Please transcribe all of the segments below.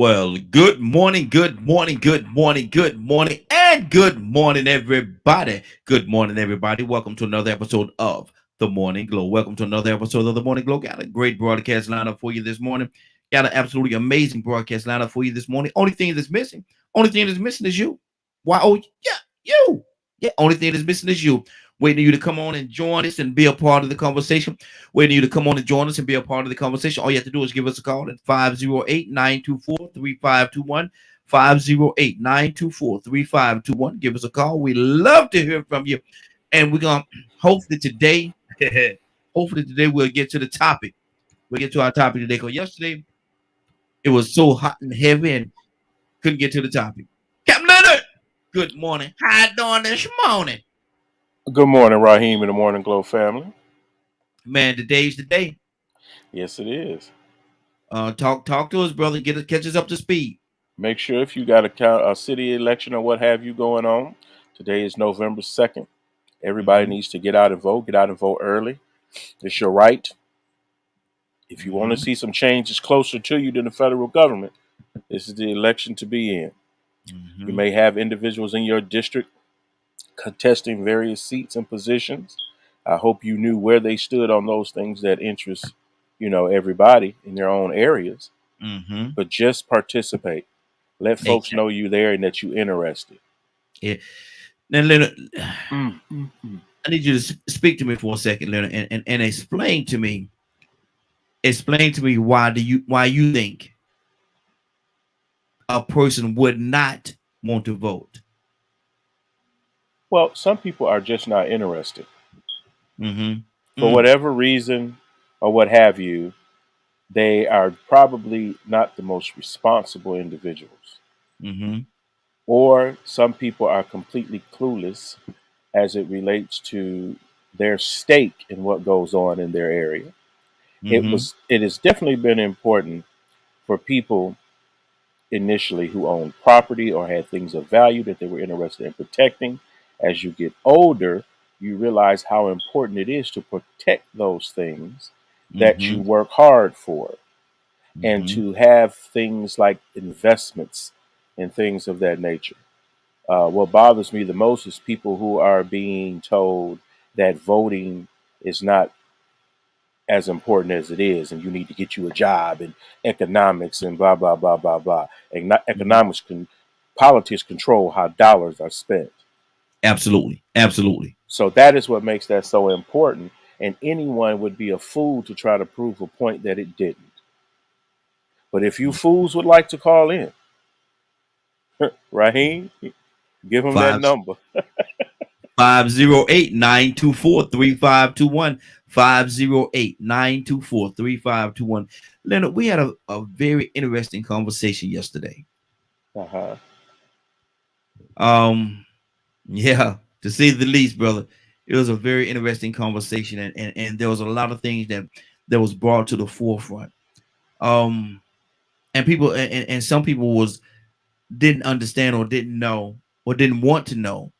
Well, good morning, everybody. Good morning, everybody. Welcome to another episode of The Morning Glow. Welcome to another episode of The Morning Glow. Got a great broadcast lineup for you this morning. Got an absolutely amazing broadcast lineup for you this morning. Only thing that's missing is you. Why? Oh, yeah, you. Yeah, only thing that's missing is you. Waiting for you to come on and join us and be a part of the conversation. Waiting for you to come on and join us and be a part of the conversation. All you have to do is give us a call at 508-924-3521. 508-924-3521. Give us a call. We love to hear from you. And we're gonna hopefully today, hopefully today we'll get to the topic. We'll get to our topic today. Because yesterday it was so hot and heavy and couldn't get to the topic. Captain Leonard, good morning. How you doing this morning? Good morning, Raheem and the Morning Glow family. Man, today's the day. Yes, it is. Talk to us, brother. Catch us up to speed. Make sure if you got a city election or what have you going on, today is November 2nd. Everybody Mm-hmm. needs to get out and vote early. It's your right. If you want to Mm-hmm. see some changes closer to you than the federal government, this is the election to be in. You Mm-hmm. may have individuals in your district contesting various seats and positions. I hope you knew where they stood on those things that interest, everybody in their own areas. Mm-hmm. But just participate. Let folks Exactly. know you there and that you interested. Yeah. Now, Leonard, Mm, mm, mm. I need you to speak to me for a second, Leonard, and explain to me why you think a person would not want to vote. Well, some people are just not interested Mm-hmm. for Mm. whatever reason or what have you. They are probably not the most responsible individuals, Mm-hmm. or some people are completely clueless as it relates to their stake in what goes on in their area. Mm-hmm. It has definitely been important for people initially who owned property or had things of value that they were interested in protecting. As you get older, you realize how important it is to protect those things that you Mm-hmm. work hard for, and Mm-hmm. to have things like investments and things of that nature. What bothers me the most is people who are being told that voting is not as important as it is, and you need to get you a job and economics and blah blah blah blah blah. And not Mm-hmm. economics can politics control how dollars are spent. Absolutely. Absolutely. So that is what makes that so important. And anyone would be a fool to try to prove a point that it didn't. But if you fools would like to call in, Raheem, give him that Five number. 508-924-3521. 508-924-3521. Leonard, we had a very interesting conversation yesterday. Uh-huh. Um, yeah, to say the least, brother. It was a very interesting conversation, and there was a lot of things that was brought to the forefront. Um, and people and some people was didn't understand or didn't know or didn't want to know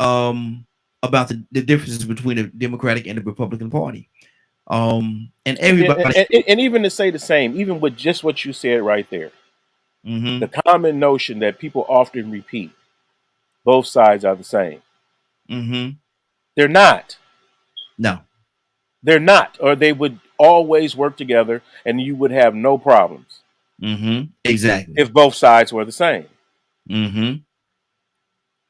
about the differences between the Democratic and the Republican Party. And everybody. And even to say the same, even with just what you said right there, the Mm-hmm. common notion that people often repeat, both sides are the same. Mm-hmm. They're not. No. They're not, or they would always work together and you would have no problems Mm-hmm. Exactly. if both sides were the same. Mm-hmm.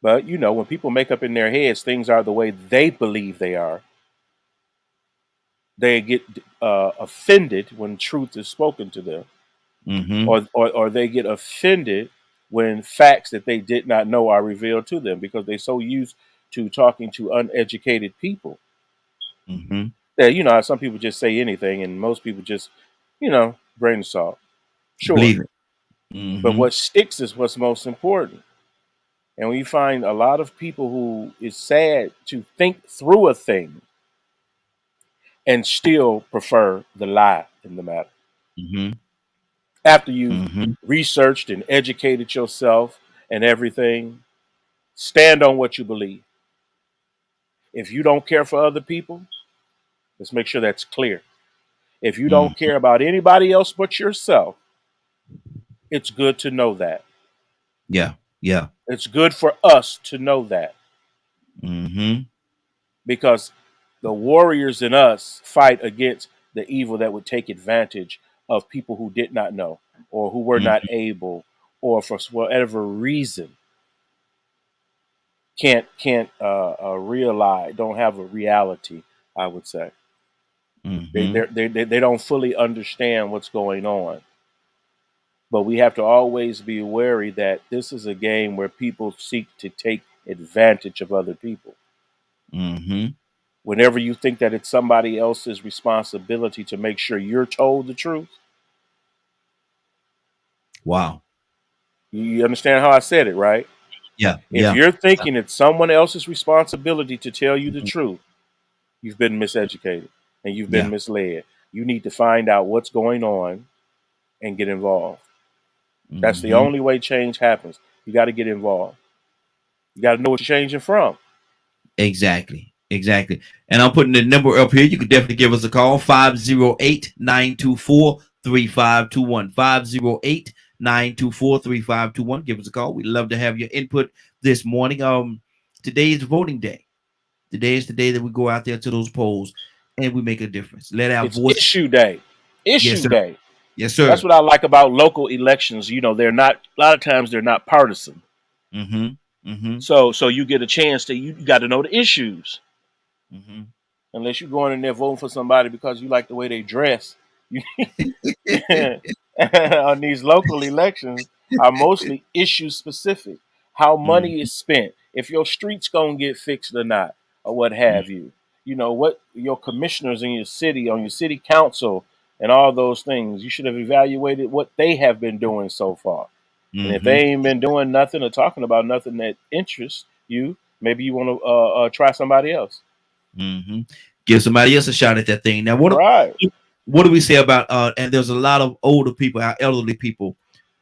But when people make up in their heads things are the way they believe they are, they get offended when truth is spoken to them, Mm-hmm. or they get offended when facts that they did not know are revealed to them because they're so used to talking to uneducated people. Mm-hmm. That how some people just say anything and most people just, brain salt. Sure. Believe it. But Mm-hmm. what sticks is what's most important. And we find a lot of people who is sad to think through a thing and still prefer the lie in the matter. Mm-hmm. After you've Mm-hmm. researched and educated yourself and everything, stand on what you believe. If you don't care for other people, let's make sure that's clear. If you don't Mm-hmm. care about anybody else but yourself, It's good to know that. Yeah. Yeah. It's good for us to know that Mm-hmm. because the warriors in us fight against the evil that would take advantage of people who did not know or who were not Mm-hmm. able or for whatever reason can't realize, don't have a reality. I would say Mm-hmm. they don't fully understand what's going on. But we have to always be wary that this is a game where people seek to take advantage of other people. Mm-hmm. Whenever you think that it's somebody else's responsibility to make sure you're told the truth, Wow. you understand how I said it, right? Yeah. If Yeah. you're thinking it's someone else's responsibility to tell you the truth, you've been miseducated and you've been Yeah. misled. You need to find out what's going on and get involved. That's the Mm-hmm. only way change happens. You got to get involved. You got to know what you're changing from. Exactly. Exactly. And I'm putting the number up here. You can definitely give us a call. 508-924-3521. 508-924-3521. Give us a call. We'd love to have your input this morning. Today is voting day. Today is the day that we go out there to those polls and we make a difference. Let our It's voice. issue day. Yes, Issue sir. day. Yes, That's sir. what I like about local elections. You know, they're not, a lot of times they're not partisan. Mm-hmm. Mm-hmm. So you get a chance to, you got to know the issues. Mm-hmm. Unless you're going in there voting for somebody because you like the way they dress. You, on these local elections are mostly issue specific. How money is spent, if your street's gonna get fixed or not, or what have you. You know what your commissioners in your city, on your city council, and all those things. You should have evaluated what they have been doing so far. And if they Mm-hmm. ain't been doing nothing or talking about nothing that interests you, maybe you want to try somebody else. Mm-hmm. Give somebody else a shot at that thing. Now, Right. what do we say about and there's a lot of older people, our elderly people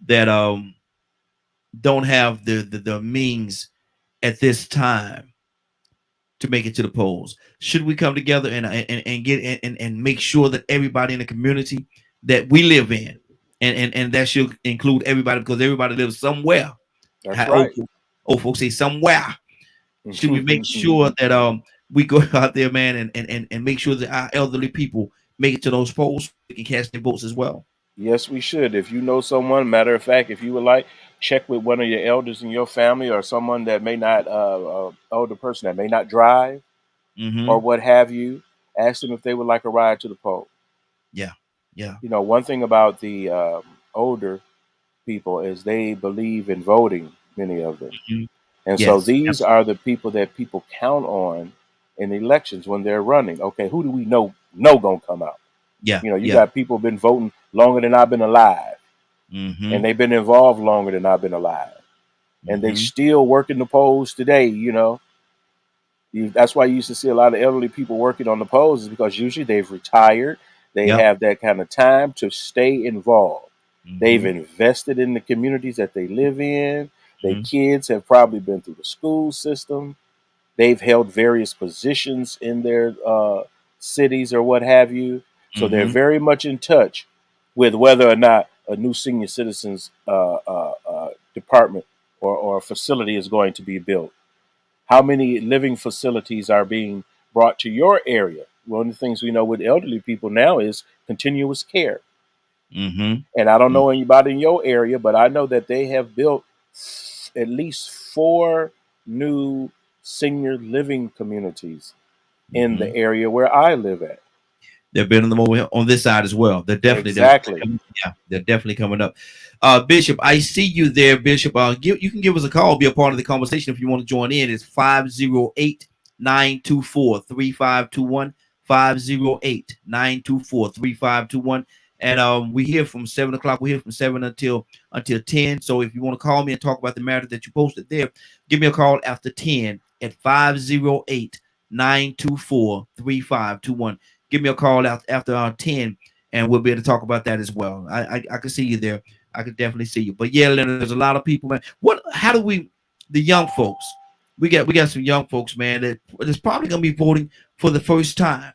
that don't have the means at this time to make it to the polls. Should we come together and get and make sure that everybody in the community that we live in, and that should include everybody because everybody lives somewhere. That's How right. old folks say somewhere. Should we make sure that we go out there, man, and make sure that our elderly people make it to those polls, they can cast their votes as well. Yes, we should. If you know someone, matter of fact, if you would like, check with one of your elders in your family or someone that may not, older person that may not drive or Mm-hmm. what have you. Ask them if they would like a ride to the poll. Yeah. Yeah. You know, one thing about the older people is they believe in voting, many of them. Mhm. And so Yes. these are the people that people count on in elections when they're running. Okay, who do we know gonna come out? Yeah. You know, you Yeah. got people been voting longer than I've been alive, Mm-hmm. and they've been involved longer than I've been alive, and they Mm-hmm. still working the polls today. You know, that's why you used to see a lot of elderly people working on the polls is because usually they've retired, they Yep. have that kind of time to stay involved. They've Mm-hmm. invested in the communities that they live in. Their Mm-hmm. kids have probably been through the school system. They've held various positions in their cities or what have you. So they're Mm-hmm. very much in touch with whether or not a new senior citizens department or facility is going to be built. How many living facilities are being brought to your area? One of the things we know with elderly people now is continuous care. Mm-hmm. And I don't know anybody in your area, but I know that they have built at least 4 new senior living communities in Mm-hmm. the area where I live at. They're building them over here on this side as well. Exactly. Yeah, they're definitely coming up. Bishop, I see you there, Bishop. You can give us a call, be a part of the conversation if you want to join in. It's 508-924-3521. 508-924-3521. And we hear from 7 o'clock. We're here from 7 until 10. So if you want to call me and talk about the matter that you posted there, give me a call after 10 at 508-924-3521. Give me a call after 10 and we'll be able to talk about that as well. I can see you there. I could definitely see you. But yeah, Leonard, there's a lot of people, man. How do the young folks, we got some young folks, man, that's probably gonna be voting for the first time.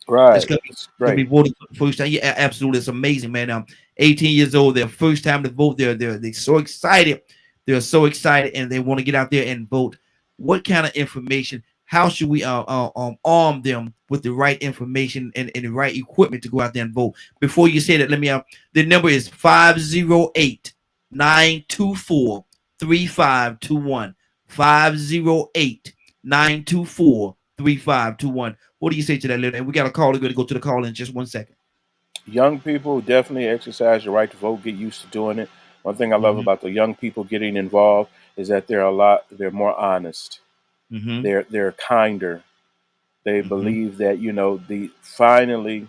That's Right. gonna It's be great. voting for the first time. Yeah, absolutely. It's amazing, man. 18 years old, their first time to vote. They're so excited. They're so excited, and they want to get out there and vote. What kind of information? How should we arm them with the right information and the right equipment to go out there and vote? Before you say that, let me the number is 508-924-3521. 508-924-3521. What do you say to that, Leonard? And we got a call. We're going to go to the call in just 1 second. Young people definitely exercise your right to vote. Get used to doing it. One thing I love Mm-hmm. about the young people getting involved is that they're more honest. Mm-hmm. They're kinder. They Mm-hmm. believe that the finally,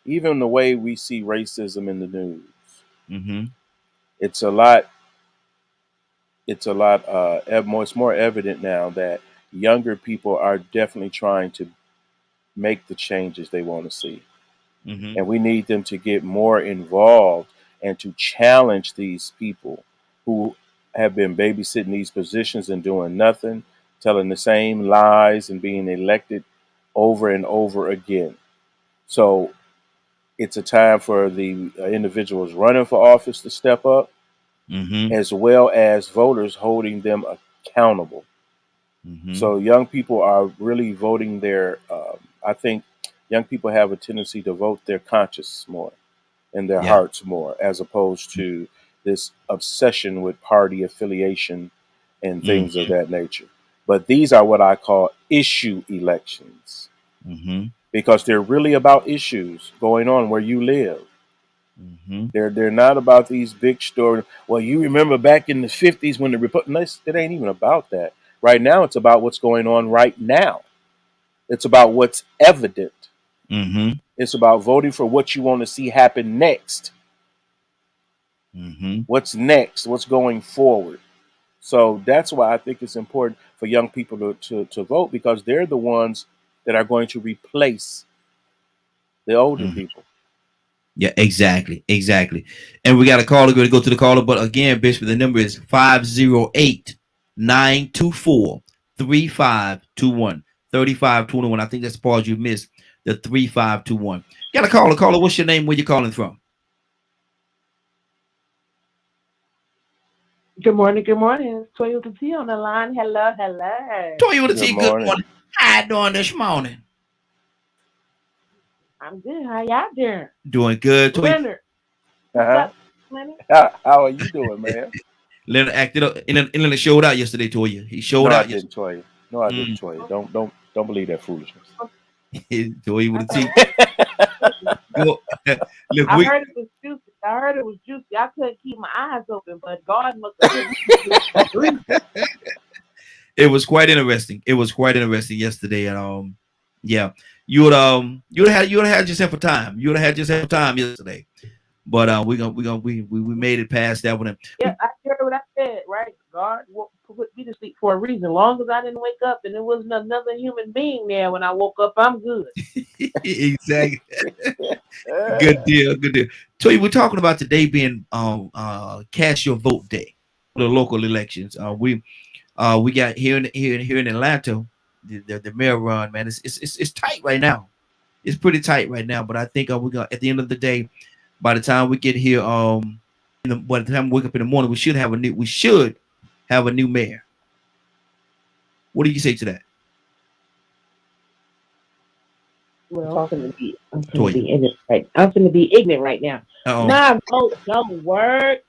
even the way we see racism in the news, Mm-hmm. it's a lot. It's more evident now that younger people are definitely trying to make the changes they want to see. Mm-hmm. And we need them to get more involved and to challenge these people who have been babysitting these positions and doing nothing, telling the same lies and being elected over and over again. So it's a time for the individuals running for office to step up, Mm-hmm. as well as voters holding them accountable. Mm-hmm. So young people are really voting I think young people have a tendency to vote their conscience more and their Yeah. hearts more, as opposed to this obsession with party affiliation and things of Mm-hmm. that nature. But these are what I call issue elections Mm-hmm. because they're really about issues going on where you live. Mm-hmm. They're not about these big stories. Well, you remember back in the 50s when the Republic, it ain't even about that. Right now, it's about what's going on right now. It's about what's evident. Mm-hmm. It's about voting for what you want to see happen next. Mm-hmm. What's next? What's going forward? So that's why I think it's important for young people to vote because they're the ones that are going to replace the older Mm-hmm. people. Yeah, exactly. Exactly. And we got a caller. We're going to go to the caller. But again, Bishop, the number is 508-924-3521. 3521. I think that's the part you missed. The 3521. Got a caller. Caller, what's your name? Where you calling from? Good morning, good morning. It's Toyota T on the line. Hello, hello. Toyota Good T, good morning. morning. How you doing this morning? I'm good. How y'all doing? Doing good. Toy Leonard, what's Uh-huh. up, Lenny? How are you doing, man? Leonard acted up and showed out yesterday, Toya. He showed No, I out didn't, yesterday. Toya. No, I didn't, Mm. Toya. Don't believe that foolishness. Toya I with a thought T. Go. Look, I we heard it was juicy. I heard it was juicy. I couldn't keep my eyes open, but God must have sent you three. it was quite interesting. It was quite interesting yesterday. And yeah, you would have had yourself a time. You would have had yourself a time yesterday. But we made it past that one. And Yeah, I heard what I said, right? God put me to sleep for a reason. As long as I didn't wake up and there wasn't another human being there when I woke up, I'm good. exactly. Good deal. Good deal. So we're talking about today being cast your vote day for the local elections. We got here in Atlanta, the mayor run, man. It's tight right now. It's pretty tight right now. But I think we're gonna at the end of the day, by the time we get here, by the time we wake up in the morning, we should have a new mayor. What do you say to that, Well, Talking. I'm gonna Toya? be ignorant right. I'm gonna be ignorant right now. Uh oh. My vote don't work.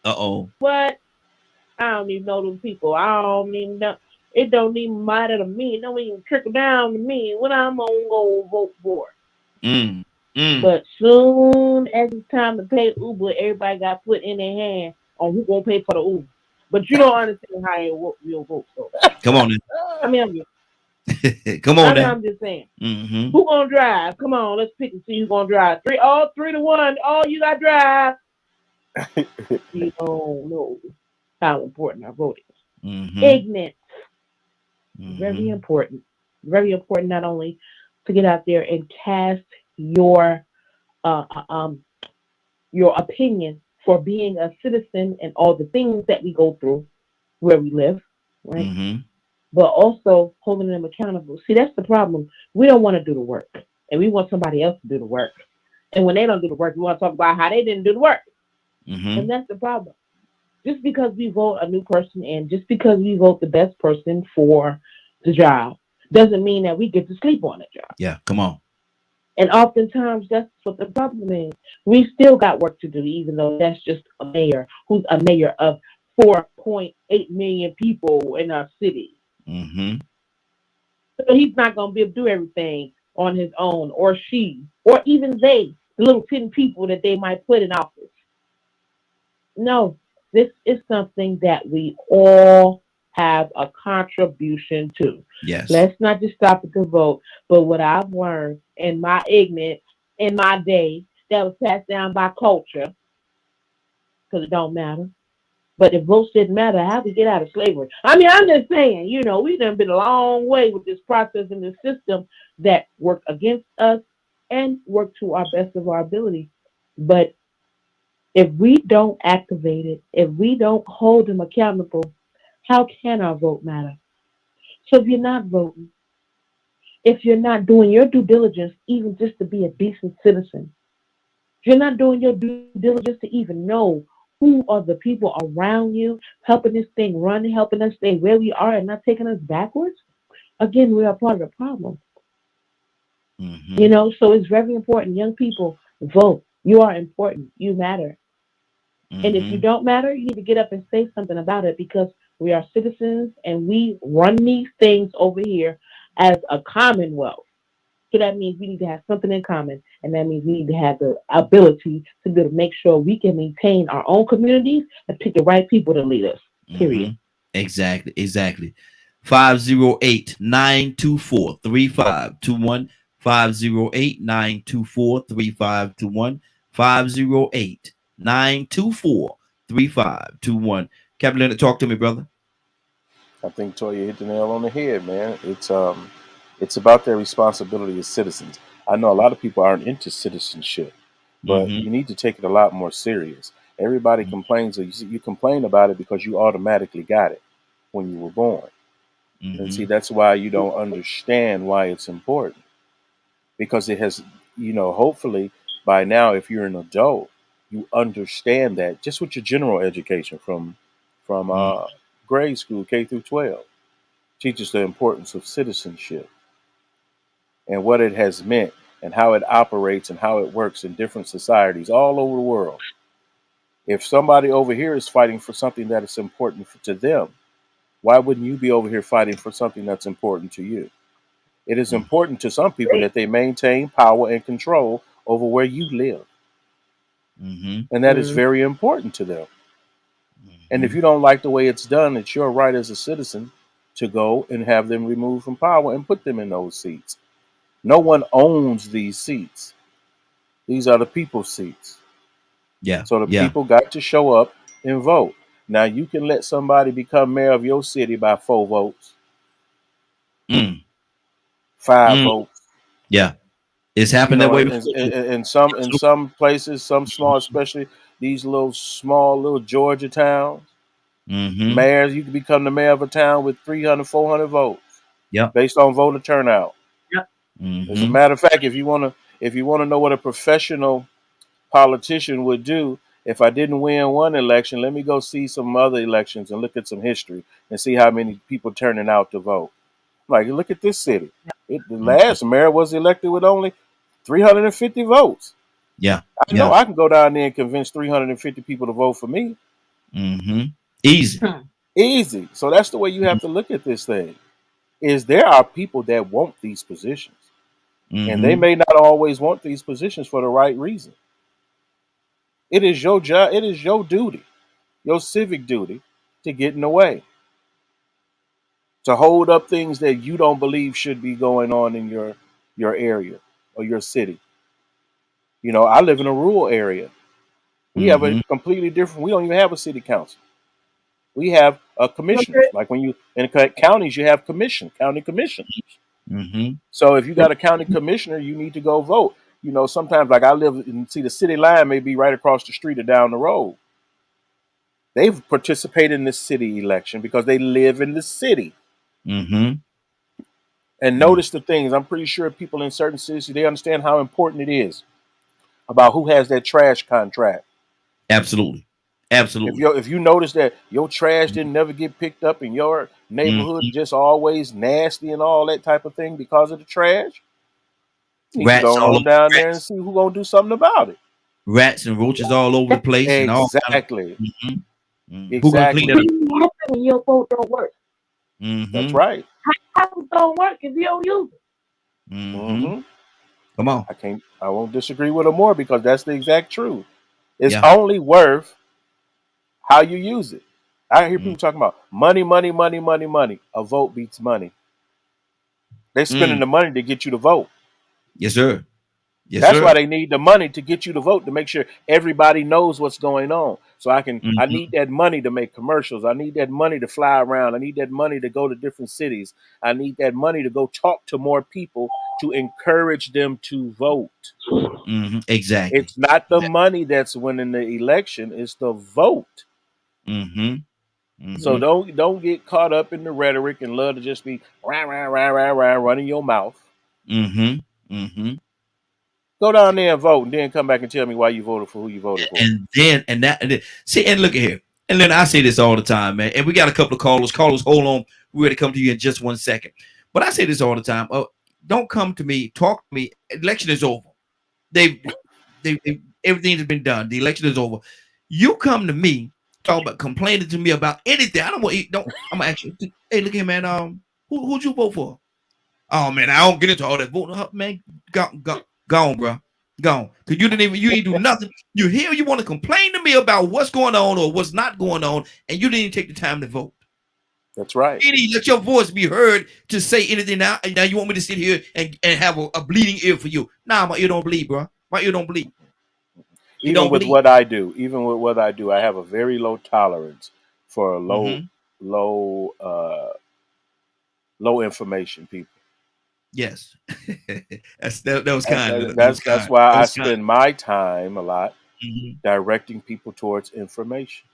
Uh oh. What? I don't even know them people. I don't even know. It don't even matter to me. It don't even trickle down to me what I'm gonna go vote for. Mm. Mm. But soon as it's time to pay Uber, everybody got put in their hand on who gonna pay for the Uber. But you don't understand how it work, your vote. So Come on I mean, I'm just, now. Come on now. I'm just saying. Mm-hmm. Who gonna drive? Come on, let's pick and see who's gonna drive. All 3 to 1. Oh, you got to drive. You don't know how important our vote is. Mm-hmm. Ignorant. Very Mm-hmm. important. Very important not only to get out there and cast your uh, uh, um your opinion for being a citizen and all the things that we go through where we live, right? Mm-hmm. But also holding them accountable. See, that's the problem. We don't want to do the work. and we want somebody else to do the work. And when they don't do the work, we want to talk about how they didn't do the work. Mm-hmm. And that's the problem. Just because we vote a new person in, just because we vote the best person for the job, doesn't mean that we get to sleep on the job. Yeah, come on. And oftentimes that's what the problem is. We still got work to do, even though that's just a mayor who's a mayor of 4.8 million people in our city. Mm-hmm. So he's not going to be able to do everything on his own, or she, or even they, the little 10 people that they might put in office. No, this is something that we all have a contribution to. Yes. Let's not just stop at the vote, but what I've learned in my ignorance in my day that was passed down by culture, because it don't matter. But if votes didn't matter, how we get out of slavery? I mean, I'm just saying, we've done been a long way with this process and this system that work against us and work to our best of our ability. But if we don't activate it, if we don't hold them accountable, how can our vote matter? So if you're not voting, if you're not doing your due diligence, even just to be a decent citizen, if you're not doing your due diligence to even know who are the people around you, helping this thing run, helping us stay where we are and not taking us backwards, again, we are part of the problem. Mm-hmm. So it's very important. Young people, vote. You are important. You matter. And if you Mm-hmm. don't matter, you need to get up and say something about it, because we are citizens and we run these things over here as a commonwealth. So that means we need to have something in common. And that means we need to have the ability to be able to make sure we can maintain our own communities and pick the right people to lead us. Mm-hmm. Period. Exactly. 508-924-3521. 508-924-3521. 508-924-3521. Captain Leonard, talk to me, brother. I think Toya hit the nail on the head, man. It's about their responsibility as citizens. I know a lot of people aren't into citizenship, but Mm-hmm. you need to take it a lot more serious. Everybody complains. You complain about it because you automatically got it when you were born. And see, Mm-hmm. that's why you don't understand why it's important, because it has, hopefully by now, if you're an adult, you understand that just with your general education from grade school, K through 12, teaches the importance of citizenship and what it has meant and how it operates and how it works in different societies all over the world. If somebody over here is fighting for something that is important to them, why wouldn't you be over here fighting for something that's important to you? It is important to some people that they maintain power and control over where you live. Mm-hmm. And that is Mm. very important to them. And if Mm-hmm. you don't like the way it's done, it's your right as a citizen to go and have them removed from power and put them in those seats. No one owns these seats. These are the people's seats. Yeah. So the Yeah. people got to show up and vote. Now you can let somebody become mayor of your city by 4 votes, Mm. 5 votes. Yeah. It's happened that way In, before. in, in some places, some small, especially these little small little Georgia towns, Mm-hmm. mayors, you can become the mayor of a town with 300, 400 votes Yep. based on voter turnout. Yep. As a Mm-hmm. matter of fact, if you wanna know what a professional politician would do, if I didn't win one election, let me go see some other elections and look at some history and see how many people turning out to vote. Like, look at this city. The Mm-hmm. last mayor was elected with only 350 votes. Yeah. I know Yeah. I can go down there and convince 350 people to vote for me. Mm-hmm. Easy. Hmm. Easy. So that's the way you have to look at this thing. Is there are people that want these positions, and they Mm-hmm. may not always want these positions for the right reason. It is your job. It is your duty, your civic duty, to get in the way, to hold up things that you don't believe should be going on in your area or your city. I live in a rural area. We have a Mm-hmm. completely different. We don't even have a city council. We have commissioners. Okay. Like when you in counties, you have county commissioners. Mm-hmm. So if you got a county commissioner, you need to go vote. Sometimes like I live and see the city line may be right across the street or down the road. They've participated in the city election because they live in the city. Mm-hmm. and notice the things. I'm pretty sure people in certain cities, they understand how important it is about who has that trash contract. Absolutely. Absolutely. If you notice that your trash didn't never get picked up in your neighborhood, just always nasty and all that type of thing because of the trash, you need to Rats go all on over down there and rats. see who gonna do something about it. Rats and roaches all over the place and all kind of. Exactly. Who gonna clean it up? What happens when your vote don't work? That's right. How it don't work if you don't use it? hmm Come on. I won't disagree with him more because that's the exact truth. It's Yeah. only worth how you use it. I hear people talking about money, money, money, money, money. A vote beats money. They're spending the money to get you to vote. Yes, sir. Yes, That's sir. why they need the money to get you to vote, to make sure everybody knows what's going on. So I need that money to make commercials. I need that money to fly around. I need that money to go to different cities. I need that money to go talk to more people to encourage them to vote. Exactly. It's not the money that's winning the election, it's the vote. So don't get caught up in the rhetoric and love to just be rah, rah, rah, rah, rah, running your mouth. Go down there and vote, and then come back and tell me why you voted for who you voted for. And then see, and look at here. And then I say this all the time, man. And we got a couple of callers. Callers, hold on. We're going to come to you in just 1 second. But I say this all the time. Oh, don't come to me. Talk to me. Election is over. They everything has been done. The election is over. You come to me, talk about complaining to me about anything. I don't want. I'm gonna ask you. Hey, look here, man. Who'd you vote for? Oh man, I don't get into all that voting. Man, gone, bro. Gone. Because you didn't do nothing. You here, you want to complain to me about what's going on or what's not going on, and you didn't even take the time to vote. That's right. You didn't let your voice be heard to say anything now. Now you want me to sit here and have a bleeding ear for you. Nah, my ear don't bleed, bro. My ear don't bleed. Even with what I do, I have a very low tolerance for low information people. Yes. that was kind. That's why I spend my time a lot directing people towards information.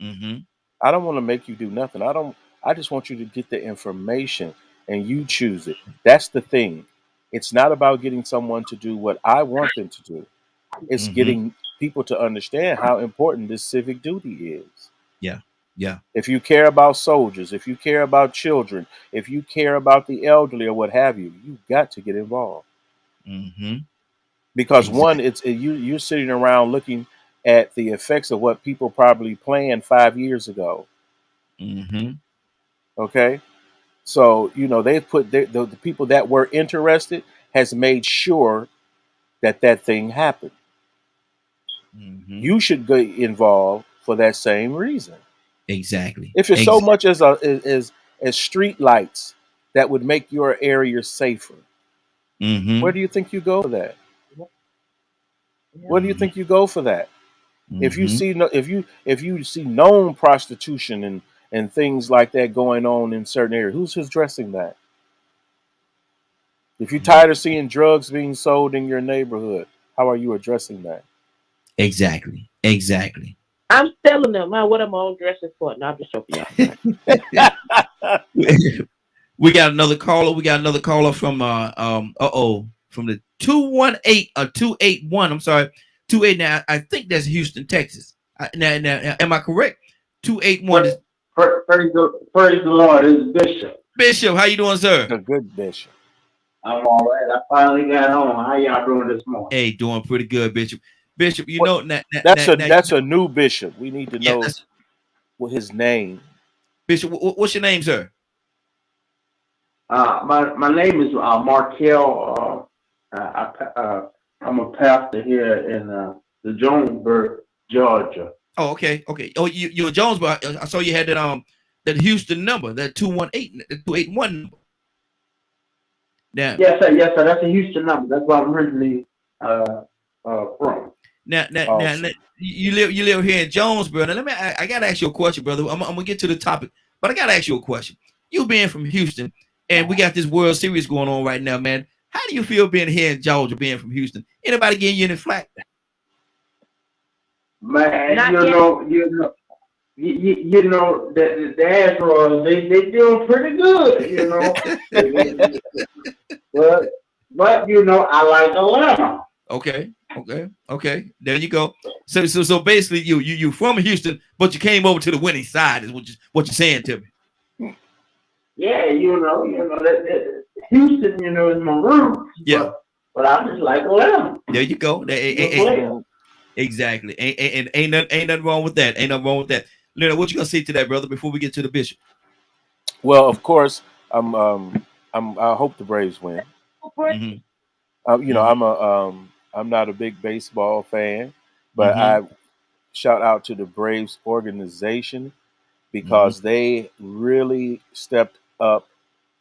I don't want to make you do nothing. I just want you to get the information and you choose it. That's the thing. It's not about getting someone to do what I want them to do. It's getting people to understand how important this civic duty is. Yeah. If you care about soldiers, if you care about children, if you care about the elderly or what have you, you've got to get involved. Because one, you're sitting around looking at the effects of what people probably planned 5 years ago. Okay, so they've put the people that were interested has made sure that thing happened. You should get involved for that same reason. Exactly. If it's so much as street lights that would make your area safer, where do you think you go for that? Where do you think you go for that? If you see known prostitution and things like that going on in certain areas, who's addressing that? If you're tired of seeing drugs being sold in your neighborhood, how are you addressing that? Exactly. I'm telling them, what am I dressing for? No, I'm just joking. We got another caller from from the 218 or 281. I'm sorry, 28. Now I think that's Houston, Texas. Now, am I correct? 281 is. Praise the Lord. It's Bishop. Bishop, how you doing, sir? A good Bishop. I'm all right. I finally got on. How y'all doing this morning? Hey, doing pretty good, Bishop. Bishop, that's a new bishop. We need to know what his name. Bishop, what's your name, sir? My name is Markel. I'm a pastor here in the Jonesboro, Georgia. Oh, okay. Oh, you're Jonesboro. I saw you had that Houston number, that 218, the 281 number. Now, yes, sir. That's a Houston number. That's where I'm originally from. Now, you live here in Jonesboro. Now, I gotta ask you a question, brother. I'm gonna get to the topic, but I gotta ask you a question. You being from Houston, and we got this World Series going on right now, man. How do you feel being here in Georgia, being from Houston? Anybody getting you any flack? Man, you know, the Astros, they doing pretty good, you know. But you know, I like Atlanta. Okay, okay. There you go. So basically, you from Houston, but you came over to the winning side, is what you're saying to me. Yeah, you know that Houston, you know, is my roots, Yeah. but I just like Atlanta. There you go. Good player. Exactly. Ain't nothing wrong with that. Ain't nothing wrong with that. Leonard, what you gonna say to that, brother, before we get to the bishop? Well, of course, I hope the Braves win. Mm-hmm. You know, Mm-hmm. I'm not a big baseball fan, but Mm-hmm. I shout out to the Braves organization Mm-hmm. because they really stepped up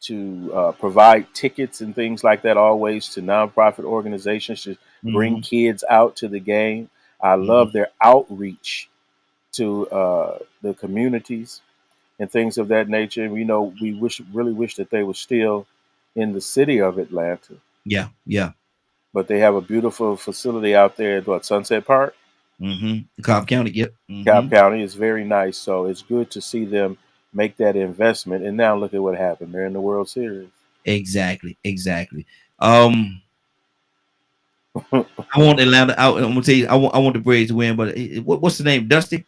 to provide tickets and things like that always to nonprofit organizations to bring Mm-hmm. kids out to the game. I Mm-hmm. love their outreach to the communities and things of that nature. And, you know, we really wish that they were still in the city of Atlanta, Yeah, yeah. but they have a beautiful facility out there at Sunset Park. Mm-hmm. Cobb County, yep. Mm-hmm. Cobb County is very nice, so it's good to see them make that investment. And now look at what happened. They're in the World Series. Exactly, exactly. Um, I want Atlanta out. I'm gonna tell you, I want the Braves to win, but what's the name? Dusty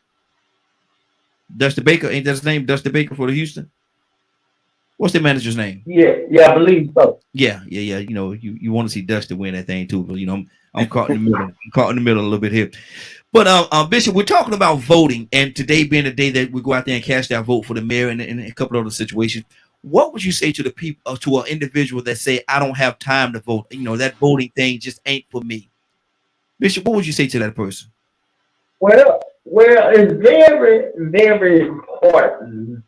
Baker, ain't that his name? Dusty Baker for the Houston. What's the manager's name? Yeah, I believe so. Yeah. You know, you want to see Dusty win that thing too, but you know, I'm caught in the middle. I'm caught in the middle a little bit here. But Bishop, we're talking about voting, and today being the day that we go out there and cast our vote for the mayor and a couple of other situations. What would you say to the people, to an individual that say, "I don't have time to vote"? You know, that voting thing just ain't for me. Bishop, what would you say to that person? Well, it's very, very important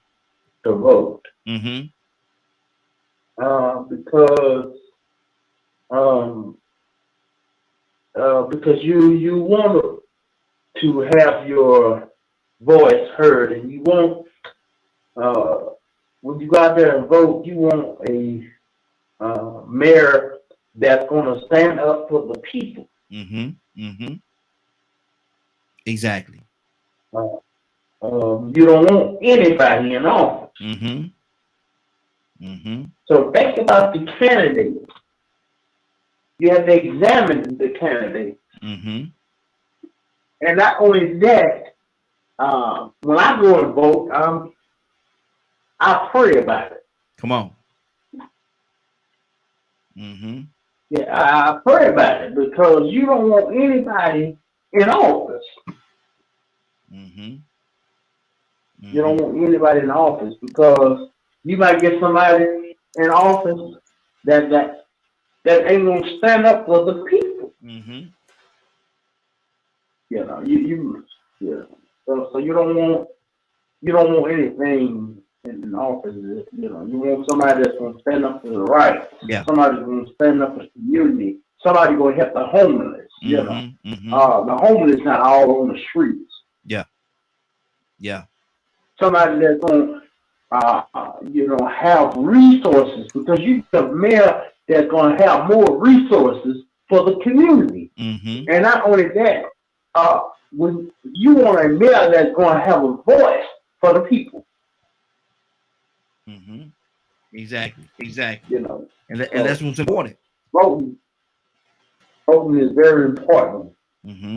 to vote Mm-hmm. because um, because you want to have your voice heard, and you want when you go out there and vote, you want a mayor that's going to stand up for the people. Mm-hmm. Mm-hmm. Exactly. Uh, you don't want anybody in office. Mm-hmm. Mm-hmm. So think about the candidate. You have to examine the candidate. Mm-hmm. And not only that, when I go and vote, I pray about it. Come on. Mm-hmm. Yeah, I pray about it because you don't want anybody in office. Mm-hmm. You don't Mm-hmm. want anybody in office because you might get somebody in office that ain't gonna stand up for the people. Mm-hmm. You know, yeah. So you don't want anything in office. You know, you want somebody that's gonna stand up for the right. Yeah. Somebody that's gonna stand up for the community. Somebody gonna help the homeless. You know, Mm-hmm. Mm-hmm. the homeless not all on the streets. Yeah. Yeah. Somebody that's gonna have resources because you have a mayor that's gonna have more resources for the community. Mm-hmm. And not only that, when you want a mayor that's going to have a voice for the people, Mm-hmm. Exactly. Exactly. you know. And that's So what's important. voting, voting is very important. Mm-hmm.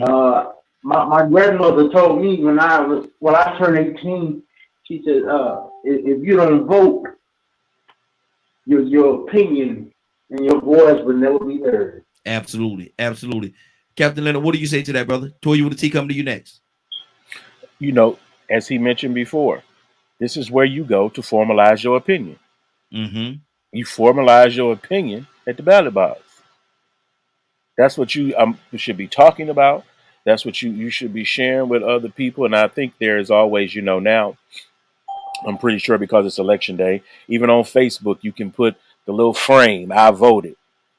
My grandmother told me when I turned 18, she said, if you don't vote, your opinion and your voice will never be heard. Absolutely. Absolutely. Captain Leonard, what do you say to that, brother? Toy you with the T coming to you next. You know, as he mentioned before, this is where you go to formalize your opinion. Mm-hmm. You formalize your opinion at the ballot box. That's what you should be talking about. That's what you should be sharing with other people. And I think there is always, you know, now I'm pretty sure because it's election day, even on Facebook, you can put the little frame, I voted,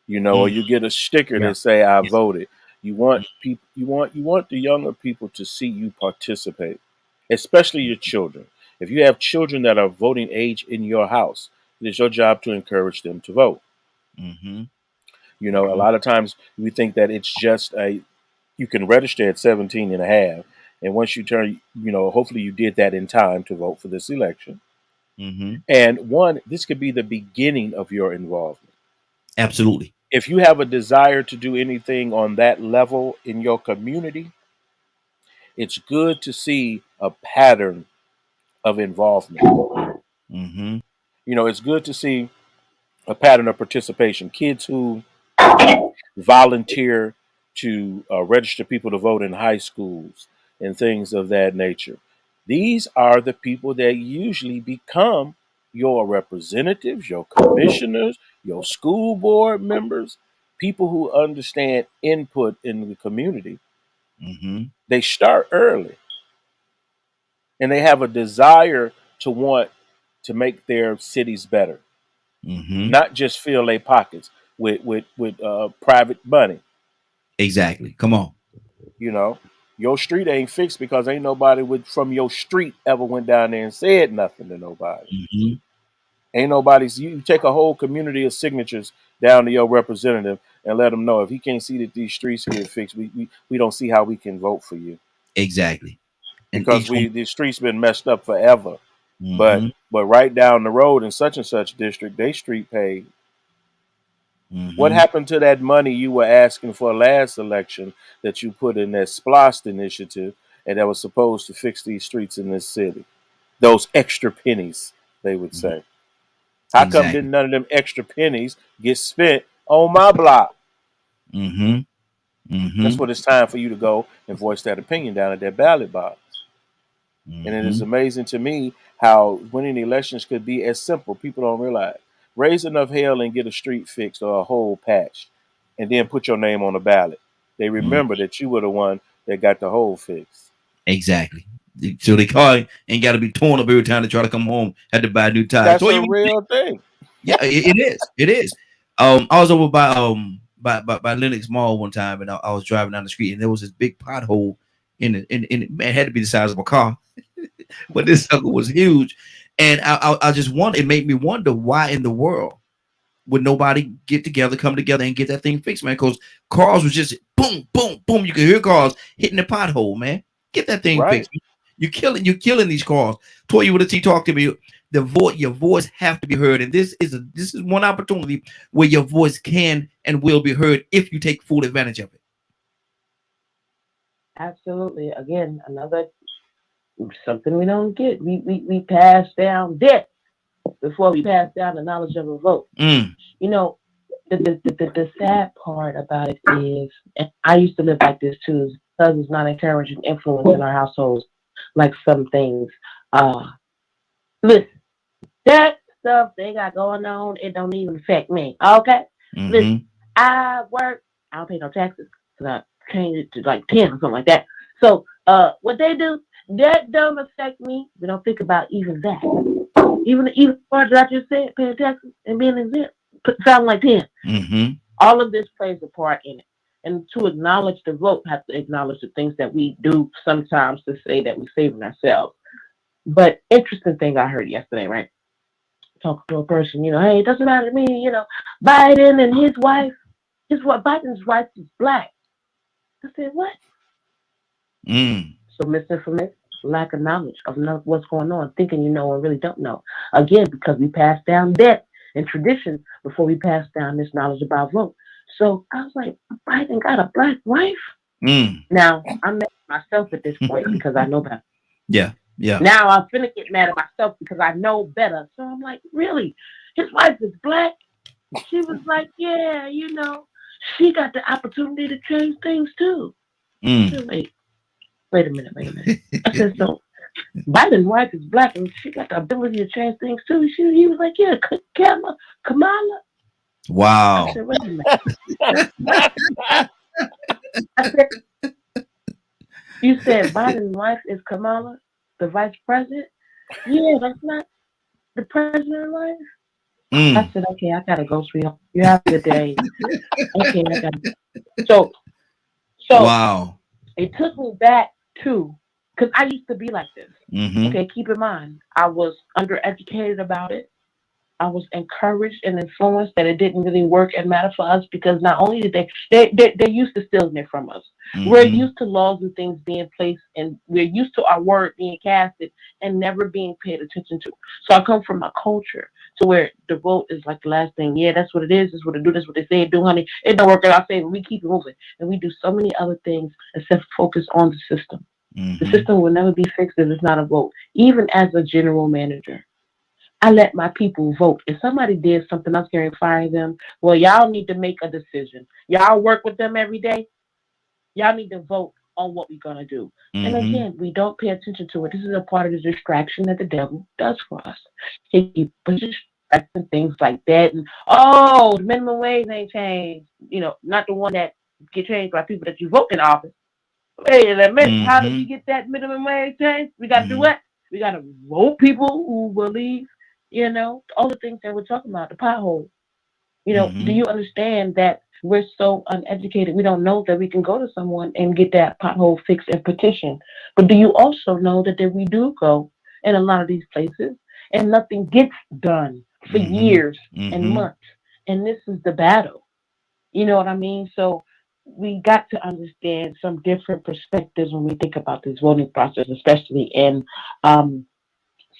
you know, or Mm. you get a sticker Yeah. that say I Yeah. voted. You want people, you want the younger people to see you participate, especially your children. If you have children that are voting age in your house, it is your job to encourage them to vote. Mm-hmm. You know, a Mm-hmm. lot of times we think that it's just you can register at 17 and a half And once you turn, hopefully you did that in time to vote for this election. Mm-hmm. And this could be the beginning of your involvement. Absolutely. If you have a desire to do anything on that level in your community, it's good to see a pattern of involvement. Mm-hmm. It's good to see a pattern of participation. Kids who volunteer to register people to vote in high schools and things of that nature. These are the people that usually become your representatives, your commissioners, your school board members, people who understand input in the community. Mm-hmm. They start early and they have a desire to want to make their cities better, Mm-hmm. not just fill their pockets with private money. Exactly. Come on. Your street ain't fixed because ain't nobody from your street ever went down there and said nothing to nobody. Mm-hmm. Ain't nobody's. You take a whole community of signatures down to your representative and let them know if he can't see that these streets get fixed, we don't see how we can vote for you Exactly. And because each one. the streets been messed up forever. But Mm-hmm. right down the road in such and such district, they street paid. What Mm-hmm. happened to that money you were asking for last election that you put in that SPLOST initiative and that was supposed to fix these streets in this city? Those extra pennies, they would say. How come Exactly. didn't none of them extra pennies get spent on my block? Mm-hmm. That's Mm-hmm. what it's time for you to go and voice that opinion down at that ballot box. And it is Mm-hmm. amazing to me how winning elections could be as simple. People don't realize. Raise enough hell and get a street fixed or a hole patched, and then put your name on the ballot. They Mm-hmm. remember that you were the one that got the hole fixed. Exactly. So the car ain't got to be torn up every time they try to come home. Had to buy new tires. That's So a you, real thing. yeah, it is. It is. I was over by Lenox Mall one time, and I was driving down the street, and there was this big pothole in it. Man, it had to be the size of a car, but this sucker was huge, and I just wonder. It made me wonder why in the world would nobody come together, and get that thing fixed, man? Because cars was just boom, boom, boom. You could hear cars hitting the pothole, man. Get that thing Right. fixed. You're killing these cars. Toya with a T, talk to me. Your voice have to be heard, and this is one opportunity where your voice can and will be heard if you take full advantage of it. Absolutely. Again, another something we don't get. We pass down debt before we pass down the knowledge of a vote. Mm. You know, the sad part about it is, and I used to live like this too, because it's not encouraging influence in our households, like some things. Listen, that stuff they got going on, it don't even affect me. Okay? Mm-hmm. Listen, I work, I don't pay no taxes, because I changed it to like 10 or something like that. So, what they do, that don't affect me. We don't think about even that. Even the part that I just said, paying taxes and being exempt, sound like 10. Mm-hmm. All of this plays a part in it. And to acknowledge the vote, have to acknowledge the things that we do sometimes to say that we're saving ourselves. But interesting thing I heard yesterday, right? Talking to a person, hey, it doesn't matter to me, Biden and Biden's wife is black. I said, what? Mm. So misinformation, lack of knowledge of what's going on, thinking you know and really don't know. Again, because we pass down debt and tradition before we pass down this knowledge about vote. So I was like, Biden got a black wife? Mm. Now, I'm mad at myself at this point because I know better. Yeah. Yeah. Now I'm finna get mad at myself because I know better. So I'm like, really? His wife is black? She was like, yeah, she got the opportunity to change things too. Mm. I said, wait a minute. I said, so Biden's wife is black and she got the ability to change things too. He was like, yeah, Kamala. Wow. I said, wait a minute. I said, you said Biden's wife is Kamala, the vice president? Yeah, that's not the president's wife. Mm. I said, okay, I gotta go, sweetheart. You have a good day. Okay, I gotta go. So Wow. it took me back to, because I used to be like this. Mm-hmm. Okay, keep in mind, I was undereducated about it. I was encouraged and influenced that it didn't really work and matter for us because not only did they're used to stealing it from us. We're Mm-hmm. used to laws and things being placed, and we're used to our word being casted and never being paid attention to. So I come from a culture to where the vote is like the last thing. Yeah, that's what it is. That's what it do. That's what they say it do, honey. It don't work in our favor. We keep it moving, and we do so many other things except focus on the system. The Mm-hmm. system will never be fixed if it's not a vote. Even as a general manager, I let my people vote. If somebody did something, I'm going to fire them. Well, y'all need to make a decision. Y'all work with them every day. Y'all need to vote on what we're going to do. And Mm-hmm. again, we don't pay attention to it. This is a part of the distraction that the devil does for us. He keeps distracting things like that. And, oh, the minimum wage ain't changed. Not the one that get changed by people that you vote in office. Wait a minute. How do Mm-hmm. we get that minimum wage changed? We got to do Mm-hmm. what? We got to vote people who believe, all the things that we're talking about, the pothole. Do Mm-hmm. you understand that we're so uneducated? We don't know that we can go to someone and get that pothole fixed and petition. But do you also know that we do go in a lot of these places and nothing gets done for Mm-hmm. years and Mm-hmm. months? And this is the battle. You know what I mean? So we got to understand some different perspectives when we think about this voting process, especially in um,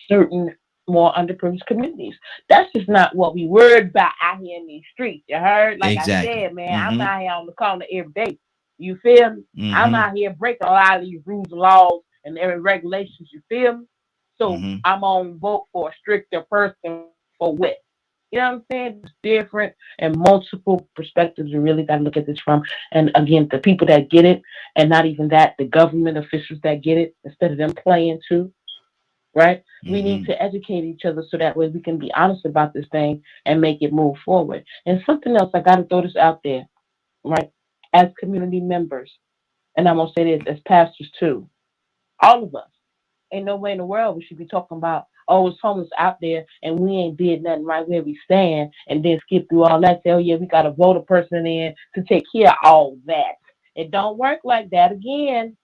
certain more underprivileged communities. That's just not what we worried about out here in these streets. You heard? Like I Exactly. said, man, I'm Mm-hmm. out here on the corner every day. You feel me? I'm Mm-hmm. out here breaking a lot of these rules and laws and every regulations. You feel me? So Mm-hmm. I'm on vote for a stricter person for what? You know what I'm saying? It's different and multiple perspectives. You really got to look at this from. And again, the people that get it, and not even that, the government officials that get it, instead of them playing too, right? We need Mm-hmm. to educate each other so that way we can be honest about this thing and make it move forward. And something else, I got to throw this out there, right? As community members, and I'm going to say this as pastors too, all of us, ain't no way in the world we should be talking about, oh, it's homeless out there and we ain't did nothing right where we stand and then skip through all that. Say, oh, yeah, we got to vote a person in to take care of all that. It don't work like that again.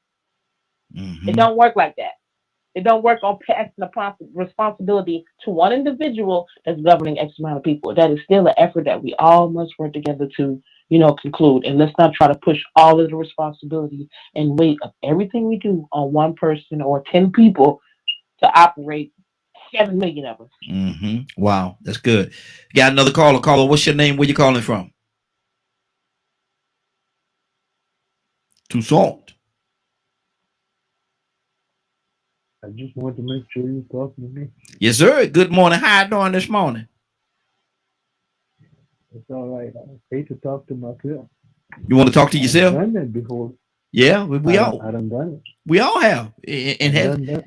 It Mm-hmm. don't work like that. It don't work on passing the responsibility to one individual that's governing X amount of people. That is still an effort that we all must work together to, conclude. And let's not try to push all of the responsibility and weight of everything we do on one person or 10 people to operate 7 million of us. Mm-hmm. Wow, that's good. Got another caller. Caller, what's your name? Where you calling from? Toussaint. I just wanted to make sure you were talking to me. Yes, sir. Good morning. How you doing this morning? It's all right. I hate to talk to myself. You want to talk to I've yourself? done that before. Yeah, we all I done done it. we all have. And I has done that.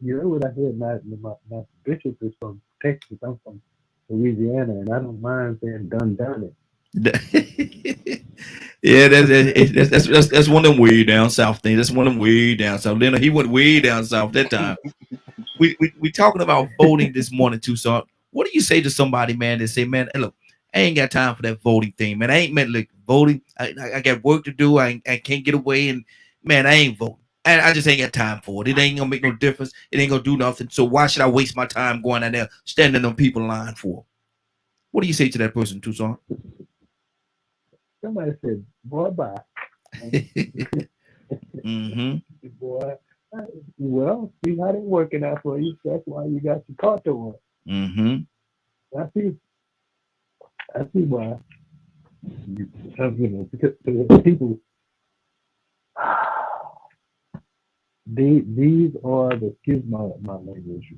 You know what I said? My bishop is from Texas. I'm from Louisiana, and I don't mind saying done it. yeah, that's one of them way down south things. That's one of them way down south. Leonard, he went way down south that time. We talking about voting this morning too. So what do you say to somebody, man, that say, man, hey, look, I ain't got time for that voting thing, man. I ain't meant like voting. I got work to do. I can't get away, and man, I ain't voting. I just ain't got time for it. It ain't gonna make no difference. It ain't gonna do nothing. So why should I waste my time going out there standing on people line for? What do you say to that person, Tucson? Somebody said, "Boy, bye." mm-hmm. Boy, well, see how they working out for you. That's why you got to talk to them. Mm-hmm. I see. I see why. Because the people. These are the excuse my language,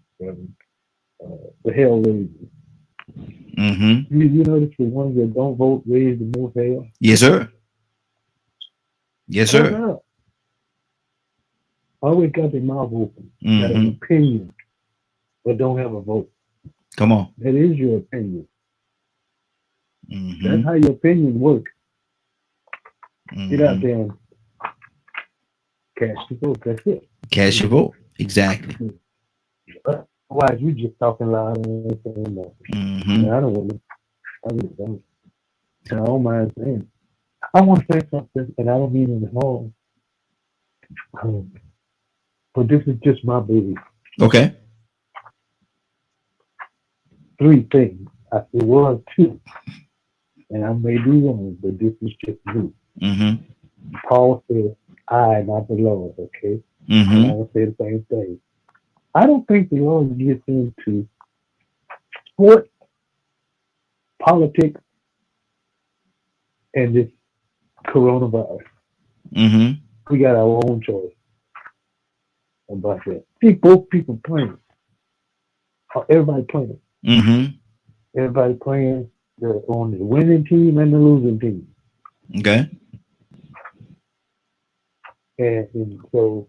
the hell raisers. Mm-hmm. You notice the ones that don't vote raise the most hell. Yes, sir. Yes, Cut sir. up. Always got their mouth open. Got an Mm-hmm. opinion, but don't have a vote. Come on. That is your opinion. That's Mm-hmm. how your opinion works. Get out Mm-hmm. there and cast your vote. That's it. Cast your vote. Exactly. Otherwise, you just talking loud and ain't saying nothing. Mm-hmm. I don't want to. I really don't. And I don't mind saying it. I want to say something, and I don't mean it at all. But this is just my belief. Okay. three things. It was two, and I may be wrong, but this is just me. Mm-hmm. Paul said, "I, not the Lord." Okay, and I Mm-hmm. will say the same thing. I don't think the Lord gets into sport, politics, and this coronavirus. Mm-hmm. We got our own choice about that. See, both people playing. Everybody playing. Mm-hmm. Everybody playing on the winning team and the losing team. Okay. And so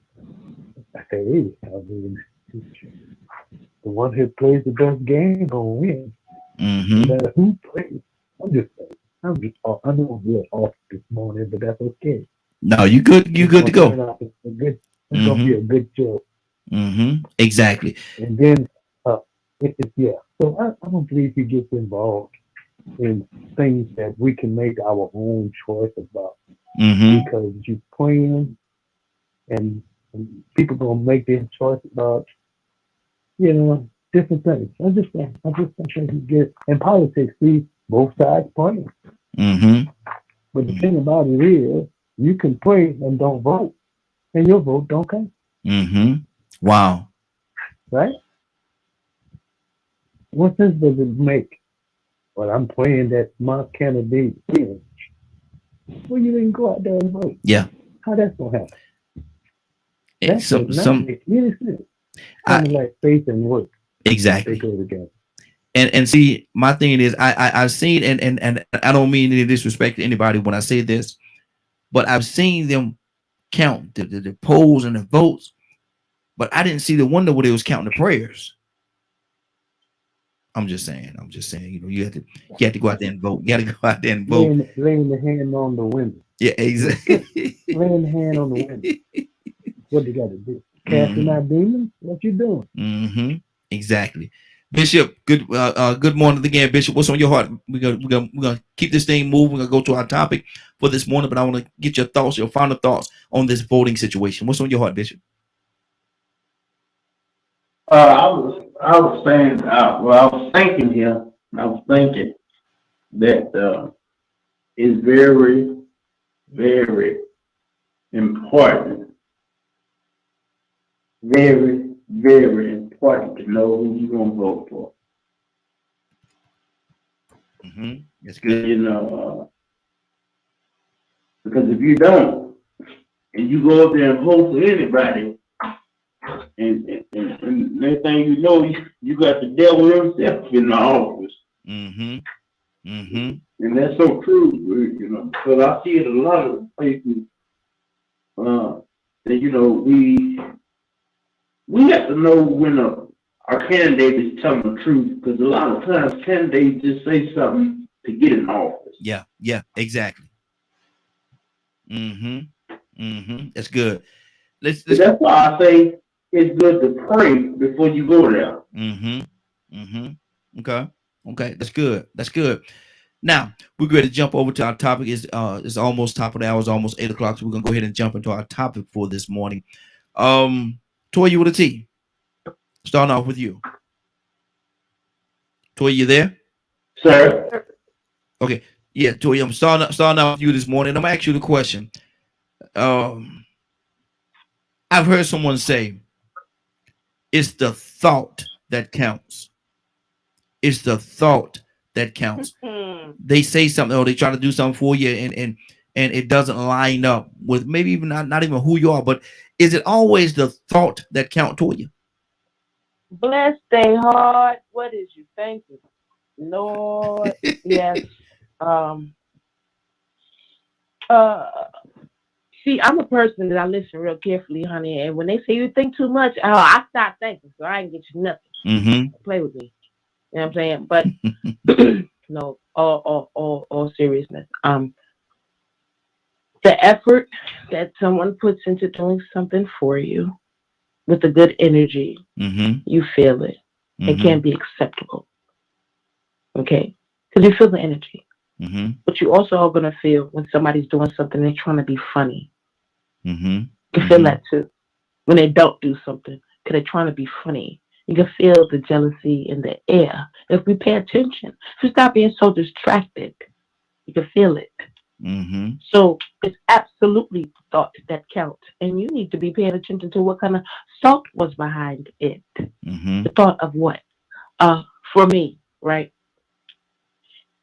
I say, hey, I mean, the one who plays the best game gonna win, no Mm-hmm. matter who plays. I'm just saying. I know I'm real off this morning, but that's okay. No, you good. You It's good to gonna go. turn out a good. It's gonna be Mm-hmm. a good show. Mm-hmm. Exactly. And then, uh, yeah. So I don't believe he gets involved in things that we can make our own choice about Mm-hmm. because you playing and people gonna make their choice about different things. I just think you get in politics. See, both sides playing, Mm-hmm. but the thing about it is, you can play and don't vote, and your vote don't count, Mm-hmm. Wow. right? What sense does it make? Well, I'm playing that my candidate wins. Well, you didn't go out there and vote. Yeah. How that's gonna happen? That does not Some make any sense. I Kind of like faith and work; they exactly. go together. And see, my thing is, I've seen, and I don't mean any disrespect to anybody when I say this, but I've seen them count the polls and the votes, but I didn't see the one where they was counting the prayers. I'm just saying. I'm just saying. You have to go out there and vote. You got to go out there and vote. Laying the hand on the window. Yeah, exactly. Laying the hand on the window. What you got to do? Casting Mm-hmm. out demons? What you doing? Mm-hmm. Exactly. Bishop, good morning again, Bishop. What's on your heart? We're gonna keep this thing moving. We're gonna go to our topic for this morning, but I want to get your thoughts, your final thoughts on this voting situation. What's on your heart, Bishop? I was saying, well, I was thinking here. I was thinking that it's very, very important, very, very important to know who you're gonna vote for. Mm-hmm. That's good. Because if you don't, and you go up there and vote for anybody, and next thing you know, you got the devil himself in the office. Mm-hmm. Mm-hmm. And that's so true, because I see it a lot of places that, we have to know when our candidate is telling the truth, because a lot of times candidates just say something to get in office. Yeah. Yeah. Exactly. Mm-hmm. Mm-hmm. That's good. Let's That's why I say it's good to pray before you go there. Mm-hmm. Mm-hmm. Okay. Okay. That's good. That's good. Now we're going to jump over to our topic. It's almost top of the hour. It's almost 8 o'clock. So we're gonna go ahead and jump into our topic for this morning. Toya with a T. Starting off with you. Toya, you there? Sir? Okay. Yeah, Toya, I'm starting out with you this morning. I'm gonna ask you the question. I've heard someone say it's the thought that counts. It's the thought that counts. They say something or they try to do something for you and it doesn't line up with maybe even not even who you are, but is it always the thought that count to you? Bless their heart. What is you thinking? Lord, yes. Um, see, I'm a person that I listen real carefully, honey. And when they say you think too much, I stop thinking, so I ain't get you nothing. Mm-hmm. Play with me. You know what I'm saying? But no, all seriousness. The effort that someone puts into doing something for you with a good energy, Mm-hmm. you feel it. It Mm-hmm. can be acceptable. Okay? Because you feel the energy. Mm-hmm. But you also are going to feel when somebody's doing something, they're trying to be funny. Mm-hmm. You feel that too. When they don't do something, because they're trying to be funny. You can feel the jealousy in the air. If we pay attention, if we stop being so distracted, you can feel it. Mm-hmm. So it's absolutely thought that counts. And you need to be paying attention to what kind of thought was behind it. Mm-hmm. The thought of what? For me, right?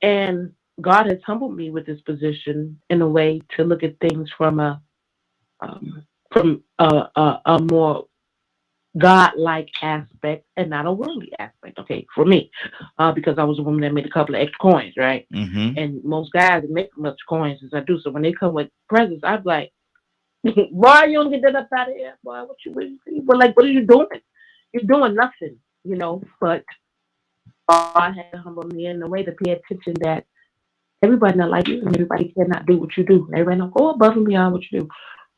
And God has humbled me with this position in a way to look at things from um, a more God-like aspect and not a worldly aspect. Okay, for me, because I was a woman that made a couple of extra coins, right? Mm-hmm. And most guys make much coins as I do. So when they come with presents, I'm like, "Boy, you don't get that up out of here, boy. But like, what are you doing? You're doing nothing, you know." But God had to humble me in a way to pay attention that everybody not like you, and everybody cannot do what you do. Everybody don't go above and beyond what you do.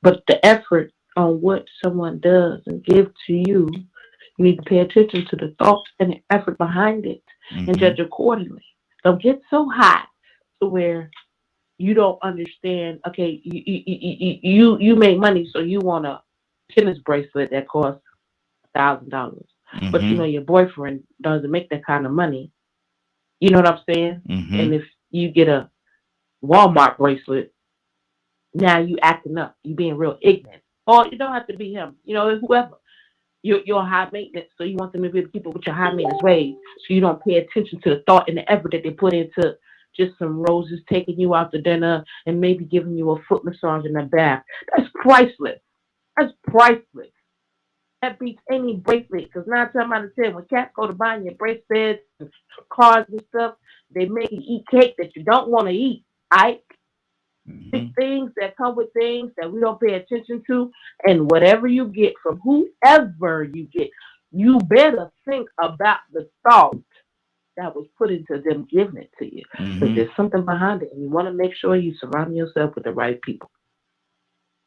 But the effort on what someone does and give to you, you need to pay attention to the thoughts and the effort behind it and Mm-hmm. judge accordingly. Don't get so high to where you don't understand. Okay, you make money, so you want a tennis bracelet that costs $1,000, but you know Mm-hmm. your boyfriend doesn't make that kind of money. You know what I'm saying? Mm-hmm. And if you get a Walmart bracelet, now you acting up. You being real ignorant. Or you don't have to be him. You know, whoever. You're high maintenance, so you want them to be the people with your high maintenance ways. So you don't pay attention to the thought and the effort that they put into just some roses, taking you out to dinner, and maybe giving you a foot massage in the bath. That's priceless. That's priceless. That beats any bracelet. Because 9 times out of 10, when cats go to buying your bracelets, and cards and stuff, they make you eat cake that you don't want to eat. I Mm-hmm. things that come with things that we don't pay attention to, and whatever you get from whoever you get, you better think about the thought that was put into them giving it to you, because Mm-hmm. there's something behind it, and you want to make sure you surround yourself with the right people.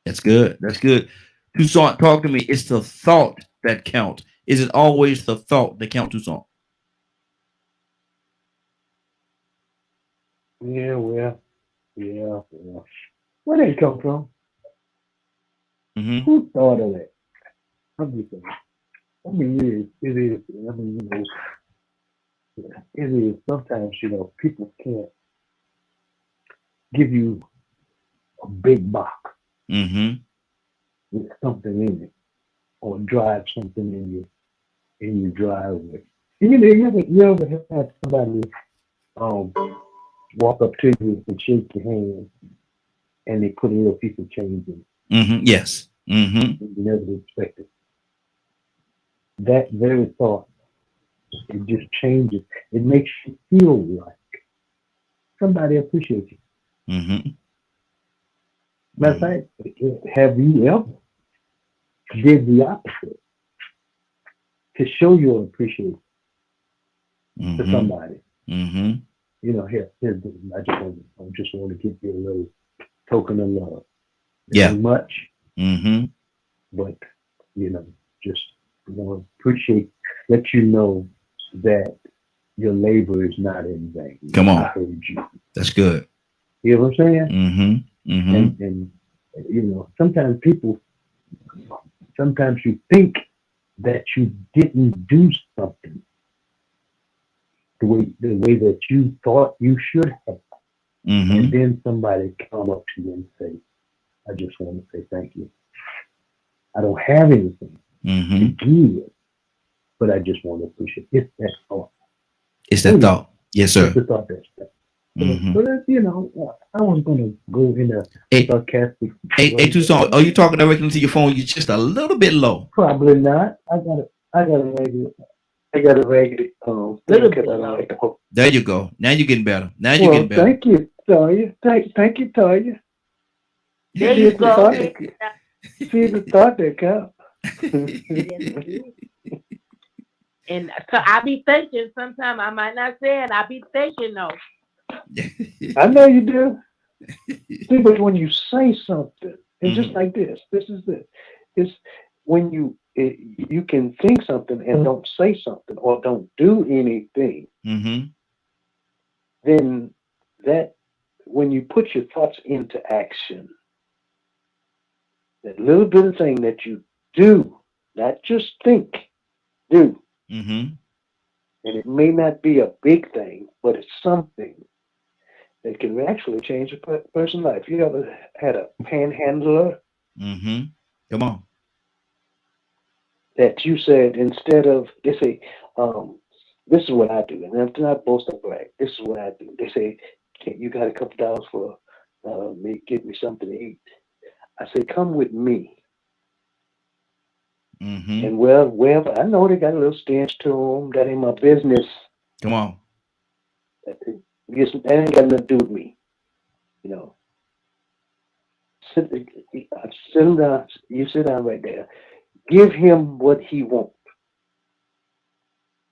That's good. That's good. Toussaint, talk to me. It's the thought that counts. Is it always the thought that counts, Toussaint? Yeah, well, yeah, yeah. Where did it come from? Mm-hmm. Who thought of that? I'm just saying. I mean, it is. I mean, it is. Sometimes, people can't give you a big box Mm-hmm. with something in it or drive something in your driveway. You ever had somebody um walk up to you and shake your hand and they put a little piece of change in Mm-hmm. Yes. Mm-hmm. it? You never expected. That very thought, it just changes. It makes you feel like somebody appreciates you. Mm-hmm. Matter of fact, have you ever did the opposite to show your appreciation to Mm-hmm. somebody? Mm-hmm. Here's I just want to give you a little token of love. It Yeah. ain't much, Mm-hmm. but you know, just want to appreciate, let you know that your labor is not in vain. Come I on. heard you. That's good. You know what I'm saying? Mm-hmm. Mm-hmm. And sometimes you think that you didn't do something the way that you thought you should have, Mm-hmm. and then somebody come up to you and say, "I just want to say thank you. I don't have anything to Mm-hmm. give, but I just want to appreciate it." It's that thought. It's that thought. Yes, It's sir. the thought that's that. Mm-hmm. So that's, I was going to go in a Hey, sarcastic. hey, Toussaint, are you talking directly to your phone? You're just a little bit low. Probably not. I got a regular. I got a regular. Little Because bit I don't low. like to hope. There you go. Now you're getting better. Now you're Well, getting better. thank you, Toya. Thank you, Toya. There See you the go. thought There that see the thought that counts. Yes, it is. And so I be thinking. Sometimes I might not say it. I be thinking though. I know you do. See, but when you say something, and just like this is this. It's when you can think something and don't say something or don't do anything, Mm-hmm. then that when you put your thoughts into action, that little bit of thing that you do, not just think, do. Mm-hmm. And it may not be a big thing, but it's something that can actually change a person's life. You ever had a panhandler Mm-hmm. Come on. that you said instead of, they say, this is what I do, and I'm not boasting brag. This is what I do. They say, you got a couple dollars for me, get me something to eat. I say, come with me. Mm-hmm. And well, wherever I know they got a little stench to them, that ain't my business. Come on. That ain't got nothing to do with me. You know, sit, sit him down. You sit down right there. Give him what he wants,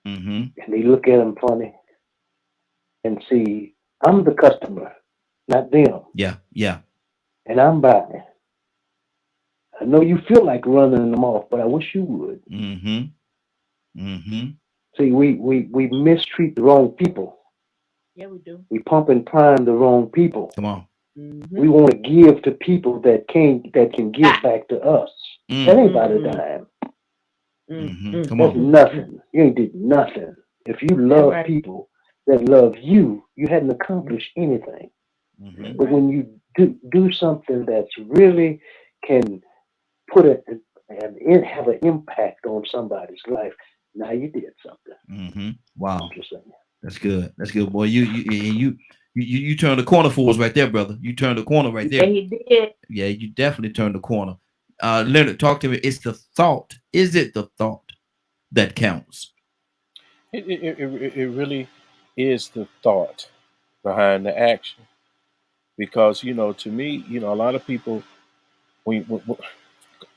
Mm-hmm. and they look at him funny and see, I'm the customer, not them, Yeah. Yeah. and I'm buying. I know you feel like running them off, but I wish you would. Mm-hmm. Mm-hmm. See, we mistreat the wrong people. Yeah, we do. We pump and prime the wrong people. Come on. Mm-hmm. We want to give to people that can give back to us. That ain't about a dime. Mm-hmm. Come That's on. nothing. You ain't did nothing. If you love right. people that love you, you hadn't accomplished anything. Mm-hmm. But when you do something that's really can put have an impact on somebody's life, now you did something. Mm-hmm. Wow. I'm just saying. That's good. That's good, boy. You turned the corner for us right there, brother. You turned the corner right Yeah, there. he did. Yeah, you definitely turned the corner. Leonard, talk to me. It's the thought. Is it the thought that counts? It really is the thought behind the action. Because, to me, a lot of people,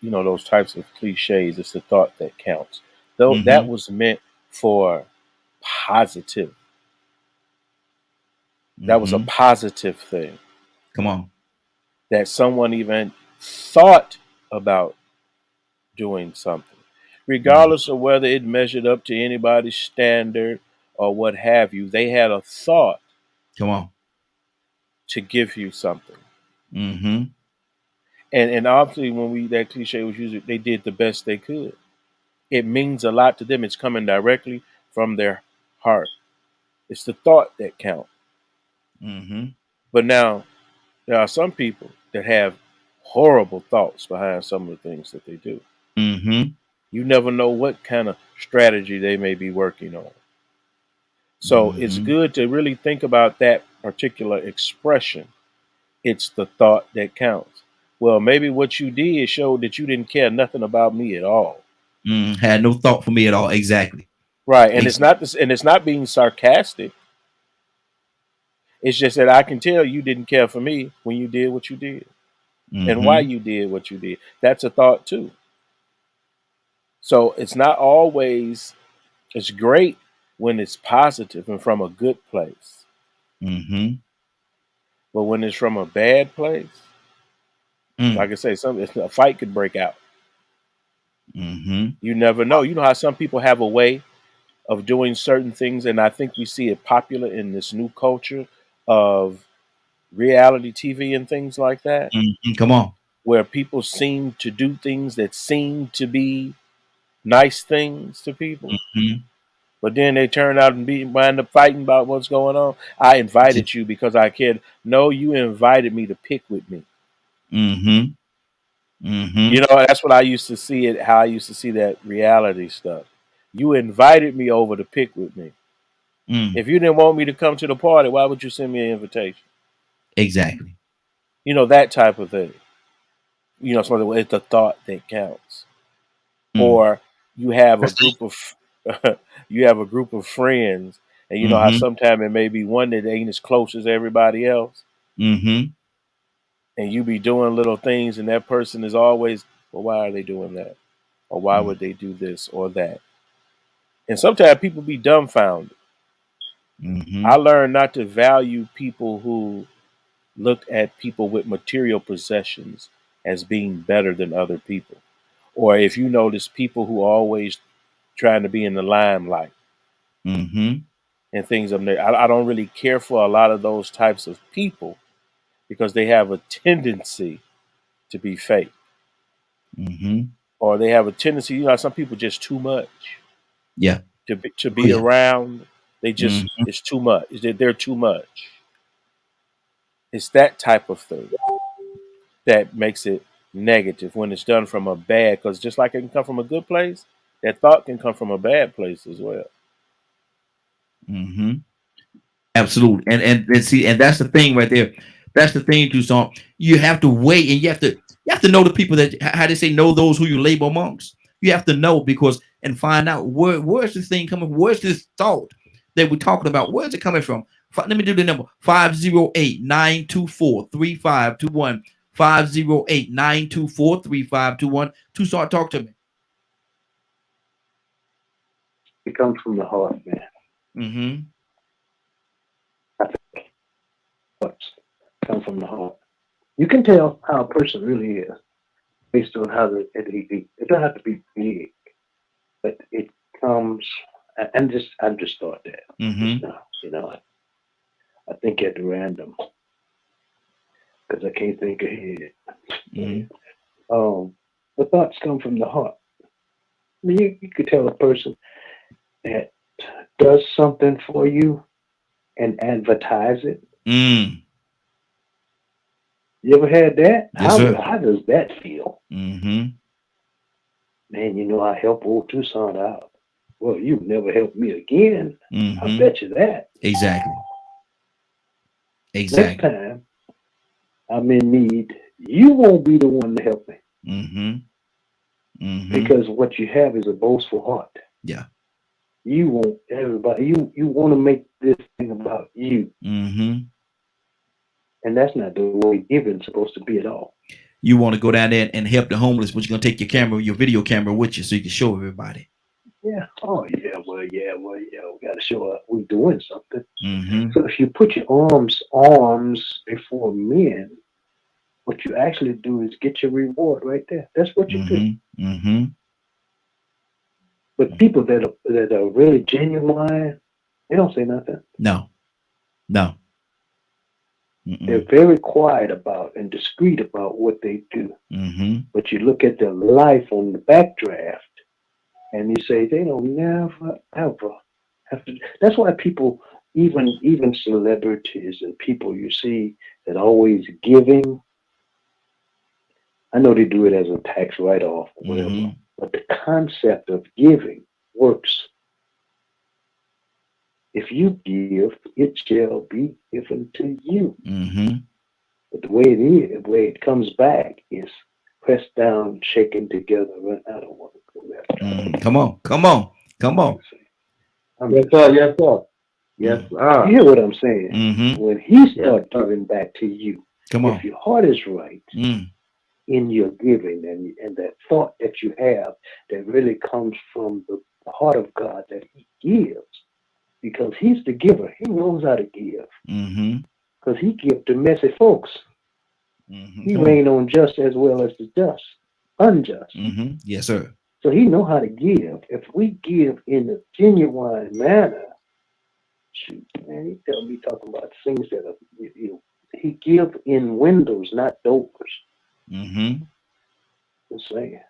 those types of cliches, it's the thought that counts. Though that Mm-hmm. was meant for positive. That was a Mm-hmm. positive thing Come on. that someone even thought about doing something, Mm-hmm. regardless of whether it measured up to anybody's standard or what have you. They had a thought Come on. to give you something. Mm-hmm. And obviously when that cliche was used, they did the best they could. It means a lot to them. It's coming directly from their heart. It's the thought that counts. Mm-hmm. But now there are some people that have horrible thoughts behind some of the things that they do. Mm-hmm. You never know what kind of strategy they may be working on. So it's Mm-hmm. good to really think about that particular expression. It's the thought that counts. Well, maybe what you did showed that you didn't care nothing about me at all. Had no thought for me at all. Exactly. Right. And it's Exactly. not this, and it's not being sarcastic. It's just that I can tell you didn't care for me when you did what you did and why Mm-hmm. you did what you did. That's a thought too. So it's not always, it's great when it's positive and from a good place. Mm-hmm. But when it's from a bad place, like I say, a fight could break out. Mm-hmm. You never know. You know how some people have a way of doing certain things, and I think we see it popular in this new culture of reality TV and things like that, Mm-hmm. Come on. where people seem to do things that seem to be nice things to people, Mm-hmm. but then they turn out and wind up fighting about what's going on. I invited you because I cared. No, you invited me to pick with me. Mm-hmm. Mm-hmm. That's what I used to see it. How I used to see that reality stuff. You invited me over to pick with me. Mm. If you didn't want me to come to the party, why would you send me an invitation? Exactly. That type of thing. Something, it's the thought that counts. Mm. Or you have a That's it. group of you have a group of friends, and you know how Mm-hmm. sometimes it may be one that ain't as close as everybody else, Mm-hmm. and you be doing little things, and that person is always, well, why are they doing that, or why would they do this or that? And sometimes people be dumbfounded. Mm-hmm. I learned not to value people who look at people with material possessions as being better than other people. Or if you notice people who are always trying to be in the limelight Mm-hmm. and things of that, I don't really care for a lot of those types of people because they have a tendency to be fake. Mm-hmm. Or they have a tendency, some people just too much. Yeah. to Oh, be yeah. around. They just Mhm. it's too much. They're too much. It's that type of thing that makes it negative when it's done from a bad. Because just like it can come from a good place, that thought can come from a bad place as well. Mhm. Absolutely. And see, and that's the thing right there. That's the thing, Tucson. You have to wait, and you have to know the people that, how they say, know those who you label monks. You have to know, because and find out where's this thing coming from? Where's this thought that we're talking about? Where's it coming from? Let me do the number 508-924-3521. 508-924-3521. Tucson, talk to me. It comes from the heart, man. Mm-hmm. Thoughts come from the heart. You can tell how a person really is based on how it don't have to be big, but it comes. I just thought that Mm-hmm. just now. I think at random because I can't think ahead. Mm-hmm. The thoughts come from the heart. I mean, you could tell a person that does something for you and advertise it. Mm. You ever had that? Yes, sir. How does that feel? Mm-hmm. Man, I help old Tucson out. Well, you never help me again. I Mm-hmm. bet you that. Exactly. Next Exactly. time I'm in need, you won't be the one to help me Mm-hmm. Mm-hmm. because what you have is a boastful heart. Yeah. You want everybody. You want to make this thing about you, Mm-hmm. and that's not the way giving's supposed to be at all. You want to go down there and help the homeless, but you're gonna take your camera, your video camera with you so you can show everybody. Yeah. Oh yeah. Well, yeah. We got to show up. We're doing something. Mm-hmm. So if you put your arms before men, what you actually do is get your reward right there. That's what you do. Mm-hmm. Mm-hmm. But people that are really genuine, they don't say nothing. No. No. They're Mm-mm. very quiet about and discreet about what they do. Mm-hmm. But you look at their life on the backdraft, and you say they don't never ever have to. That's why people, even celebrities and people you see that always giving. I know they do it as a tax write-off or whatever, Mm-hmm. but the concept of giving works. If you give, it shall be given to you. Mm-hmm. But the way it is, the way it comes back is pressed down, shaken together. I don't want to go there. Mm-hmm. Come on. Come on. Come on. Yes, sir. Yes, sir. Yes, Mm-hmm. You sir. hear what I'm saying? Mm-hmm. When he Yes, starts sir. giving back to you, Come if on. your heart is right Mm. in your giving and that thought that you have that really comes from the heart of God that he gives, because he's the giver. He knows how to give Mm-hmm. because he gives to messy folks. Mm-hmm. He Come on. reign on just as well as the just, unjust. Mm-hmm. Yes, sir. So he know how to give. If we give in a genuine manner, shoot, man, he tell me talking about things that are, he give in windows, not doors. Mm-hmm. Just saying.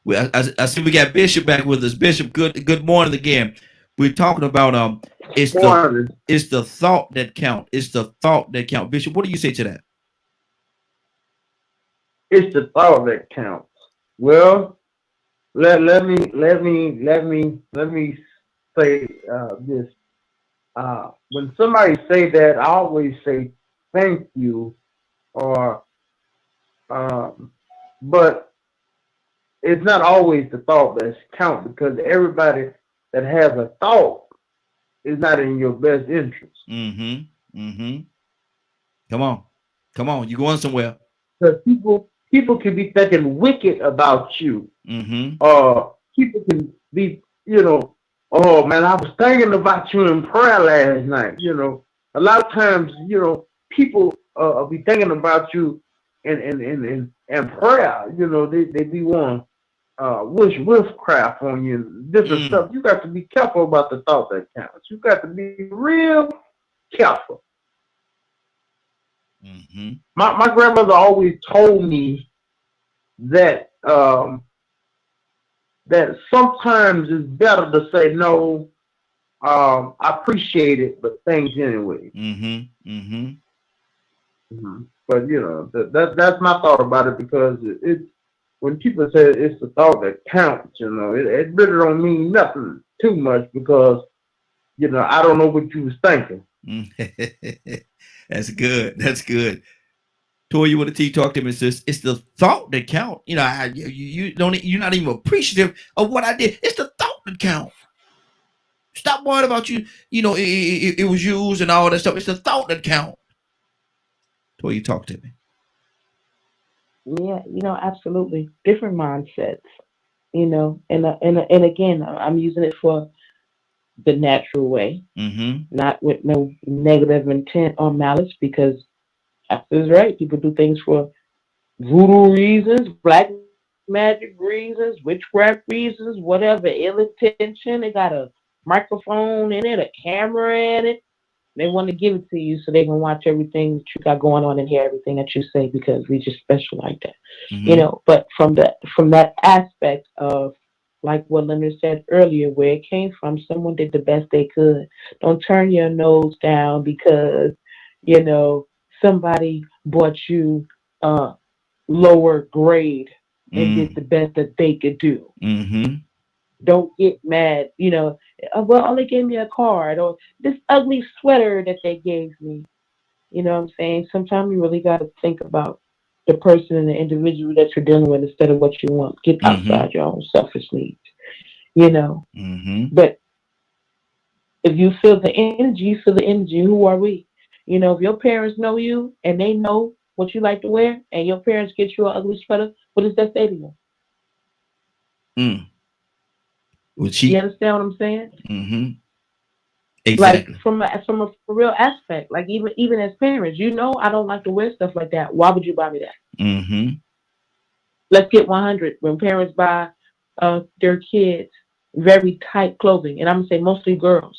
Well, I see we got Bishop back with us. Bishop, good morning again. We're talking about it's the Morning. it's the thought that count. It's the thought that count. Bishop, what do you say to that? It's the thought that counts. Well, let me say this. When somebody say that, I always say thank you, or but it's not always the thought that's count because everybody that has a thought is not in your best interest. Mm-hmm. Mm-hmm. Come on. Come on. You going somewhere. Because people can be thinking wicked about you. Mm-hmm. People can be, oh man, I was thinking about you in prayer last night. A lot of times, people be thinking about you in prayer. They be wanting wish witchcraft on you, different Mm. stuff. You got to be careful about the thought that counts. You got to be real careful. Mm-hmm. My grandmother always told me that that sometimes it's better to say no. I appreciate it, but thanks anyway. Mm-hmm. Mm-hmm. But that's my thought about it because it's when people say it's the thought that counts, it really don't mean nothing too much because I don't know what you was thinking. That's good. That's good. Tori, you want to talk to me? It's the thought that count. You don't. You're not even appreciative of what I did. It's the thought that count. Stop worrying about you. It was used and all that stuff. It's the thought that count. Tori, you talk to me. Yeah, absolutely different mindsets. And again, I'm using it for the natural way, Mm-hmm. not with no negative intent or malice, because after is right, people do things for voodoo reasons, black magic reasons, witchcraft reasons, whatever, ill intention. They got a microphone in it, a camera in it. They want to give it to you so they can watch everything that you got going on and hear everything that you say because we just special like that. Mm-hmm. But from that aspect of like what Leonard said earlier, where it came from, someone did the best they could. Don't turn your nose down because, you know, somebody bought you lower grade and did the best that they could do. Mm-hmm. Don't get mad, well, they gave me a card or this ugly sweater that they gave me. You know what I'm saying? Sometimes you really got to think about the person and the individual that you're dealing with instead of what you want. Get Mm-hmm. outside your own selfish needs, you know. Mm-hmm. But if you feel the energy, you feel the energy. Who are we? If your parents know you and they know what you like to wear, and your parents get you an ugly sweater, what does that say to you? Mm. Well, You she. understand what I'm saying? Mm-hmm. Like Exactly. from a real aspect, like even as parents, I don't like to wear stuff like that. Why would you buy me that? Mm-hmm. Let's get 100. When parents buy their kids very tight clothing, and I'm gonna say mostly girls.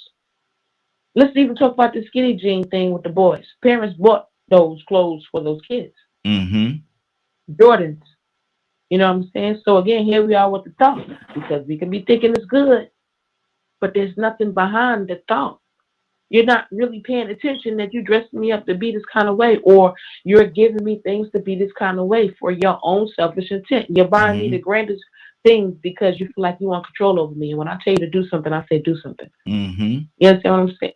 Let's even talk about the skinny jean thing with the boys. Parents bought those clothes for those kids. Mm-hmm. Jordans. You know what I'm saying? So again, here we are with the thought because we can be thinking it's good, but there's nothing behind the thought. You're not really paying attention that you dressed me up to be this kind of way, or you're giving me things to be this kind of way for your own selfish intent. You're buying me the Mm-hmm. grandest things because you feel like you want control over me. And when I tell you to do something, I say do something. Mm-hmm. You understand what I'm saying?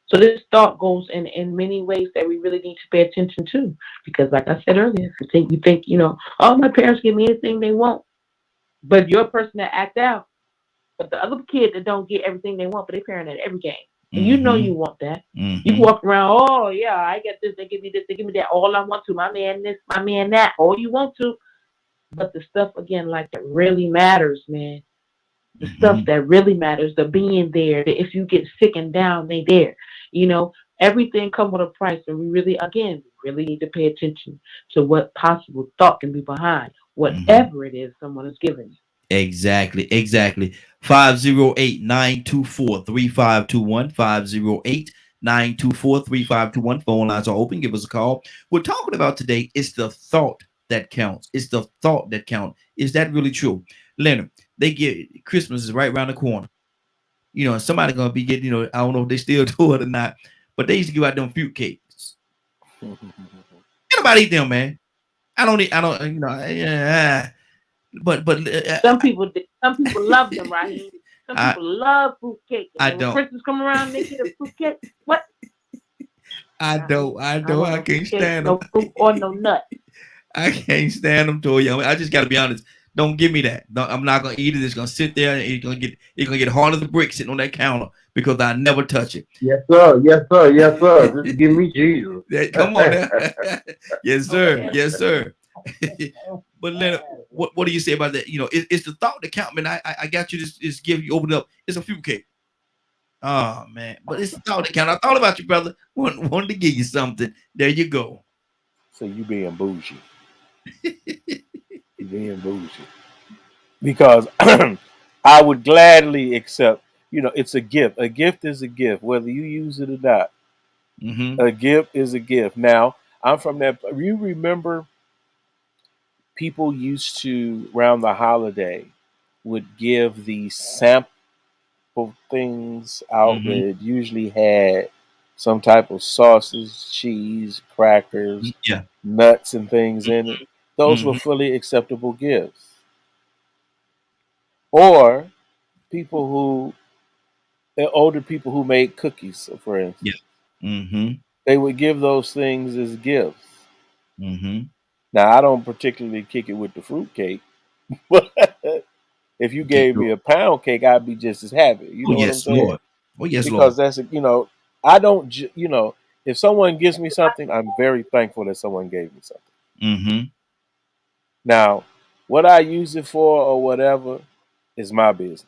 So this thought goes in many ways that we really need to pay attention to. Because like I said earlier, if you think, oh, my parents give me anything they want. But you're a person that act out. But the other kid that don't get everything they want, but they parent at every game. And Mm-hmm. you want that. You Mm-hmm. walk around, oh yeah, I get this, they give me this, they give me that, all I want to, my man this, my man that, all you want to. But the stuff again, like that really matters, man. The stuff Mm-hmm. that really matters, the being there, that if you get sick and down, they there. You know, everything comes with a price, and we really need to pay attention to what possible thought can be behind Mm-hmm. whatever it is someone is giving you. Exactly. Exactly. 508-924-3521. 508-924-3521. Phone lines are open. Give us a call. We're talking about today. It's the thought that counts. It's the thought that counts. Is that really true? Leonard, they get Christmas is right around the corner. Somebody gonna be getting, I don't know if they still do it or not, but they used to give out them fruit cakes. Anybody eat them, man? I don't, yeah. But Some people love them, right? Some I people love fruitcake, and I then when don't. Christmas come around, they get a fruitcake. What? I Uh-uh. don't. I I don't. want I no can't fruitcake, stand them. no fruit, or no nut. I can't stand them, Toy. I just got to be honest. Don't give me that. I'm not gonna eat it. It's gonna sit there, and it's gonna get hard as a brick sitting on that counter because I never touch it. Yes, sir. Yes, sir. Yes, sir. Just give me Jesus. Come on now. Yes, sir. Yeah. Yes, sir. But Leonard, what do you say about that? It's the thought that count, man. I got you. Just give you open it up. It's a fruit cake. Oh man, but it's the thought that count. I thought about you, brother. Wanted to give you something. There you go. So you being bougie. You being bougie. Because I would gladly accept, it's a gift. A gift is a gift, whether you use it or not. Mm-hmm. A gift is a gift. Now, I'm from that. You remember people used to, around the holiday, would give these sample things out Mm-hmm. where it usually had some type of sausage, cheese, crackers, Yeah. nuts, and things in it. Those were Mm-hmm. fully acceptable gifts. Or people who, older people who made cookies, for Yeah. instance, Mm-hmm. they would give those things as gifts. Mm-hmm. Now, I don't particularly kick it with the fruit cake, but if you Can't gave do me it. a pound cake, I'd be just as happy. You Oh know what I'm yes, saying? Lord. Oh yes, Lord. Because that's, I don't, if someone gives me something, I'm very thankful that someone gave me something. Mm-hmm. Now, what I use it for or whatever is my business.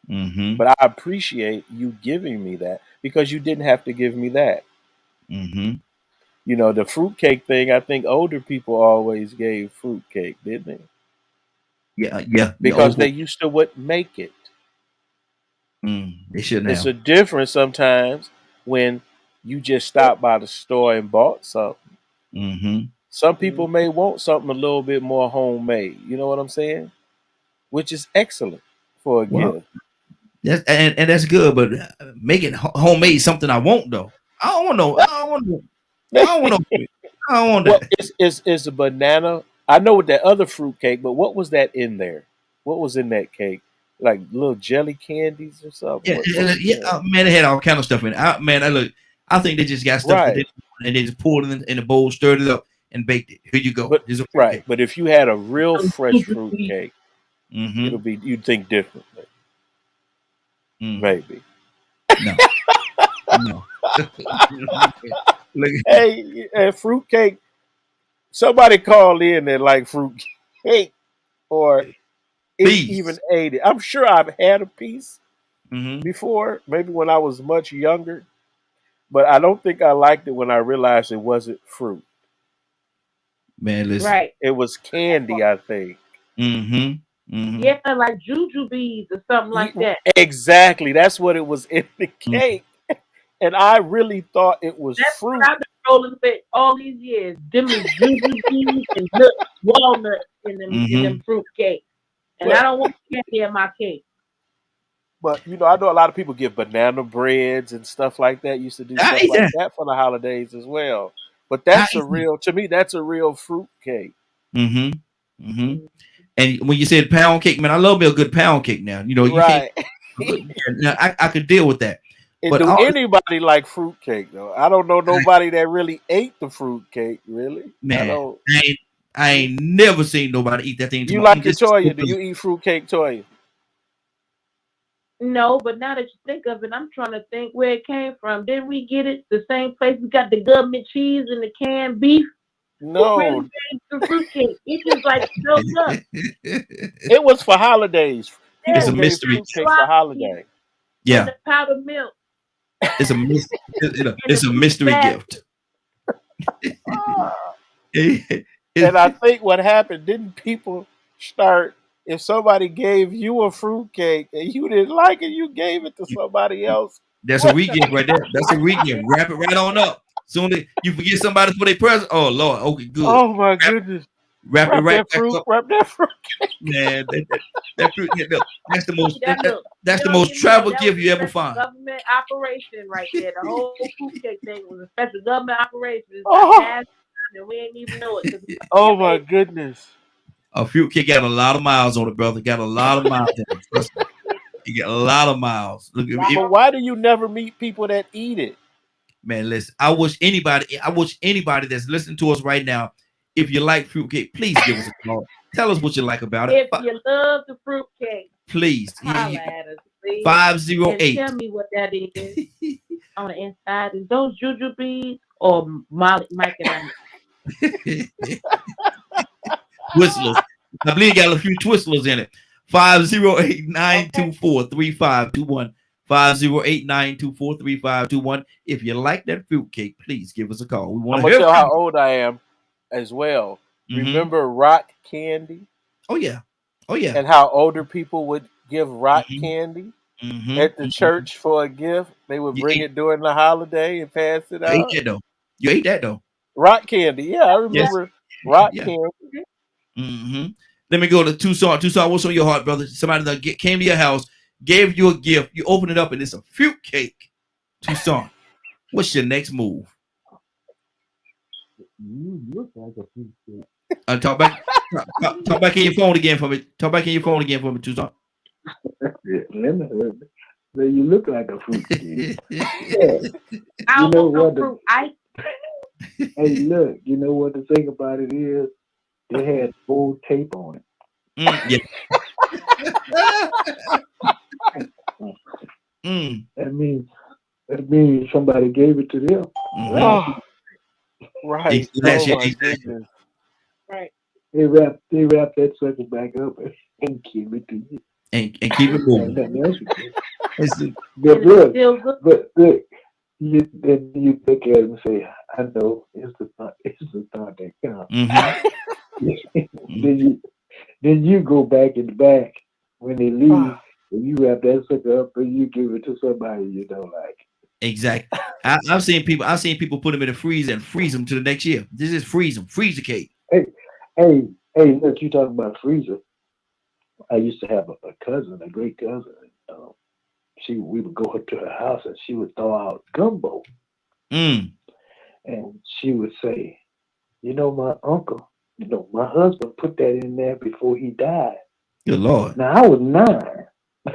Mm-hmm. But I appreciate you giving me that because you didn't have to give me that. Mm-hmm. The fruitcake thing, I think older people always gave fruitcake, didn't they? Yeah, yeah. The Because old they used to would make it. they shouldn't It's have. a difference sometimes when you just stopped by the store and bought something. Mm-hmm. Some people may want something a little bit more homemade. You know what I'm saying? Which is excellent for a Well, gift. that's and that's good, but making homemade something I want though. I don't want no. I don't want no. I don't want no. I don't want Well, that. it's a banana. I know with that other fruit cake, but what was that in there? What was in that cake? Like little jelly candies or something? Yeah, What was yeah. that? Man, they had all kind of stuff in it. Man, I look. I think they just got stuff that Right, and they just poured it in a bowl, stirred it up, and baked it. Here you go. but Here's a right, fruitcake. but if you had a real Some fresh super fruit sweet. cake, Mm-hmm. you'd think differently. Mm. Maybe. No, no. Look, Hey, fruit cake. Somebody called in that like fruit cake or even please. ate it. I'm sure I've had a piece Mm-hmm. before, maybe when I was much younger, but I don't think I liked it when I realized it wasn't fruit. Man, listen. Right. It was candy, I think. Mm-hmm. Mm-hmm. Yeah, like jujubes or something like that. Exactly. That's what it was in the Mm-hmm. cake. And I really thought it was That's fruit. what I've been rolling with all these years. Them is jujubes and nuts, walnuts in them fruit cakes. And I But don't want candy in my cake. I know a lot of people give banana breads and stuff like that. Used to do I stuff ate like that. that for the holidays as well. But I that's ate that. to me, that's a real fruit cake. Mm-hmm. Mm-hmm. And when you said pound cake, man, I love me a good pound cake. Now, you can't. Right. Now, I could deal with that, And but do anybody like fruit cake though? I don't know nobody that really ate the fruit cake, really. I man, don't. I ain't never seen nobody eat that thing to You my. like your This is so Toya? Do you good. eat fruit cake, Toya? No, but now that you think of it, I'm trying to think where it came from. Didn't we get it the same place we got the government cheese and the canned beef? Who really No, made the fruitcake? It just like built up. it was for holidays. Yeah, It's People a we gave mystery. fruit got cakes for dry peas holiday. and Yeah, the powdered milk it's a mystery. and the It's a fruit mystery basket. gift. Ah. It- And I think what happened, didn't people start, if somebody gave you a fruit cake and you didn't like it, you gave it to somebody else. that's a re-gift right there. That's a re-gift. Wrap it right on up. Soon as you forget somebody for their present. Oh Lord. Okay, good. Oh my Wrap, goodness. wrap it right back up. Wrap that fruit. Man, that fruit, look, that's the most That look, that's you the don't most even know travel that was gift you a ever special find. government operation right there. The whole fruitcake thing was a special government operation. It's got Oh, passed and we didn't even know it because we oh never my ate it. goodness. A fruit cake got a lot of miles on it, brother. Got a lot of miles on it. Trust me. You get a lot of miles. Look, But why do you never meet people that eat it? man, listen. I wish anybody that's listening to us right now, if you like fruitcake, please give us a call. Tell us what you like about it. If you love the fruitcake, Please. holla at us, please. And 508. tell me what that is on the inside. Is those jujubes or Molly, Mike and I? Twistlers. I believe it got a few twistlers in it. 508-924-3521. 508-924-3521. If you like that fruitcake, please give us a call. We want I'm to gonna hear tell from how old I am as well. you. Remember rock candy Oh yeah. Oh yeah. and how older people would give rock Mm-hmm. candy Mm-hmm. at the church for a gift? They would You bring ate, it during the holiday and pass it you ate out. that though. You ate that though. Rock candy, yeah, I Yes. remember rock Yeah. candy. Mm-hmm. Let me go to Tucson. Tucson, what's on your heart, brother? Somebody that came to your house, gave you a gift. You open it up and it's a fruit cake. Tucson, what's your next move? You look like a fruit cake. Talk back in your phone again for me. Talk back in your phone again for me, Tucson. Let me hear it. So you look like a fruit cake. Yeah. I You know want some what? fruit ice. Hey, look. You know what the thing about it is? They had old tape on it. Yeah. That means somebody gave it to them. Oh, right. Last Oh year, my exactly. goodness. Right. They wrap that sucker back up and give it to you. And keep it Ain't moving. nothing else you do. It's- But And look, it's still good. but look, then you look at it and say, I know it's the thought that counts. mhm. Then you go back in the back when they leave and you wrap that sucker up and you give it to somebody you don't like. Exactly. I've seen people put them in the freezer and freeze them to the next year. This is freeze them, freeze the cake. Hey, look, you talking about freezer. I used to have a cousin, a great cousin. We would go up to her house and she would throw out gumbo. Mm. And she would say, my uncle, my husband put that in there before he died. Good Lord. Now, I was 9.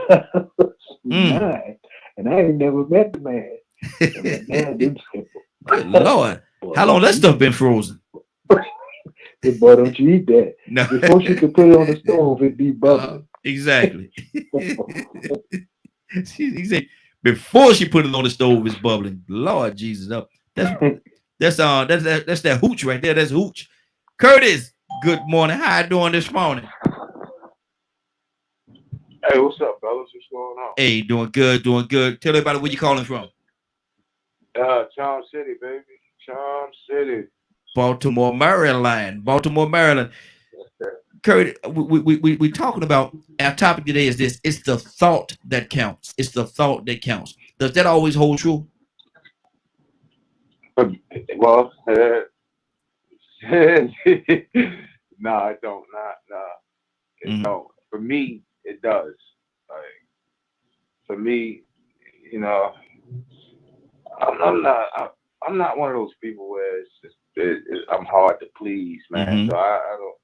I was Mm. 9. And I ain't never met the man. And my dad didn't say, Good Lord. How long that stuff been frozen? boy, don't you eat that. No. Before she could put it on the stove, it'd be bubbling. Exactly. He said before she put it on the stove, it's bubbling. Lord Jesus, up. That's that hooch right there. That's hooch. Curtis, good morning. How you doing this morning? Hey, what's up, fellas? What's going on? Hey, doing good, doing good. Tell everybody where you calling from. Charm City, baby. Charm City. Baltimore, Maryland. Baltimore, Maryland. Curtis, we talking about our topic today is this. It's the thought that counts. It's the thought that counts. Does that always hold true? Well, no, it don't. It don't. For me, it does. Like, for me, I'm not one of those people where it's just I'm hard to please, man. So I don't.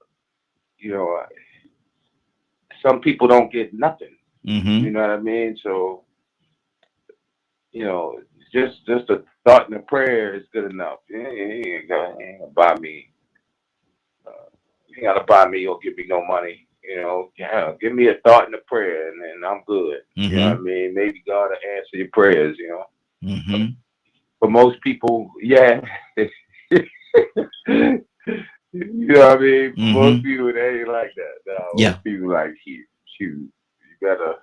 Some people don't get nothing. You know what I mean? So, just a thought and a prayer is good enough. You ain't gonna buy me. You ain't gotta buy me or give me no money. Give me a thought and a prayer, and then I'm good. You know what I mean? Maybe God will answer your prayers. For most people, yeah. You know what I mean? Most people, they ain't like that. No, most people like, shoot, you better.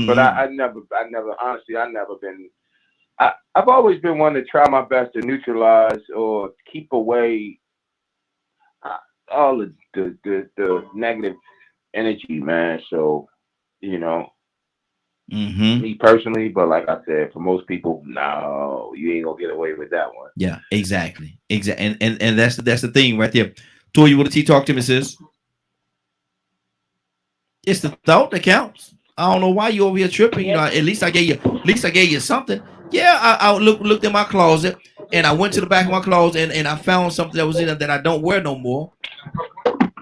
But I never, honestly, I never been. I've always been one to try my best to neutralize or keep away all the negative energy, man. So, me personally, but like I said, for most people, no, you ain't gonna get away with that one. Yeah, exactly. And that's the thing right there. Toy, you want to talk to me, sis? It's the thought that counts. I don't know why you over here tripping. At least I gave you something. Yeah, I looked in my closet and I went to the back of my closet and I found something that was in it that I don't wear no more.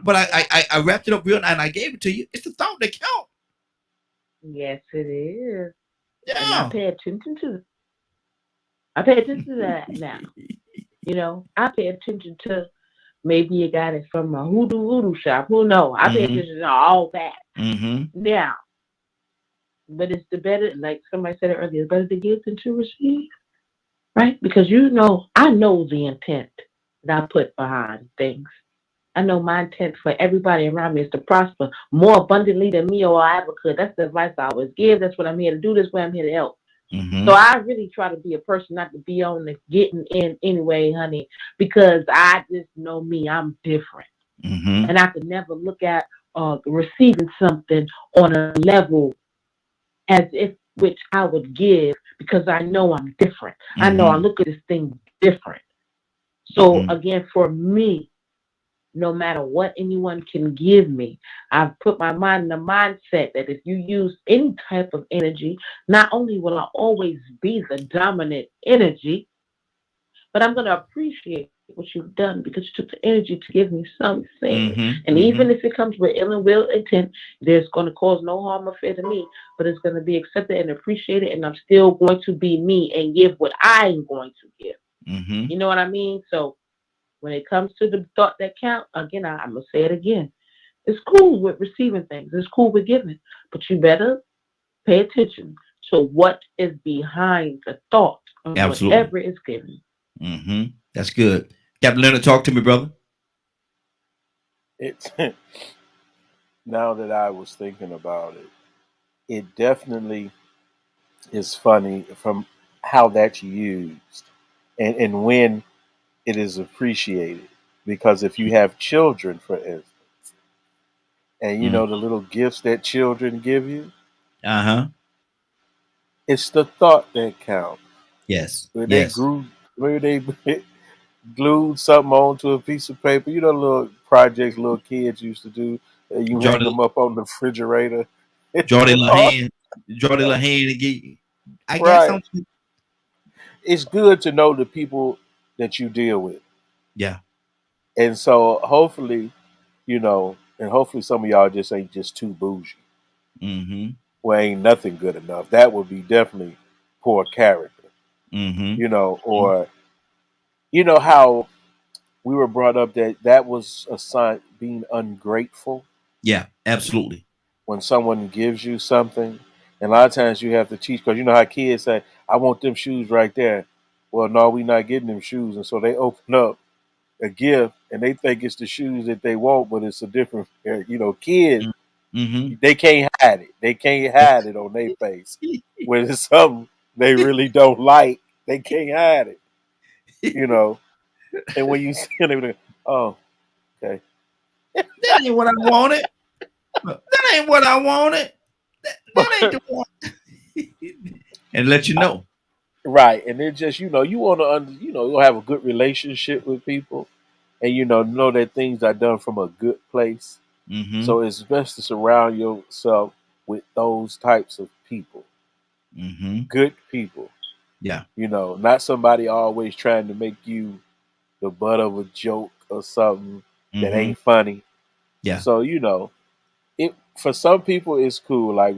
But I wrapped it up real and I gave it to you. It's the thought that counts. Yes, it is. Yeah. And I pay attention to that now. I pay attention to maybe you got it from a hoodoo shop. Who knows? I pay attention to all that. Now, but it's the better, like somebody said it earlier, it's better to give than to receive. Right? Because I know the intent that I put behind things. I know my intent for everybody around me is to prosper more abundantly than me or I ever could. That's the advice I always give. That's what I'm here to do. That's why I'm here to help. So I really try to be a person not to be on the getting in anyway, honey, because I just know me. I'm different. And I could never look at receiving something on a level as if which I would give because I know I'm different. I know I look at this thing different. So again, for me, no matter what anyone can give me, I've put my mind in the mindset that if you use any type of energy, not only will I always be the dominant energy, but I'm going to appreciate what you've done because you took the energy to give me something. And even if it comes with ill and will intent, there's going to cause no harm or fear to me, but it's going to be accepted and appreciated, and I'm still going to be me and give what I'm going to give. You know what I mean? So when it comes to the thought that count, again, I'm going to say it again. It's cool with receiving things. It's cool with giving. But you better pay attention to what is behind the thought of whatever is given. That's good. Captain Leonard, talk to me, brother. It's now that I was thinking about it, it definitely is funny from how that's used and when it is appreciated. Because if you have children, for instance, and you know the little gifts that children give you, it's the thought that counts. Yes. Where they glued something onto a piece of paper. You know, little projects little kids used to do. You hang them up on the refrigerator. Jordy Lahane again. I got something. It's good to know the people that you deal with. Yeah. And so hopefully, you know, and hopefully some of y'all just ain't just too bougie. Well, ain't nothing good enough. That would be definitely poor character. You know, or you know how we were brought up that was a sign being ungrateful. Yeah, absolutely. When someone gives you something, and a lot of times you have to teach, because you know how kids say, "I want them shoes right there." Well, no, we not getting them shoes, and so they open up a gift and they think it's the shoes that they want, but it's a different. You know, kids they can't hide it. They can't hide it on their face when it's something they really don't like. They can't hide it. You know, and when you see them, oh, okay. That ain't what I wanted. That ain't what I wanted. That ain't the one. And let you know. Right. And it just, you know, you want to, you'll have a good relationship with people and, know that things are done from a good place. So it's best to surround yourself with those types of people. Good people. Yeah. Not somebody always trying to make you the butt of a joke or something that ain't funny. Yeah. So, it for some people it's cool. Like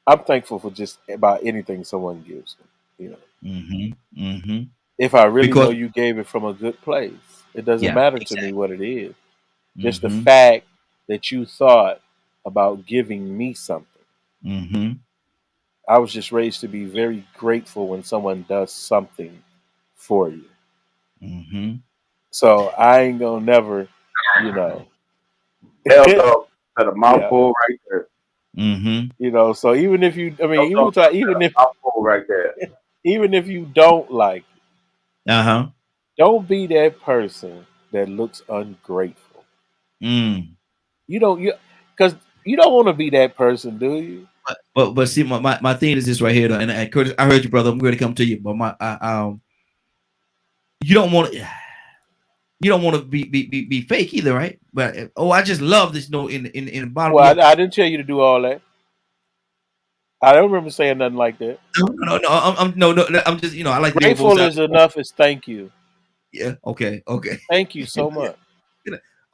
I'm thankful for just about anything someone gives me. If I really know you gave it from a good place, it doesn't matter to me what it is. Just the fact that you thought about giving me something. I was just raised to be very grateful when someone does something for you. So I ain't gonna never, Hell no, at a mouthful right there. So even if you, even if mouthful right there, even if you don't like it, don't be that person that looks ungrateful. Because you don't want to be that person, do you? But see, my thing is this right here, though, and Curtis, I heard you, brother. I'm going to come to you, but you don't want to be fake either, right? But I just love this. In the bottom. Well, I didn't tell you to do all that. I don't remember saying nothing like that. No. I'm just, I like grateful is enough as thank you. Yeah. Okay. Thank you so much.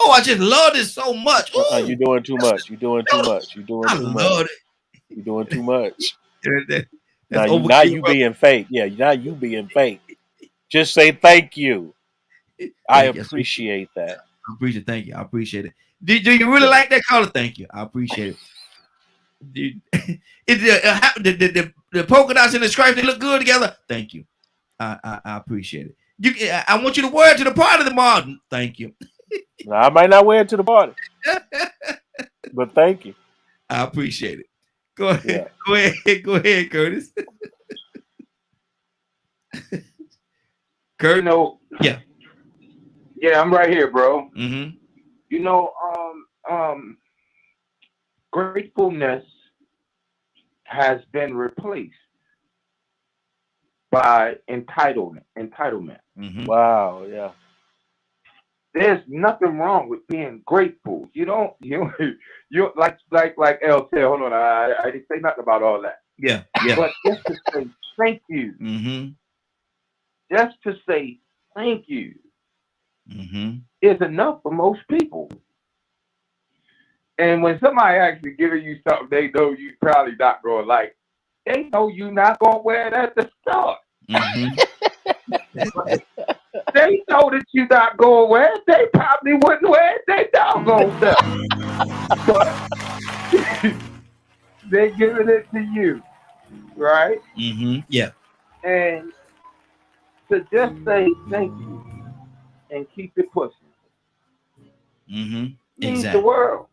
I just love this so much. You're doing too much. You're doing too much. You're doing too much. You're doing too much. Now you being fake. Yeah, now you being fake. Just say thank you. I appreciate that. I appreciate it. Thank you. I appreciate it. Do you really like that color? Thank you. I appreciate it. The polka dots and the stripes, they look good together. Thank you. I appreciate it. I want you to wear it to the party tomorrow. Thank you. Now, I might not wear it to the party, but thank you. I appreciate it. Go ahead. Yeah. Go ahead, Curtis. Kurt, yeah, I'm right here, bro. Gratefulness has been replaced by entitlement. Wow. Yeah. There's nothing wrong with being grateful. You like L said. Hold on, I didn't say nothing about all that. Yeah. But just to say thank you, just to say thank you is enough for most people. And when somebody actually giving you something they know you probably not going to like, they know you not going to wear it at the start. They know that you not going to wear it. They probably wouldn't wear it. They doggone self. But they're giving it to you, right? Yeah. And to just say thank you and keep it pushing means the Exactly. world.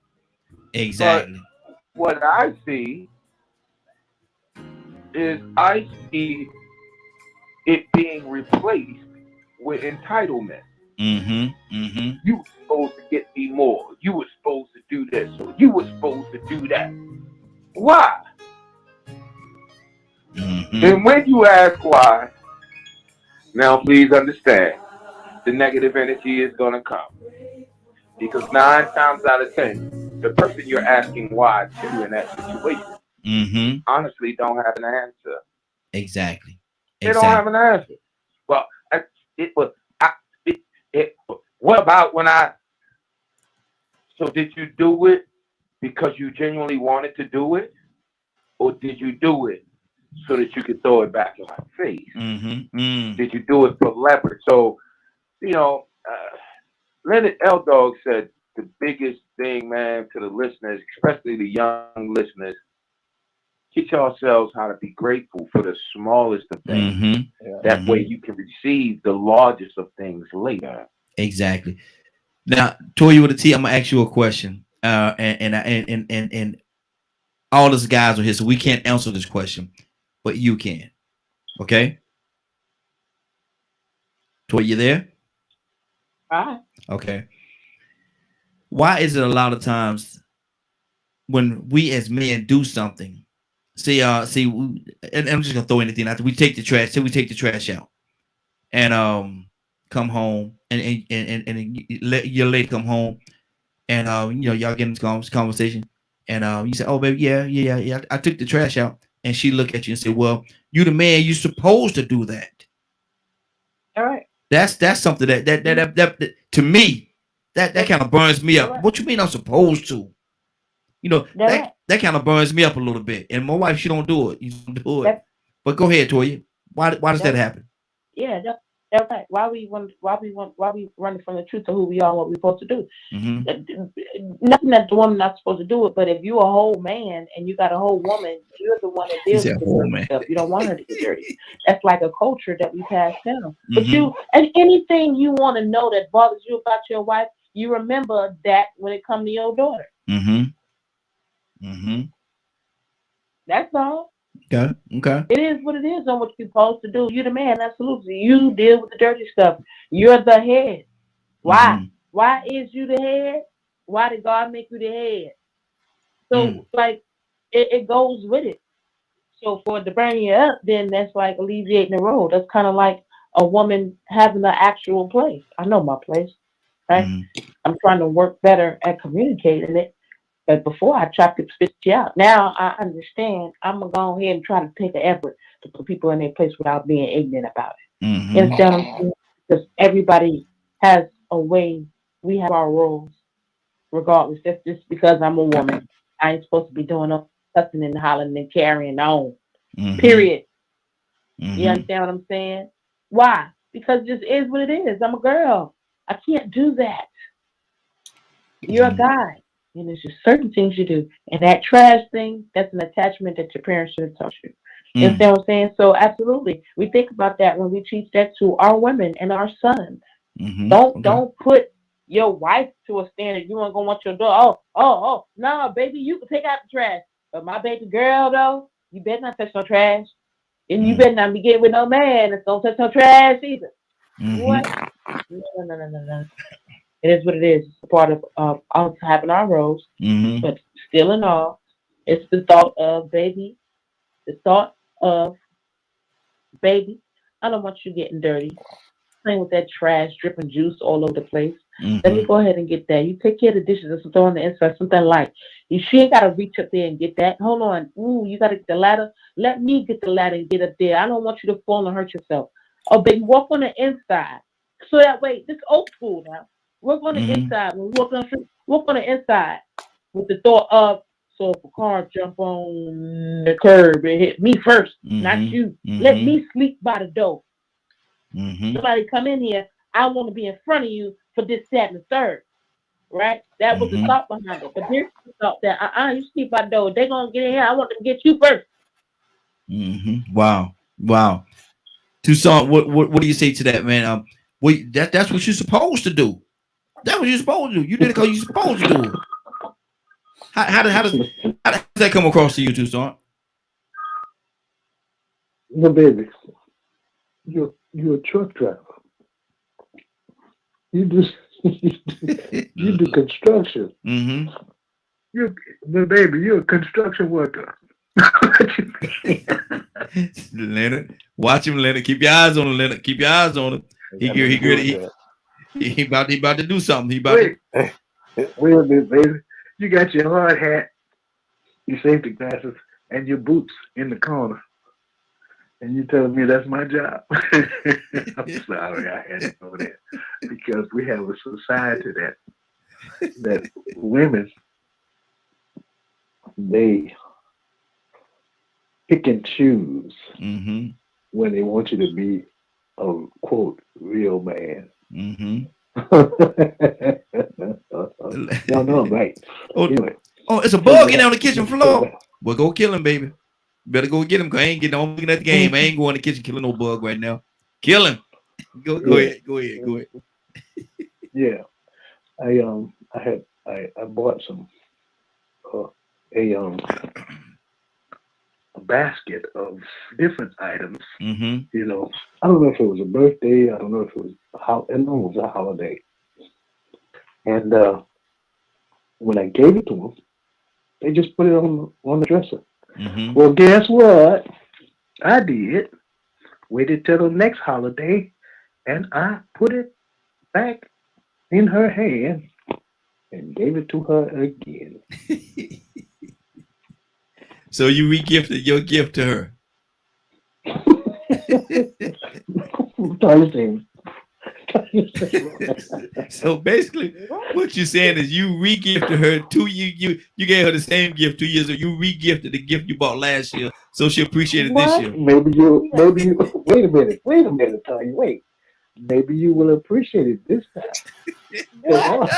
Exactly. But what I see is I see it being replaced with entitlement. You were supposed to get me more. You were supposed to do this. Or you were supposed to do that. Why? And when you ask why, now please understand, the negative energy is going to come. Because 9 times out of 10, the person you're asking why to in that situation honestly don't have an answer. Exactly. They don't have an answer. Well, what about when so did you do it because you genuinely wanted to do it? Or did you do it so that you could throw it back in my face? Did you do it for leverage? So, Leonard L. Dog said the biggest thing, man, to the listeners, especially the young listeners, teach yourselves how to be grateful for the smallest of things. That way you can receive the largest of things later. Exactly. Now, Toya with a T, I'm gonna ask you a question. And all those guys are here, so we can't answer this question, but you can. Okay. Toya, you there? Right. Okay. Why is it a lot of times when we as men do something, and I'm just gonna throw anything out there. We take the trash, say we take the trash out, and come home, and let your lady come home, and y'all get into this conversation, and you say, oh baby, yeah, I took the trash out, and she look at you and say, well, you the man, you supposed to do that. All right. That's something that to me that kind of burns me up. Right. What you mean I'm supposed to? Right. That kind of burns me up a little bit. And my wife, she don't do it. You don't do it. But go ahead, Toya. Why does that happen? Yeah, that's right. Why we running from the truth of who we are and what we're supposed to do. Nothing that the woman not supposed to do it, but if you a whole man and you got a whole woman, you're the one that deals with the dirty stuff. You don't want her to get dirty. That's like a culture that we pass down. But and anything you want to know that bothers you about your wife, you remember that when it comes to your daughter. That's all. Okay. It is what it is on what you're supposed to do. You're the man, absolutely. You deal with the dirty stuff. You're the head. Why? Why is you the head? Why did God make you the head? So, like, it goes with it. So, for it to burn you up, then that's like alleviating the road. That's kind of like a woman having an actual place. I know my place, right? I'm trying to work better at communicating it. But before I tried to spit you out. Now I understand. I'm gonna go ahead and try to take an effort to put people in their place without being ignorant about it. You understand what I'm saying? Because everybody has a way. We have our roles, regardless. That's just because I'm a woman. I ain't supposed to be doing no cussing and hollering and carrying on. Period. You understand what I'm saying? Why? Because it just is what it is. I'm a girl. I can't do that. You're a guy. And there's just certain things you do. And that trash thing, that's an attachment that your parents should have taught you. You understand what I'm saying? So absolutely. We think about that when we teach that to our women and our sons. Don't put your wife to a standard. You ain't gonna want your daughter. No, baby, you can take out the trash. But my baby girl though, you better not touch no trash. And you better not be getting with no man that's gonna touch no trash either. What? No. It is what it is. It's a part of us having our roles, but still in all, it's the thought of baby, I don't want you getting dirty, playing with that trash, dripping juice all over the place. Let me Mhm. go ahead and get that. You take care of the dishes and throw on the inside, something light. She ain't gotta reach up there and get that. Hold on. Ooh, you gotta get the ladder. Let me get the ladder and get up there. I don't want you to fall and hurt yourself. Oh, baby, walk on the inside. So that way, this old school now. Work on the Mhm. inside. When we walk on the street, walk on the inside with the thought of, so if a car jump on the curb and hit me first, not Mhm. you. Let Mhm. me sleep by the door. Mhm. Somebody come in here, I want to be in front of you for this, that, and the third. Right? That was the Mhm. thought behind it. But there's the thought that you sleep by the door. They're gonna get in here. I want them to get you first. Mhm. Wow. Wow. Tucson, what do you say to that, man? That's what you're supposed to do. That's what you're supposed to do. You did it because you're supposed to do it. How does that come across to you, Tucson? No, baby, you're a truck driver. You do you do construction. Mm-hmm. You, but baby, you're a construction worker. Leonard, watch him, Leonard. Keep your eyes on him, Leonard. Keep your eyes on him. Ain't He got nothing he to do he, with he about to do something. He about to. Wait, wait a minute, baby. You got your hard hat, your safety glasses, and your boots in the corner. And you telling me that's my job? I'm sorry, I had to go there because we have a society that women they pick and choose Mm-hmm. when they want you to be a quote real man. Mm-hmm. No, no, right. Oh, Anyway, it's a so bug what in there on the happened? kitchen floor. Well, go kill him, baby. Better go get him. Cause I ain't getting on looking at the game. I ain't going to the kitchen killing no bug right now. Kill him. Go Yeah, ahead. Go ahead. Go ahead. yeah. I bought some uh, a a basket of different items. Mm-hmm. You know, I don't know if it was a birthday. I don't know if it was it was a holiday. And when I gave it to them, they just put it on the dresser. Mm-hmm. Well, guess what? I did. Waited till the next holiday, and I put it back in her hand and gave it to her again. So you regifted your gift to her. So basically, what you're saying is you regifted her you gave her the same gift 2 years ago. You regifted the gift you bought last year, so she appreciated this What? year. Maybe you, wait a minute, Tanya, wait. Maybe you will appreciate it this time. What?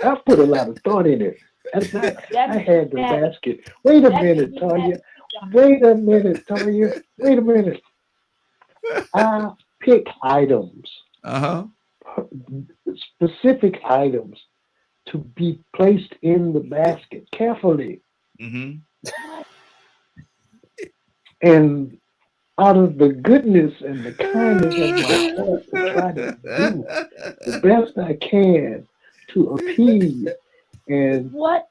I put a lot of thought in it. I had the That basket. Wait a that minute, made me Tanya. mad. Wait a minute, Tanya. Wait a minute. I pick items, Uh-huh. specific items, to be placed in the basket carefully. Mm-hmm. And out of the goodness and the kindness of my heart, to try to do the best I can to appease. And What?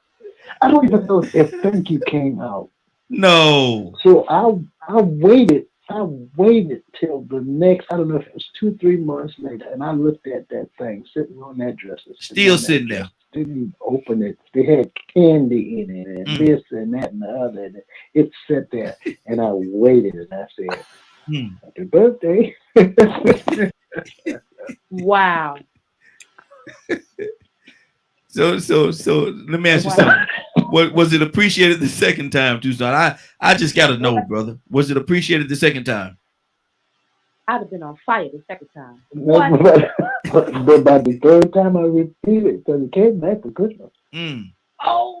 I don't even know if thank you came out. No. So I waited. I waited till the next. I don't know if it was 2-3 months later, and I looked at that thing sitting on that dresser, Still sitting there. Didn't even open it. They had candy in it, and Mm. this and that and the other. And it sat there, and I waited, and I said, Mm. "Happy birthday." Wow. So let me ask you something. What was it appreciated the second time, Tucson? I just gotta know, brother. Was it appreciated the second time? I'd have been on fire the second time. But by the third time I repeated, because it came back for Christmas. Mm. Oh,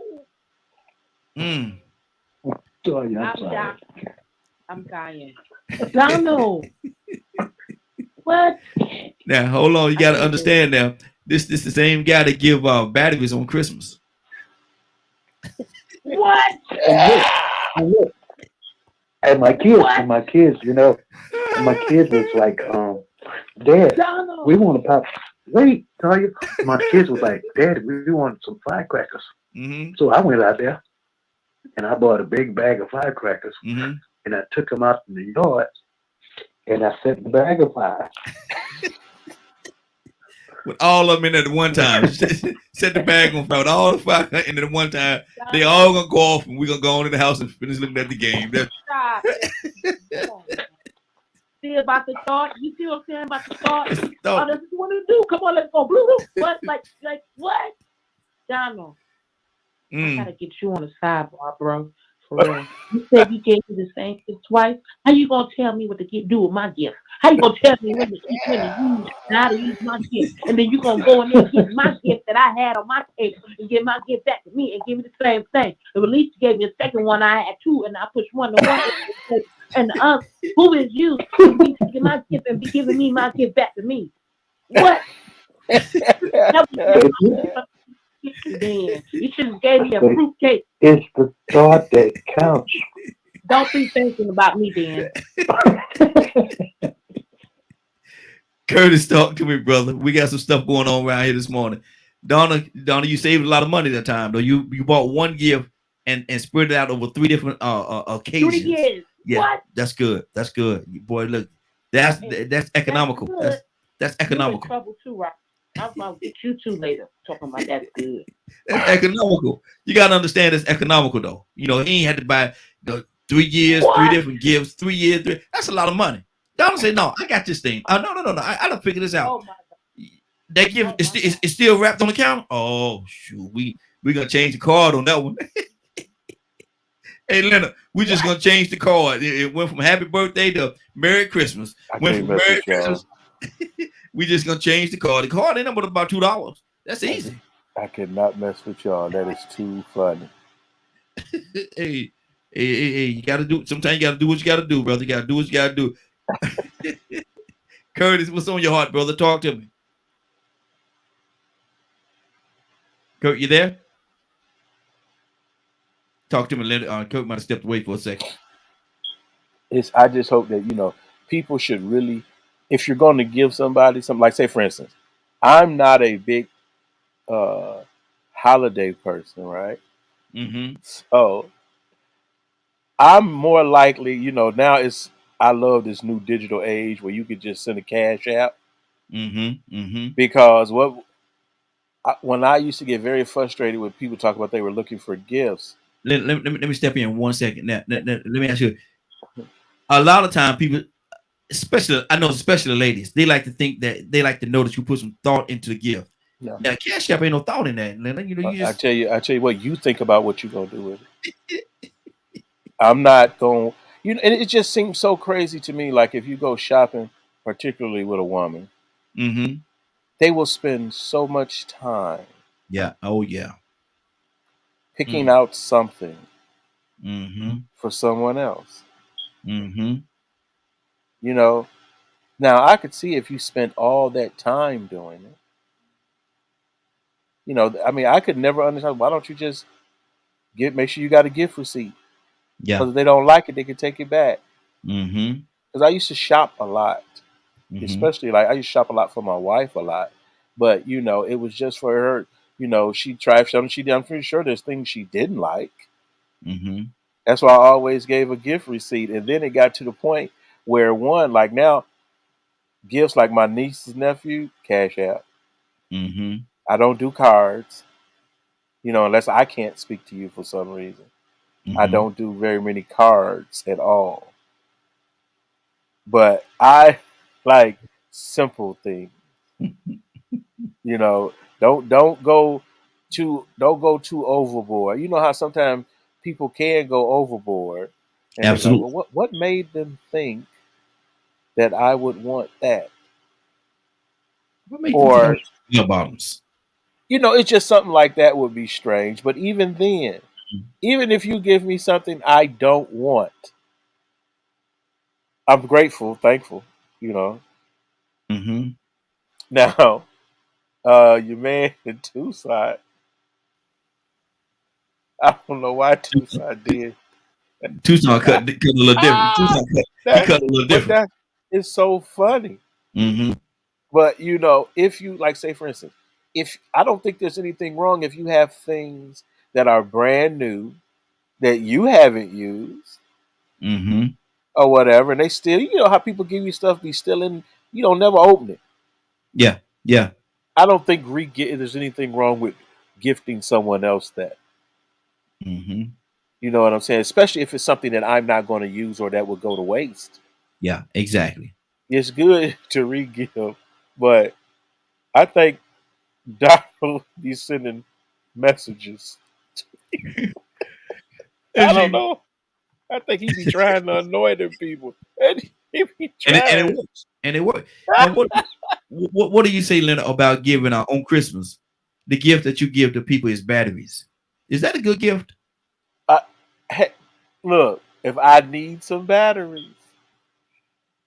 Mm. Sorry, I'm I'm sorry. dying. I'm dying. Donald. What? Now hold on, you gotta understand now. This the same guy that give batteries on Christmas. What? And look, and my kids, you know, and my kids was like, Dad, Donald. we want to pop. Wait, tell you, my kids was like, Dad, we want some firecrackers. Mm-hmm. So I went out there and I bought a big bag of firecrackers, Mm-hmm. and I took them out in the yard, and I set the bag of fire. With all of them in at one time. Set the bag on fire with all the fire in at one time. They all gonna go off, and we're gonna go on in the house and finish looking at the game. Stop. See about the start? You see what I'm saying about the start? Oh, that's what you want to do. Come on, let's go. Blue. What? Like what? Donald, I gotta get you on the sidebar, bro. For real. You said you gave me the same gift twice. How you gonna tell me what to do with my gift? How you gonna tell me when to use and how to use my gift? And then you gonna go in there and get my gift that I had on my table and get my gift back to me and give me the same thing. But at least you gave me a second one. I had two, and I pushed one to one. And the other, who is you to be taking my gift and be giving me my gift back to me? What? Dan, you should have gave me a fruit cake. It's the thought that counts. Don't be thinking about me, Dan. Curtis, talk to me, brother. We got some stuff going on around here this morning. Donna, you saved a lot of money that time, though. You bought one gift and spread it out over 3 different occasions. 3 years. Yeah, what? That's good. That's good. Boy, look, that's economical. That's economical. You're in trouble too, right? I'm gonna get you two later talking about that's good. That's economical. You gotta understand it's economical though. You know, he ain't had to buy 3 years, what? 3 different gifts, 3 years, 3. That's a lot of money. Donald said, "No, I got this thing. No. I done figured this out. Oh my God. That gift is still wrapped on the counter. Oh shoot, we gonna change the card on that one." Hey, Leonard, we're just gonna change the card. It went from Happy Birthday to Merry Christmas. Went from Merry Christmas. We just gonna change the card. The card ain't but about $2. That's easy. I cannot mess with y'all. That is too funny. Hey, you gotta do. Sometimes you gotta do what you gotta do, brother. You gotta do what you gotta do. Curtis, what's on your heart, brother? Talk to me. Kurt, you there? Talk to me, Leonard. Kurt might have stepped away for a second. I just hope that people should really, if you're going to give somebody something, like say for instance, I'm not a big holiday person, right? Mm-hmm. So I'm more likely, now I love this new digital age where you could just send a cash app. Mm-hmm. Mm-hmm. Because when I used to get very frustrated when people talk about they were looking for gifts. Let me step in 1 second. Now, let me ask you. A lot of time people, especially the ladies, they like to think that they like to know that you put some thought into the gift. No. Now, cash app ain't no thought in that. I tell you what, you think about what you're gonna do with it. I'm not going. And it just seems so crazy to me. Like if you go shopping, particularly with a woman, mm-hmm. they will spend so much time. Yeah. Oh yeah. Picking out something mm-hmm. for someone else. Mm-hmm. Now I could see if you spent all that time doing it. I mean, I could never understand. Why don't you just make sure you got a gift receipt? Yeah. Because if they don't like it, they can take it back. Mm-hmm. Because I used to shop a lot, especially I used to shop a lot for my wife a lot. But it was just for her. She tried something I'm pretty sure there's things she didn't like. Mm-hmm. That's why I always gave a gift receipt. And then it got to the point where like now, gifts like my niece's nephew, cash app. Mm-hmm. I don't do cards, unless I can't speak to you for some reason. Mm-hmm. I don't do very many cards at all. But I like simple things. Don't go too overboard. You know how sometimes people can go overboard. And absolutely. Well, what made them think that I would want that? What made them think bottoms? It's just something like that would be strange. But even then, even if you give me something I don't want, I'm grateful, thankful. Mm-hmm. Now, your man in Tucson, I don't know why Tucson did. Tucson cut a little different. Tucson cut a little different. That is so funny. Mm-hmm. But if you like, say for instance, if I don't think there's anything wrong if you have things that are brand new that you haven't used Mm-hmm. or whatever, and they still, you know how people give you stuff, be still in, you don't never open it. Yeah. Yeah. I don't think there's anything wrong with gifting someone else that. Mm-hmm. You know what I'm saying? Especially if it's something that I'm not going to use or that would go to waste. Yeah. Exactly. It's good to re-give, but I think Doc will be sending messages. I don't know. I think he be trying to annoy them people. And he be And it trying. works. And it works. Now, what do you say, Leonard, about giving on Christmas? The gift that you give to people is batteries. Is that a good gift? Hey, look, if I need some batteries,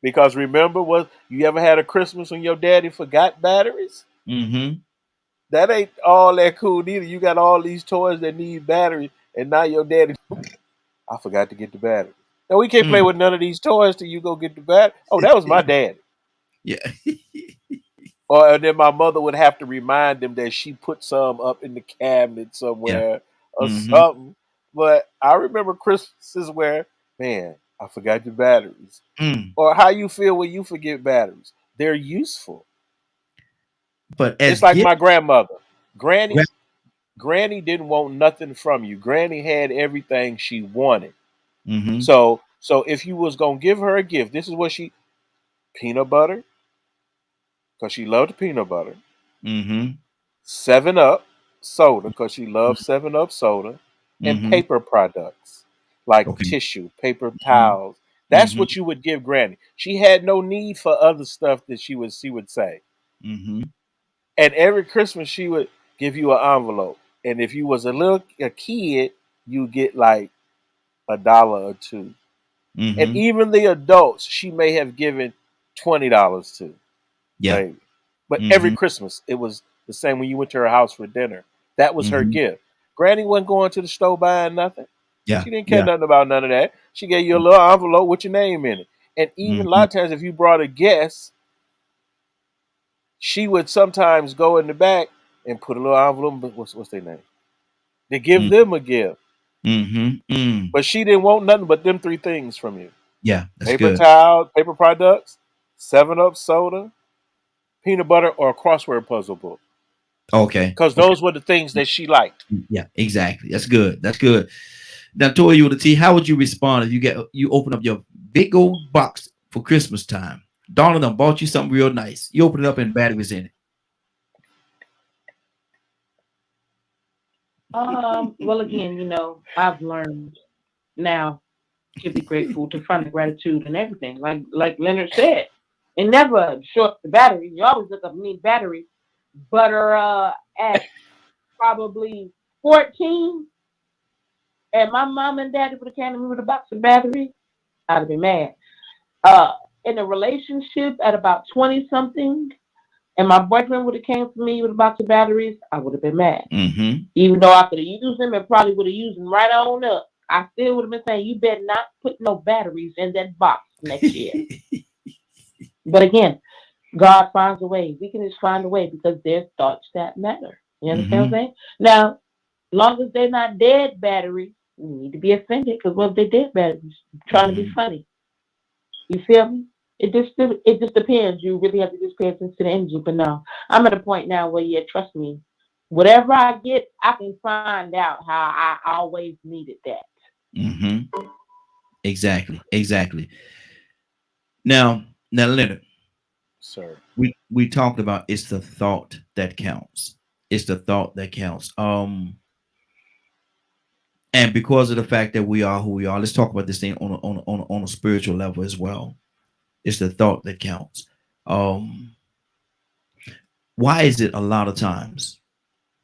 because remember what you ever had a Christmas when your daddy forgot batteries? Mm-hmm. That ain't all that cool neither. You got all these toys that need batteries, and now your daddy, I forgot to get the battery. Now we can't play Mm. with none of these toys till you go get the battery. Oh, that was my daddy. Yeah. Or then my mother would have to remind them that she put some up in the cabinet Yeah. somewhere or Mm-hmm. something. But I remember Christmases where, man, I forgot the batteries. Mm. Or how you feel when you forget batteries. They're useful. But as It's like gift, my grandmother. Granny didn't want nothing from you. Granny had everything she wanted. mm-hmm. So if you was gonna give her a gift, this is what peanut butter, because she loved peanut butter. Mm-hmm. 7-Up soda, because she loved 7-Up soda, and Mm-hmm. paper products like Okay. tissue, paper Mm-hmm. towels. That's what you would give Granny. She had no need for other stuff that she would say. Mm-hmm. And every Christmas she would give you an envelope. And if you was a kid, you get like $1 or $2. And Mm-hmm. even the adults, she may have given $20 to, Yeah. maybe. But every Mm-hmm. Christmas, it was the same when you went to her house for dinner. That was her Mm-hmm. gift. Granny wasn't going to the store buying nothing. Yeah. She didn't care Yeah. nothing about none of that. She gave you a little envelope with your name in it. And even a Mm-hmm. lot of times, if you brought a guest, she would sometimes go in the back and put a little envelope. What's their name? They give them a gift. Mm-hmm. Mm. But she didn't want nothing but them 3 things from you: Yeah, that's paper good. towel, paper products, 7-Up soda, peanut butter, or a crossword puzzle book. Okay. Because Okay. those were the things that she liked. Yeah, exactly. That's good. That's good. Now, Tori, you with the T, how would you respond if you open up your big old box for Christmas time? Donald done bought you something real nice. You open it up and batteries in it. Well, again, I've learned now to be grateful, to find the gratitude and everything. Like Leonard said, it never shorts the battery. You always look up and need batteries. But at probably 14, and my mom and daddy would have came to me with a box of batteries, I'd have been mad. In a relationship at about 20 something, and my boyfriend would have came to me with a box of batteries, I would have been mad. Mm-hmm. Even though I could have used them and probably would have used them right on up, I still would have been saying, you better not put no batteries in that box next year. But again, God finds a way. We can just find a way because there's thoughts that matter. You understand what I'm saying? Now, as long as they're not dead batteries, we need to be offended because what if they're dead batteries? Trying to be funny. You feel me? It just depends. You really have to just pay attention to the energy. But no, I'm at a point now where, yeah, trust me, whatever I get, I can find out how I always needed that. Mm-hmm. Exactly. Exactly. Now, Leonard, Sir. we talked about it's the thought that counts. It's the thought that counts. And because of the fact that we are who we are, let's talk about this thing on a spiritual level as well. It's the thought that counts. Why is it a lot of times?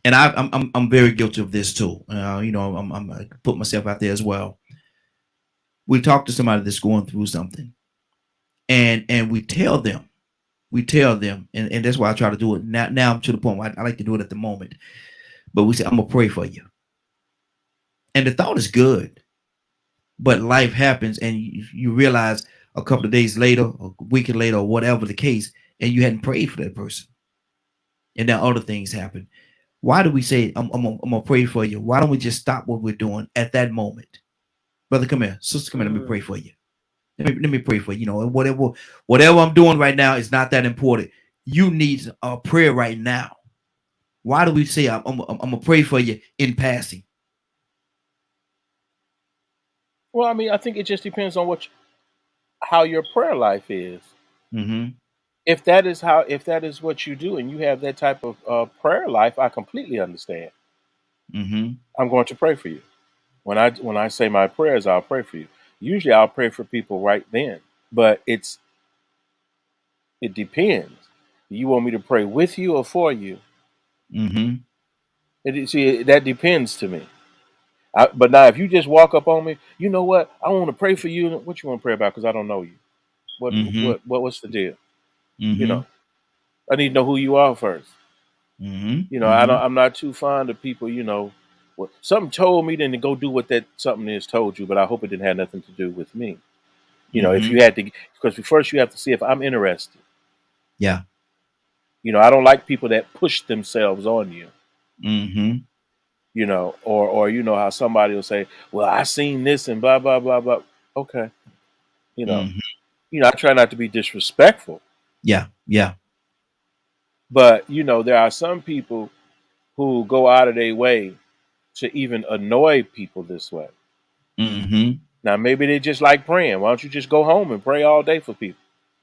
And I'm very guilty of this too. I put myself out there as well. We talk to somebody that's going through something, and we tell them, and that's why I try to do it now. Now I'm to the point where I like to do it at the moment. But we say, I'm gonna pray for you, and the thought is good, but life happens, and you realize a couple of days later, a week later, or whatever the case, and you hadn't prayed for that person, and then other things happen. Why do we say I'm gonna pray for you? Why don't we just stop what we're doing at that moment brother, come here. Sister, come here. Let me pray for you. Let me pray for you. You know, and whatever I'm doing right now is not that important. You need a prayer right now. Why do we say I'm gonna pray for you in passing? Well, I mean, I think it just depends on how your prayer life is. Mm-hmm. If that is what you do, and you have that type of prayer life, I completely understand. Mm-hmm. I'm going to pray for you. When I say my prayers, I'll pray for you. Usually, I'll pray for people right then, but it depends. You want me to pray with you or for you? Mm-hmm. See, that depends to me. But now, if you just walk up on me, you know what? I want to pray for you. What you want to pray about? Because I don't know you. Mm-hmm. What's the deal? You Mm-hmm. know, I need to know who you are first. Mm-hmm. You know, Mm-hmm. I'm not too fond of people. You know, something told me then to go do what that something is told you, but I hope it didn't have nothing to do with me. You know, if Mm-hmm. you had to, because first you have to see if I'm interested. Yeah. You know, I don't like people that push themselves on you. Mm-hmm. You know, or you know how somebody will say, "Well, I seen this and blah blah blah blah." Okay, you know, Mm-hmm. I try not to be disrespectful, Yeah. Yeah. but you know, there are some people who go out of their way to even annoy people this way. Mm-hmm. Now, maybe they just like praying. Why don't you just go home and pray all day for people?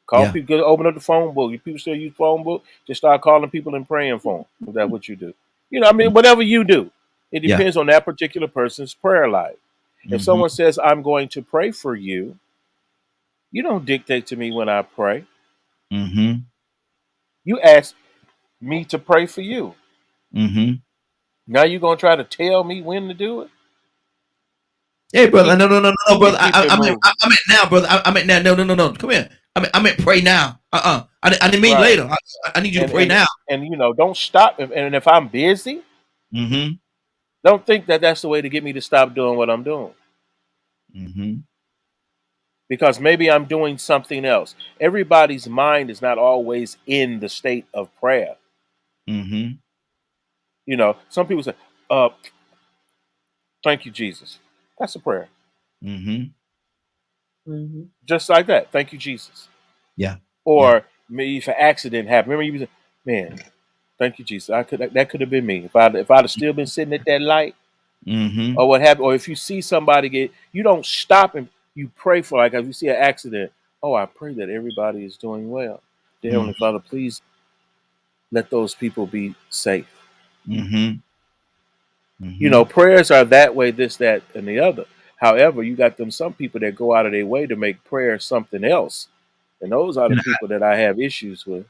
Call Yeah. people, open up the phone book. If people still use phone book, just start calling people and praying for them. Is that what you do? You know, I mean, whatever you do, it Yeah. depends on that particular person's prayer life. If Mm-hmm. someone says, I'm going to pray for you, you don't dictate to me when I pray. Mm-hmm. You ask me to pray for you. Mm-hmm. Now you're going to try to tell me when to do it? Hey, brother. Keep, No, brother. keep it moving. I meant now, brother. I meant now. No. Come here. I meant pray now. I didn't mean Right. later. I need you to And, pray and, now. and, you know, don't stop. And if I'm busy, Mm-hmm. don't think that that's the way to get me to stop doing what I'm doing. Mm-hmm. Because maybe I'm doing something else. Everybody's mind is not always in the state of prayer. Mm-hmm. You know, some people say, thank you, Jesus. That's a prayer. Mm-hmm. Mm-hmm. Just like that. Thank you, Jesus. Yeah. Yeah. Or maybe if an accident happened. Remember you said, man, thank you, Jesus. That could have been me. If I'd have still been sitting at that light, Mm-hmm. or what happened, or if you see somebody you don't stop and you pray for, like if you see an accident, oh, I pray that everybody is doing well. Dear Heavenly Father, please let those people be safe. Mm-hmm. You Mm-hmm. know, prayers are that way, this, that, and the other. However, you got some people that go out of their way to make prayer something else. And those are the people that I have issues with.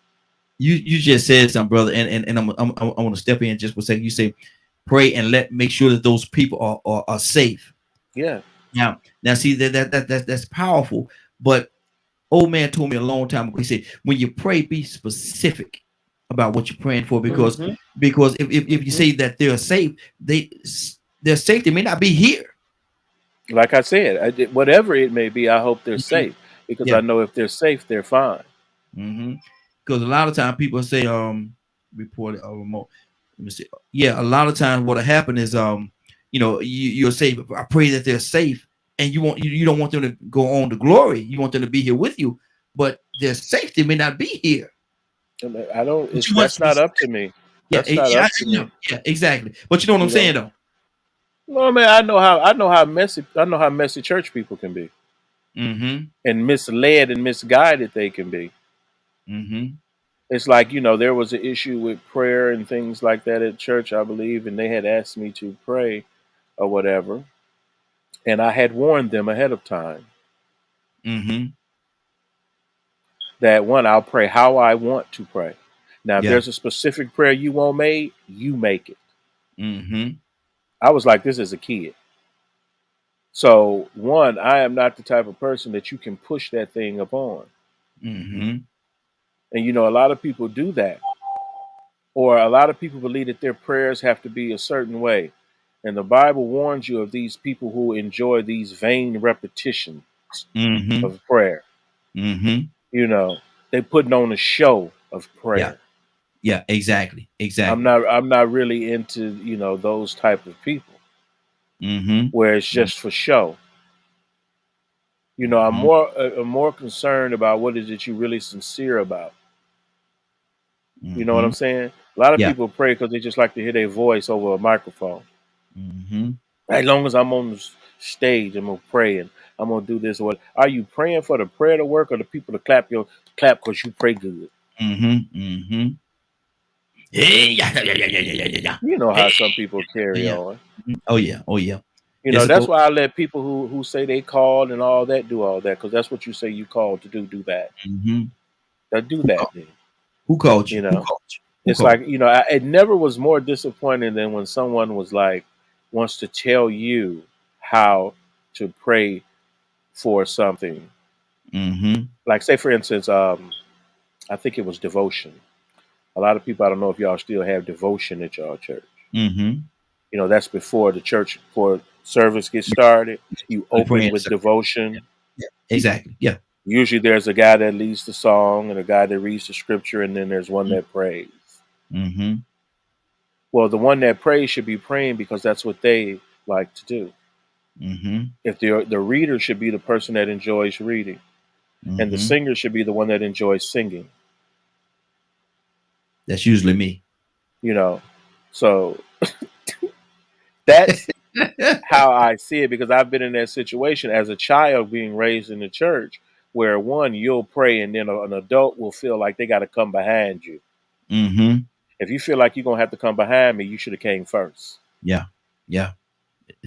You just said something, brother, and I want to step in just for a second. You say pray and make sure that those people are safe. Yeah. Now see that's powerful. But old man told me a long time ago. He said when you pray, be specific about what you're praying for, because Mm-hmm. if you say that they're safe, their safety may not be here. Like I said, whatever it may be, I hope they're Mhm. safe, because I Yeah. know if they're safe, they're fine. Because a lot of time people say reported or remote. Let me see. Yeah, a lot of times what'll happen is you'll say, I pray that they're safe, and you don't want them to go on to glory. You want them to be here with you, but their safety may not be here. I don't. But you want That's to be, not up to me. yeah, That's not yeah, up to me. yeah, exactly. But you know what I'm You know. saying though. No, man. I know how messy church people can be, Mm-hmm. and misled and misguided they can be. Mm-hmm. It's like, there was an issue with prayer and things like that at church, I believe, and they had asked me to pray or whatever, and I had warned them ahead of time Mm-hmm. that, one, I'll pray how I want to pray. Now, if Yeah. there's a specific prayer you want made, you make it. Mm-hmm. I was like this as a kid. So, one, I am not the type of person that you can push that thing upon. Mm-hmm. And, a lot of people do that. Or a lot of people believe that their prayers have to be a certain way. And the Bible warns you of these people who enjoy these vain repetitions Mm-hmm. of prayer. Mm-hmm. They putting on a show of Yeah. prayer. Yeah. Exactly. I'm Exactly. not really into, those type of people Mm-hmm. where it's just for show. You know, I'm Mhm. more concerned about what is it you really sincere about. You know what I'm Mhm. saying? A lot of Yeah. people pray because they just like to hear their voice over a microphone. Mhm. As long as I'm on the stage, I'm gonna pray and I'm gonna do this or what. Are you praying for the prayer to work or the people to clap because you pray good? Mhm. Mhm. Hey, yeah, yeah, yeah, yeah, yeah, yeah, yeah, yeah. You know Hey, how some people carry yeah. on. Mhm. Oh yeah. Oh yeah. You It's know, a that's go. why I let people who say they called and all that do all that because that's what you say you called to do. Do that. Mhm. Do Who that called? then. Who called You you? Who know, called you? Who it's called like it never was more disappointing than when someone was like wants to tell you how to pray for something. you? Mhm. Like say for instance, I think it was devotion. A lot of people, I don't know if y'all still have devotion at y'all church. Mhm. You know, that's before the church, before service gets Yeah. started. You The open praying with circle. Yeah. devotion. Yeah. Exactly. Yeah. Usually there's a guy that leads the song and a guy that reads the scripture, and then there's one that prays. Mhm. Well, the one that prays should be praying because that's what they like to do. Mhm. If the reader should be the person that enjoys reading, and the Mhm. singer should be the one that enjoys singing. That's usually me. You know, so that's how I see it because I've been in that situation as a child being raised in the church where one you'll pray and then an adult will feel like they got to come behind you. Mhm. If you feel like you're gonna have to come behind me, you should have came first. Yeah. Yeah.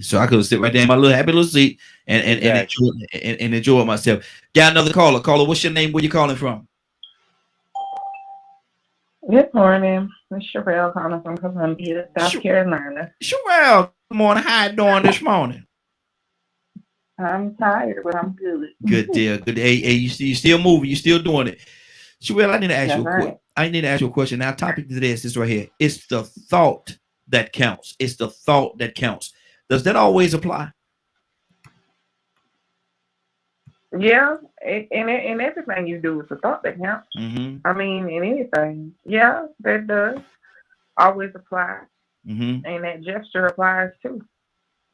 So I could sit right there in my little happy little seat and Exactly. enjoy and enjoy myself. Got another caller. Caller, what's your name? Where you calling from? Good morning. It's Sherelle calling from Columbia, South Sure. Carolina. Sherelle. Good morning. How you doing this morning? I'm tired, but I'm good. Good deal. Good. Hey, you still moving. You still doing it. Sherelle, I need to ask you That's a quick. right. I need to ask you a question. Now, topic today is this right here. It's the thought that counts. It's the thought that counts. Does that always apply? Yeah, and everything you do is a thought that counts. Mm-hmm. I mean, in anything. Yeah, that does always apply, Mm-hmm. and that gesture applies too.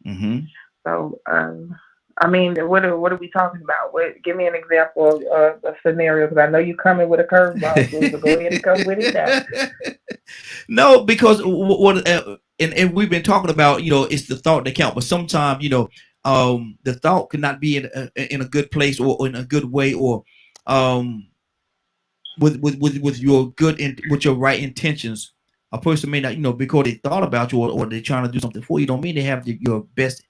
Mm-hmm. So, I mean, what are we talking about? What? Give me an example of a scenario because I know you coming with a curveball, so go ahead and come with it now. No, because what and we've been talking about, it's the thought that count. But sometimes, the thought cannot be in a good place or in a good way or um with your with your right intentions. A person may not, because they thought about you or they're trying to do something for you, don't mean they have your best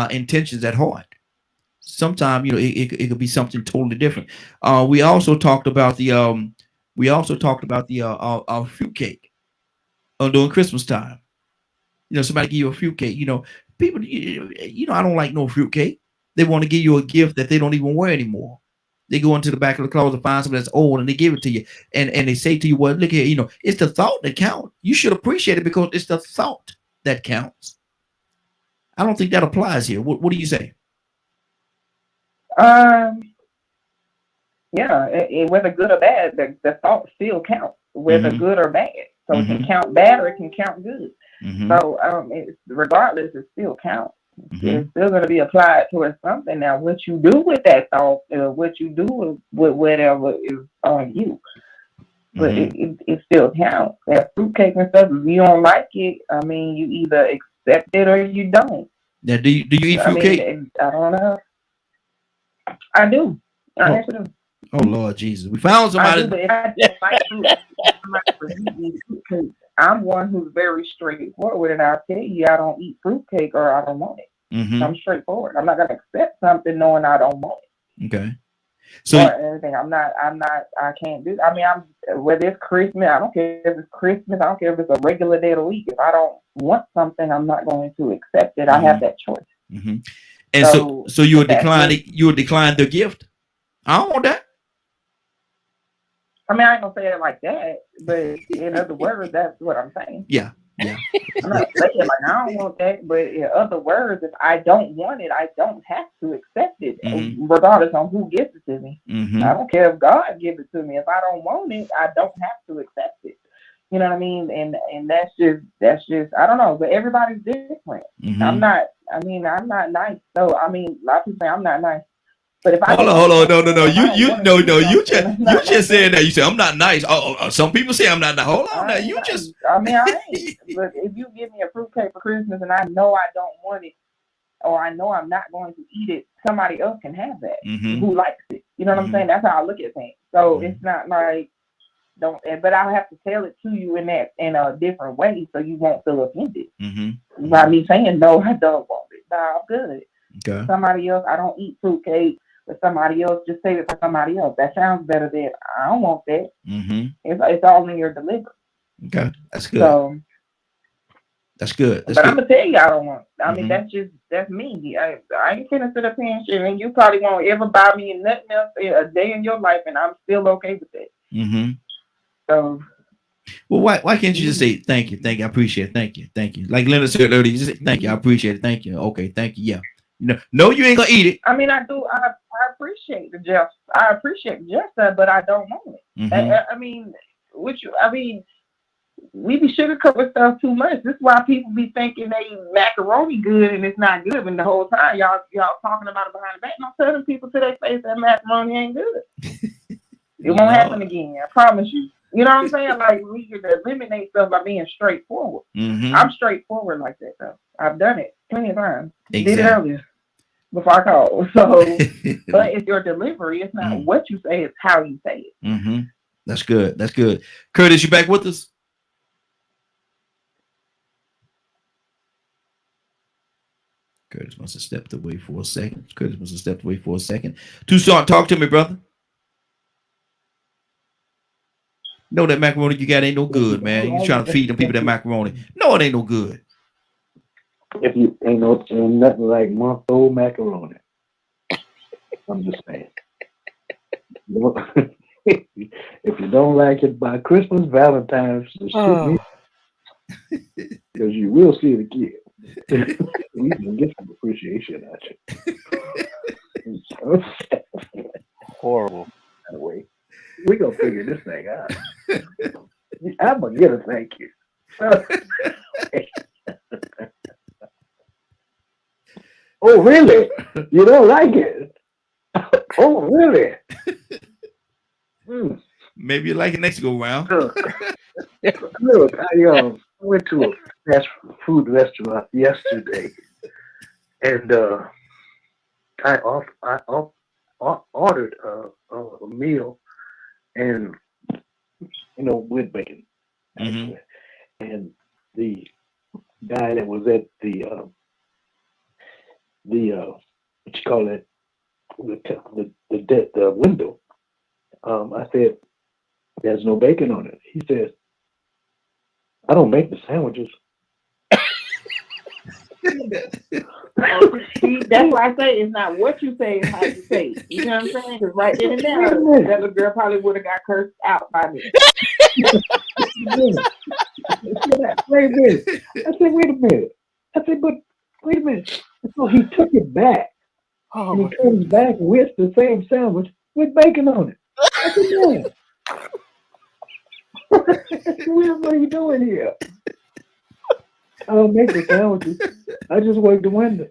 intentions at heart. Sometimes it could be something totally different. We also talked about the fruitcake during Christmas time. Somebody give you a fruitcake. People, I don't like no fruitcake. They want to give you a gift that they don't even wear anymore. They go into the back of the closet and find something that's old and they give it to you. And they say to you, well, look here, it's the thought that counts. You should appreciate it because it's the thought that counts. I don't think that applies here. What do you say? Um, Yeah, whether good or bad, the thought still counts, whether Mm-hmm. good or bad. So it can Mm-hmm. count bad or it can count good. Mm-hmm. So regardless, it still counts. Mm-hmm. It's still going to be applied towards something. Now, what you do with that thought, what you do with whatever is on you, but Mm-hmm. it still counts. That fruitcake and stuff, if you don't like it, I mean, you either accept it or you don't. Now, do you eat I mean, fruitcake? I don't know. I do. I Oh, actually do. oh Lord Jesus, we found I do, somebody. but if I don't like fruit, because I'm one who's very straightforward, and I'll tell you I don't eat fruitcake or I don't want it. Mm-hmm. I'm straightforward. I'm not gonna accept something knowing I don't want Okay, it so or anything. I'm not. I can't do. I mean, whether it's Christmas. I don't care if it's Christmas. I don't care if it's a regular day of the week. If I don't want something, I'm not going to accept it. I have mm-hmm. that choice. Mm-hmm. And so So so you if would that's decline me, it. You would decline the gift. I don't want that. I mean, I ain't gonna say it like that, but in other words, that's what I'm saying. Yeah, yeah. I'm not saying like I don't want that, but in other words, if I don't want it, I don't have to accept it, Mm-hmm. regardless on who gives it to me. I Mm-hmm. don't care if God gives it to me. If I don't want it, I don't have to accept it. You know what I mean? And that's just I don't know, but everybody's different. I'm Mm-hmm. not. I mean, I'm not nice. So I mean, a lot of people say I'm not nice. But if I Hold on. No. You just said that. You said I'm not nice. Some people say I'm not nice. Hold on now. You nice. just. I mean, I ain't. But if you give me a fruitcake for Christmas and I know I don't want it, or I know I'm not going to eat it, somebody else can have that who likes it. You know what I'm saying? That's how I look at things. So it's not like but I'll have to tell it to you in a different way so you won't feel offended by me saying no, I don't want it. No, I'm good. Okay. Somebody else, I don't eat fruitcake. But somebody else, just say it for somebody else. That sounds better than I don't want that. It's all in your delivery. Okay, that's good. So that's good. But I'm gonna tell you, I don't want. I mean, that's me. I ain't finna sit up here and shit. And you probably won't ever buy me nothing else a day in your life, and I'm still okay with that. So. Well, why can't you just say thank you, I appreciate it, thank you. Like Leonard said earlier, you just say thank you, I appreciate it, thank you. Okay, thank you. Yeah. No, you ain't gonna eat it. I mean, I do. I appreciate the gesture. I appreciate the gesture, but I don't want it. I mean, we be sugarcoating stuff too much. This is why people be thinking they macaroni good and it's not good. And the whole time y'all talking about it behind the back. Don't tell them people to their face that macaroni ain't good. It won't happen again. I promise you. You know what I'm saying? Like, we could eliminate stuff by being straightforward. I'm straightforward like that, though. I've done it plenty of times. Exactly. Did it earlier before I called. So, but it's your delivery. It's not what you say, it's how you say it. That's good. That's good. Curtis, you back with us? Curtis must have stepped away for a second. Tucson, talk to me, brother. No, that macaroni you got ain't no good, man. You trying to feed them people that macaroni. No, it ain't no good. If you ain't nothing like month-old macaroni. I'm just saying. If you don't like it by Christmas, Valentine's, because you will see it again. We can get some appreciation out you. Horrible. Anyway, we gonna figure this thing out. I'm gonna get a thank you. Oh, really? You don't like it? Oh, really? Maybe you like it next go round. Look, I went to a fast food restaurant yesterday, and I ordered a meal, and with bacon, actually. And the guy that was at the what you call it, the window, I said, "There's no bacon on it." He says, "I don't make the sandwiches." See, that's why I say it's not what you say, it's how you say it. You know what I'm saying? Because right then and there, that little girl probably would have got cursed out by me. Wait a minute. I said, wait a minute. I said, but wait a minute. So he took it back. And he comes back with the same sandwich with bacon on it. I said, man. What are you doing here? I don't make the sandwiches. I just work the window.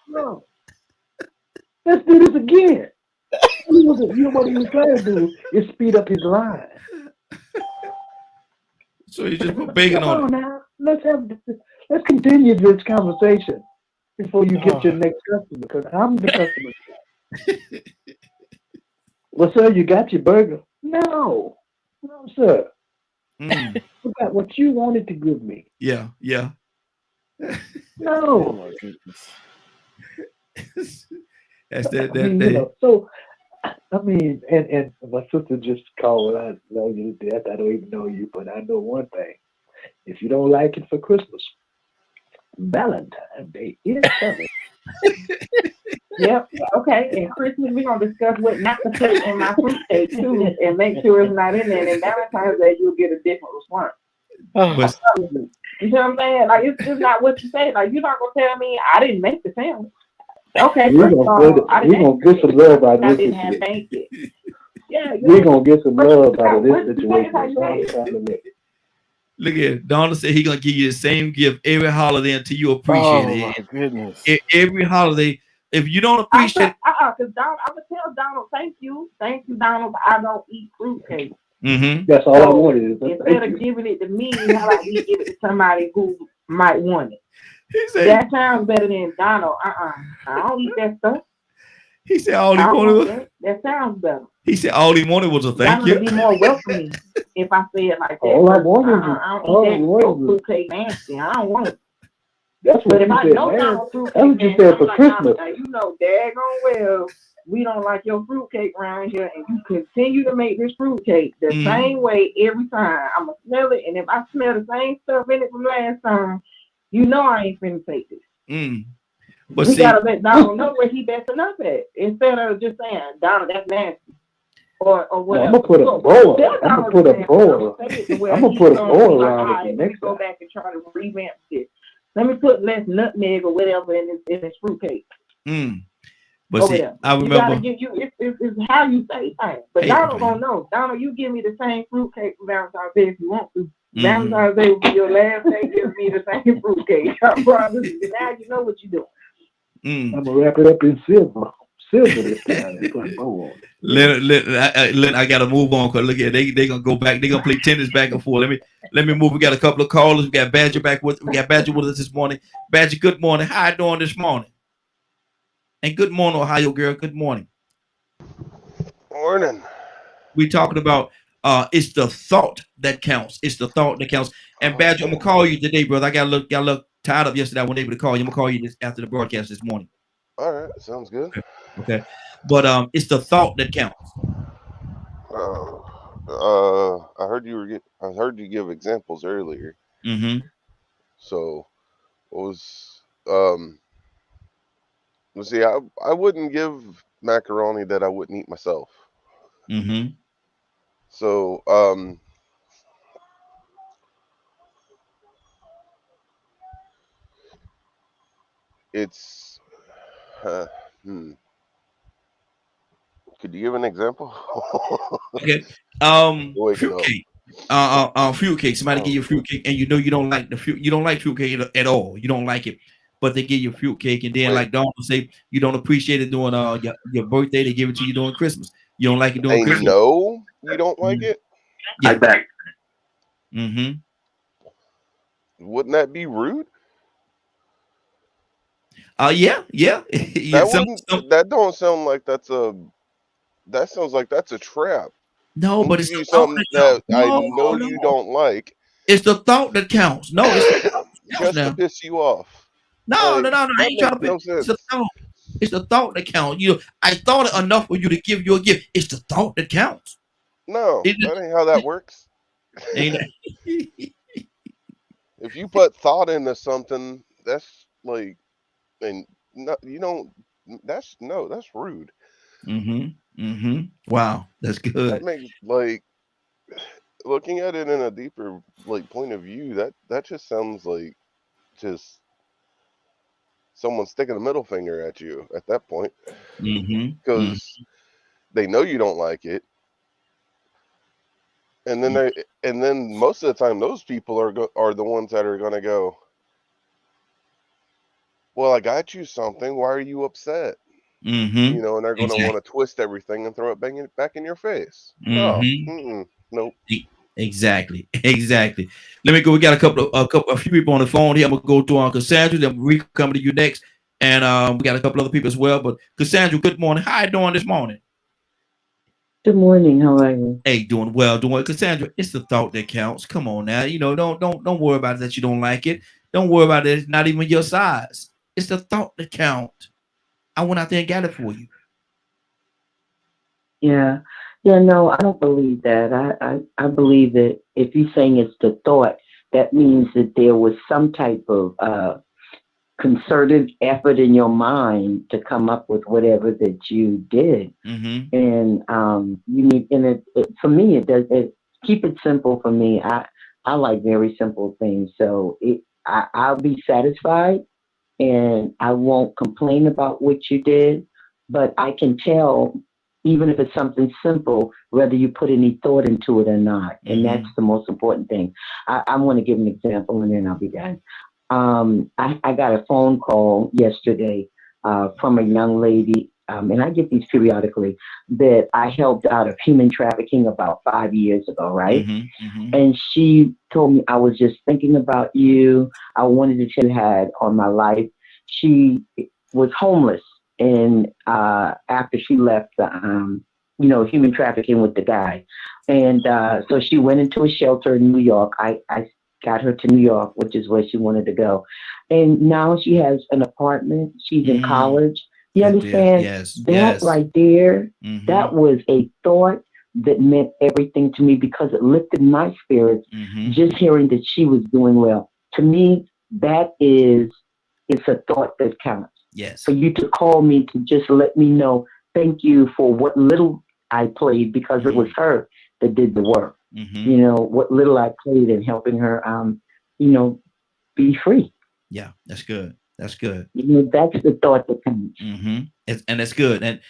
No. Let's do this again. What he was trying to do is speed up his line. So you just put bacon on it. Now. Let's continue this conversation before you get your next customer, because I'm the customer. Well, sir, you got your burger? No, sir. Forgot what you wanted to give me. Yeah. No. Oh my goodness. That's that day. So, I mean, and my sister just called. I know you to death. I don't even know you, but I know one thing. If you don't like it for Christmas, Valentine's Day is coming. Yep. Okay. And Christmas, we're gonna discuss what not to put in my fruit cake too, and make sure it's not in there. And Valentine's Day, you'll get a different response. You know what I'm saying? Like, it's just not what you say. Like, you're not gonna tell me I didn't make the sandwich. Okay. We're gonna get some love out of this. I didn't have bacon. Yeah. We're gonna get some love out of this situation. Look at Donna said he gonna give you the same gift every holiday until you appreciate it. Oh my goodness! Every holiday, If you don't appreciate, because Donald, I'm gonna tell Donald, thank you, Donald, but I don't eat fruitcake. That's all I wanted. Instead of giving it to me, how about we give it to somebody who might want it? He said, that sounds better than Donald. I don't eat that stuff. He said all he wanted was that sounds better. He said all he wanted was a thank you. Donald would be more welcoming if I say it like that. All I wanted I don't eat that fruitcake nasty. I don't want it. That's what if I know man. Donald fruitcake, That's what you said for Christmas. You know daggone well we don't like your fruitcake around here, and you continue to make this fruitcake the same way every time. I'm gonna smell it, and if I smell the same stuff in it from last time, you know I ain't finna take this. But we gotta let Donald know where he messing up at, instead of just saying, Donald, that's nasty. Or whatever. I'm gonna put a bowl. I'm gonna put a bowl. I'm gonna put a bowl around it. Next go back and try to revamp this. Let me put less nutmeg or whatever in this fruitcake. But see, I remember. It's how you say things. But Donald don't know. Donald, you give me the same fruitcake for Valentine's Day if you want to. Valentine's Day will be your last day. Give me the same fruitcake. I promise you. Now you know what you're doing. I'm gonna wrap it up in silver. This time. I gotta move on because look at they gonna go back. They gonna play tennis back and forth. Let me move. We got a couple of callers. We got Badger with us this morning. Badger, good morning. How you doing this morning? And good morning, Ohio girl. Good morning. Morning. We talking about it's the thought that counts. It's the thought that counts. And Badger, I'm gonna call you today, brother. I got a little tired of yesterday. I wasn't able to call you. I'm gonna call you after the broadcast this morning. All right, sounds good. Okay. But it's the thought that counts. I heard you give examples earlier. So what was let's see, I wouldn't give macaroni that I wouldn't eat myself. So it's could you give an example? Okay. Fruitcake. Fruitcake. Somebody give you fruitcake, and you know you don't like you don't like fruitcake at all. You don't like it, but they give you fruitcake, and then like Dawn will say, you don't appreciate it during your birthday. They give it to you during Christmas. You don't like it during Christmas. No, you don't like it. Yeah. Wouldn't that be rude? Yeah. That don't sound like that's a. That sounds like that's a trap. No, but it's something that I know you don't like. It's the thought that counts. No, it's just to piss you off. No. I ain't trying to piss. It's the thought. It's the thought that counts. I thought it enough for you to give you a gift. It's the thought that counts. No, that ain't how that works. Ain't If you put thought into something, that's like, and no, you don't. That's rude. Wow, that's good. That makes looking at it in a deeper point of view. That just sounds like just someone sticking a middle finger at you at that point, because they know you don't like it, and then most of the time those people are the ones that are gonna go, well, I got you something. Why are you upset? And they're going to want to twist everything and throw it back in your face. Nope. Exactly. Let me go. We got a few people on the phone here. I'm gonna go to Uncle Cassandra. Then we coming to you next, and we got a couple other people as well. But Cassandra, good morning. How you doing this morning? Good morning. How are you? Hey, doing well. Cassandra, it's the thought that counts. Come on now. Don't worry about it that you don't like it. Don't worry about it. It's not even your size. It's the thought that counts. I went out there and got it for you. Yeah. No, I don't believe that. I believe that if you're saying it's the thought, that means that there was some type of concerted effort in your mind to come up with whatever that you did. And you need, and for me, keep it simple for me. I like very simple things. So I'll be satisfied. And I won't complain about what you did, but I can tell, even if it's something simple, whether you put any thought into it or not. And that's the most important thing. I want to give an example and then I'll be done. I got a phone call yesterday from a young lady, and I get these periodically, that I helped out of human trafficking about 5 years ago, right? And she told me, I was just thinking about you. I wanted to tell you had on my life. She was homeless, and after she left the, human trafficking with the guy, and so she went into a shelter in New York. I got her to New York, which is where she wanted to go, and now she has an apartment. She's in college. You understand? Yes. That right there, that was a thought that meant everything to me because it lifted my spirits just hearing that she was doing well. To me, it's a thought that counts. Yes. For you to call me to just let me know, thank you for what little I played, because it was her that did the work. What little I played in helping her, be free. Yeah, that's good. That's good. That's the thought that counts. And that's good.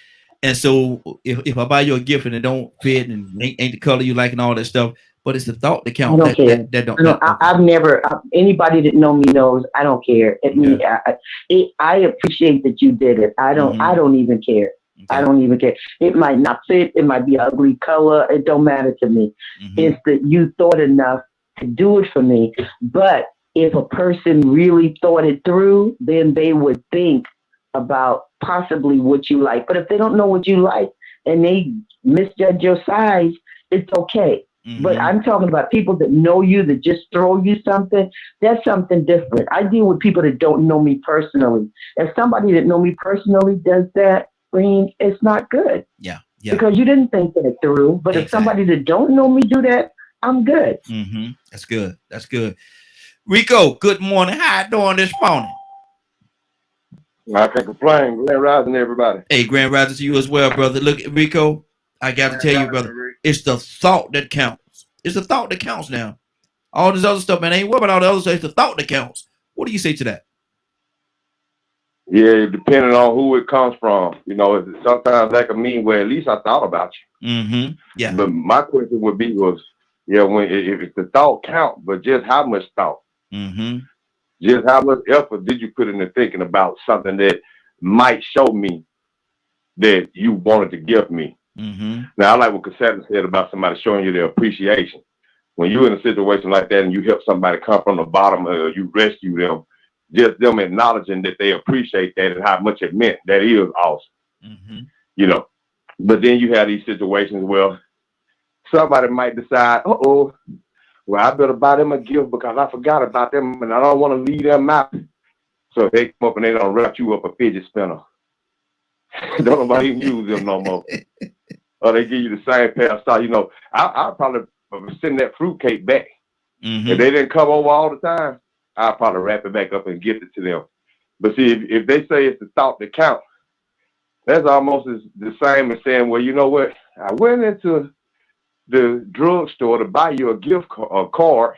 And so if I buy you a gift and it don't fit and ain't the color you like and all that stuff, but it's the thought that counts. I don't care. I've never, anybody that know me knows I don't care. I appreciate that you did it. I don't even care. Okay. I don't even care. It might not fit. It might be an ugly color. It don't matter to me. It's that you thought enough to do it for me. But if a person really thought it through, then they would think about possibly what you like. But if they don't know what you like and they misjudge your size, it's okay. But I'm talking about people that know you, that just throw you something. That's something different. I deal with people that don't know me personally. If somebody that know me personally does that, it's not good. Yeah. Because you didn't think that through. But if somebody that don't know me do that, I'm good. That's good. That's good. Rico, good morning. How you doing this morning? I can't complain. Grand rising, everybody. Hey, grand rising to you as well, brother. Look, Rico, I got to tell you, brother, it's the thought that counts. It's the thought that counts now. All this other stuff, man, ain't what about all the other stuff. It's the thought that counts. What do you say to that? Yeah, depending on who it comes from. Sometimes that can mean, well, at least I thought about you. Yeah. But my question would be if the thought count, but just how much thought? Just how much effort did you put into thinking about something that might show me that you wanted to give me? Now, I like what Cassandra said about somebody showing you their appreciation. When you're in a situation like that and you help somebody come from the bottom, or you rescue them, just them acknowledging that they appreciate that and how much it meant, that is awesome. But then you have these situations where somebody might decide, well, I better buy them a gift because I forgot about them and I don't want to leave them out. So they come up and they don't wrap you up a fidget spinner. Don't nobody even use them no more. Or they give you the same pair of socks. I'll probably send that fruitcake back. If they didn't come over all the time, I'll probably wrap it back up and gift it to them. But see, if they say it's the thought that counts, that's almost the same as saying, well, you know what? I went into the drugstore to buy you a gift card,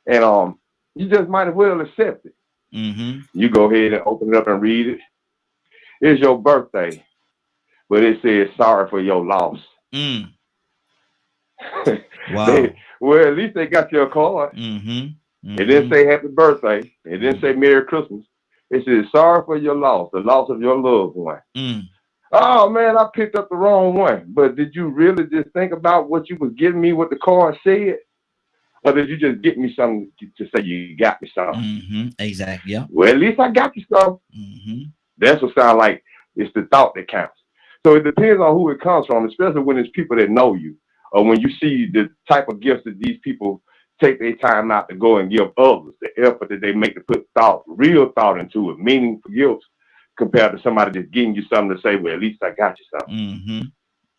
and you just might as well accept it. You go ahead and open it up and read it. It's your birthday, but it says sorry for your loss. Wow. Well, at least they got your card. It didn't say happy birthday. It didn't say Merry Christmas. It says sorry for your loss, the loss of your loved one. Oh man, I picked up the wrong one. But did you really just think about what you was giving me, what the card said? Or did you just get me something to say you got me something? Exactly. Yeah. Well, at least I got you something. That's what sounds like it's the thought that counts. So it depends on who it comes from, especially when it's people that know you, or when you see the type of gifts that these people take their time out to go and give others, the effort that they make to put thought, real thought into it, meaningful gifts, compared to somebody just giving you something to say, well, at least I got you something.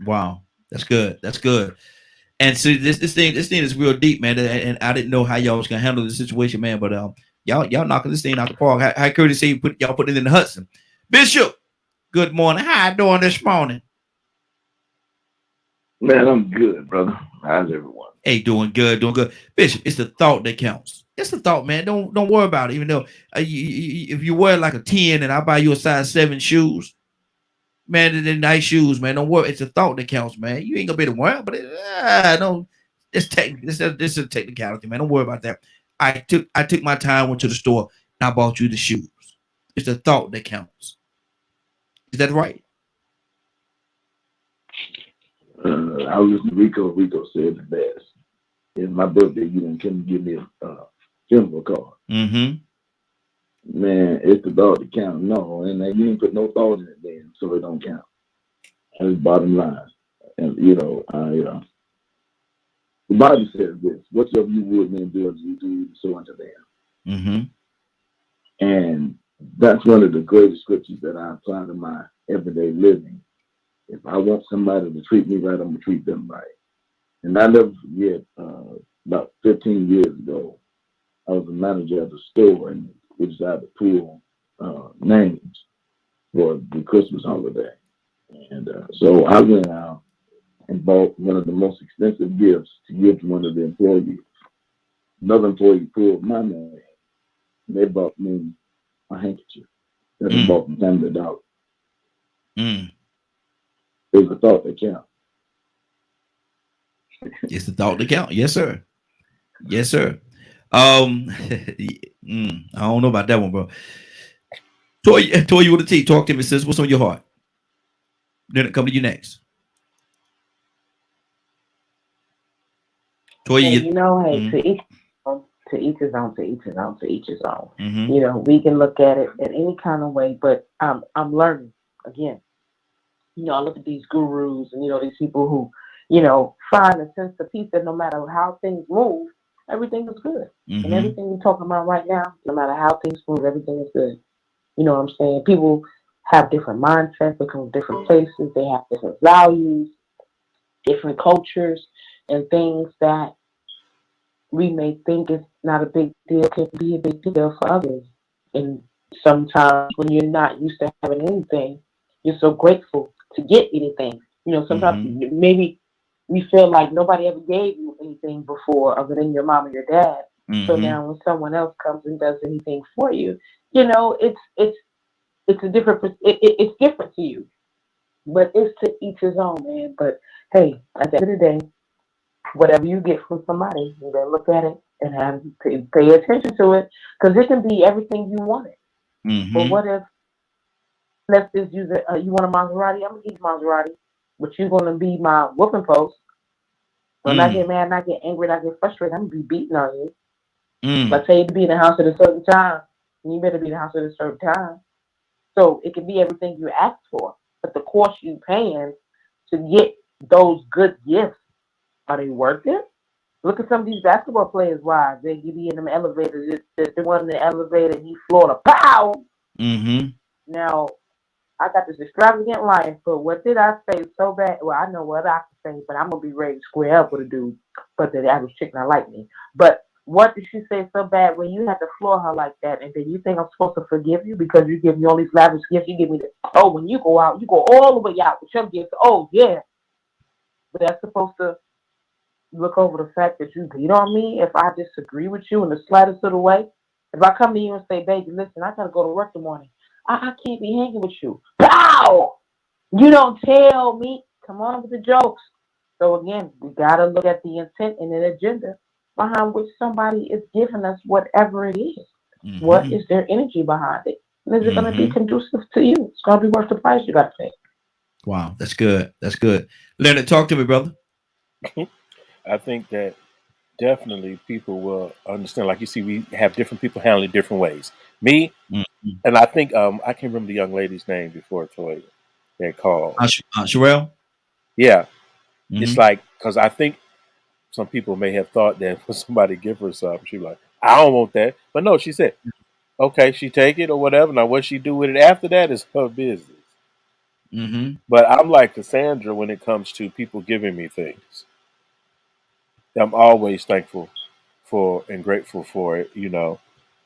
Wow. That's good. That's good. And so this thing is real deep, man. And I didn't know how y'all was gonna handle the situation, man. But y'all knocking this thing out the park. How Curtis say y'all put it in the Hudson. Bishop, good morning. How you doing this morning? Man, I'm good, brother. How's everyone? Hey, doing good. Bishop, it's the thought that counts. It's the thought, man. Don't worry about it. Even though if you wear like a 10 and I buy you a size 7 shoes, man, they're nice shoes, man. Don't worry. It's the thought that counts, man. You ain't gonna be able to wear it, but no, it's this is a technicality, man. Don't worry about that. I took my time, went to the store, and I bought you the shoes. It's the thought that counts. Is that right? I was listening to Rico. Rico said the best. It's my birthday. You didn't come give me a funeral card. Mm-hmm. Man, it's the thought that counts. No, and you didn't put no thought in it then, so it don't count. That's the bottom line. And the Bible says this: whatsoever you would men do, as you do, so unto them. Mm-hmm. And that's one of the greatest scriptures that I apply to my everyday living. If I want somebody to treat me right, I'm gonna treat them right. And I never forget, about 15 years ago, I was a manager at a store, and we decided to pull names for the Christmas holiday. And so I went out and bought one of the most expensive gifts to give to one of the employees. Another employee pulled my name, and they bought me a handkerchief that I bought from Family Dollar. It's the thought that counts. It's the thought that counts. Yes, sir. Yes, sir. I don't know about that one, bro. Toy, you with the T. Talk to me, sis. What's on your heart? Then it come to you next. Toy, to each his own. We can look at it in any kind of way, but I'm learning again. I look at these gurus and these people who find a sense of peace that no matter how things move, everything is good. And everything we're talking about right now, no matter how things move, everything is good. You know what I'm saying? People have different mindsets, they come from different places, they have different values, different cultures, and things that we may think is not a big deal can be a big deal for others. And sometimes when you're not used to having anything, you're so grateful to get anything. Sometimes maybe we feel like nobody ever gave you anything before other than your mom or your dad. So now when someone else comes and does anything for you, it's a different, it's different to you. But it's to each his own, man. But hey, at the end of the day, whatever you get from somebody, you better look at it and have pay attention to it, because it can be everything you wanted. But what if, let's just use it, you want a Maserati, I'm gonna give you Maserati, but you're gonna be my whooping post. When I get mad and I get angry and I get frustrated, I'm gonna be beating on you. I tell you to be in the house at a certain time, and you better be in the house at a certain time. So it can be everything you ask for, but the cost you paying to get those good gifts, are they worth it? Look at some of these basketball players' wives. They be in them elevators. The one in the elevator, he floored a pow. Now, I got this extravagant life, but what did I say so bad? Well, I know what I can say, but I'm going to be ready to square up with a dude. But the average chick not like me. But what did she say so bad when you had to floor her like that? And then you think I'm supposed to forgive you because you give me all these lavish gifts? You give me when you go out, you go all the way out with your gifts. Oh, yeah. But that's supposed to look over the fact that you beat on me if I disagree with you in the slightest of the way. If I come to you and say, baby, listen, I got to go to work in the morning. I can't be hanging with you. Pow! You don't tell me. Come on with the jokes. So again, we got to look at the intent and the agenda behind which somebody is giving us whatever it is. What is their energy behind it? And is it going to be conducive to you? It's going to be worth the price you got to pay. Wow, that's good. That's good. Leonard, talk to me, brother. I think that definitely people will understand. Like you see, we have different people handling different ways. Me, and I think I can't remember the young lady's name before Toy that called. Sherelle? Yeah. It's like, because I think some people may have thought that when somebody give her something, she's like, I don't want that. But no, she said, okay, she take it or whatever. Now, what she do with it after that is her business. But I'm like Cassandra when it comes to people giving me things. I'm always thankful for and grateful for it,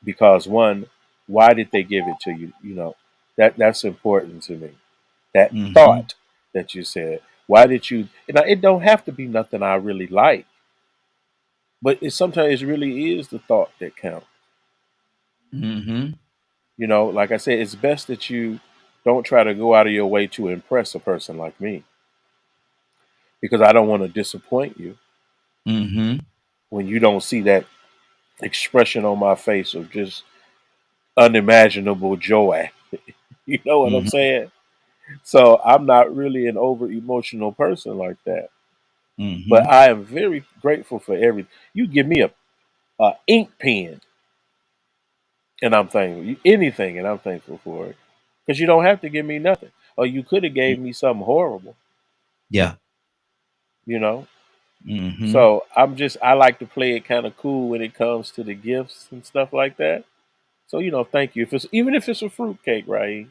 because one, why did they give it to you? That's important to me. That thought that you said, why did you? It don't have to be nothing I really like, but sometimes it really is the thought that counts. Like I said, it's best that you don't try to go out of your way to impress a person like me, because I don't want to disappoint you. When you don't see that expression on my face of just unimaginable joy. You know what I'm saying? So I'm not really an over emotional person like that. But I am very grateful for everything. You give me a ink pen, and I'm thankful. Anything, and I'm thankful for it. Because you don't have to give me nothing. Or you could have gave me something horrible. Yeah. You know? So I like to play it kind of cool when it comes to the gifts and stuff like that. So, thank you. Even if it's a fruitcake, right?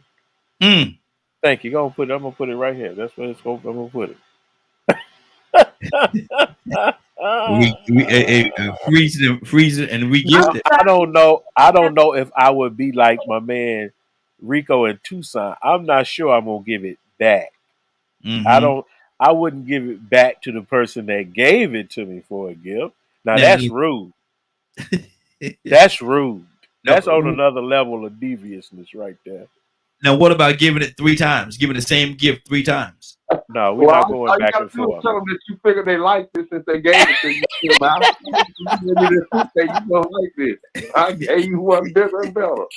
Thank you. I'm gonna put it right here. That's where I'm gonna put it. freeze it, and we gift it. I don't know if I would be like my man Rico in Tucson. I'm not sure I'm gonna give it back. I wouldn't give it back to the person that gave it to me for a gift. Now that's rude. That's rude. That's on another level of deviousness right there. Now, what about giving it 3 times? Giving the same gift 3 times? No, we're not going back and forth. Tell them that you figure they like this since they gave it to you. You don't like this. I gave you one bigger and better.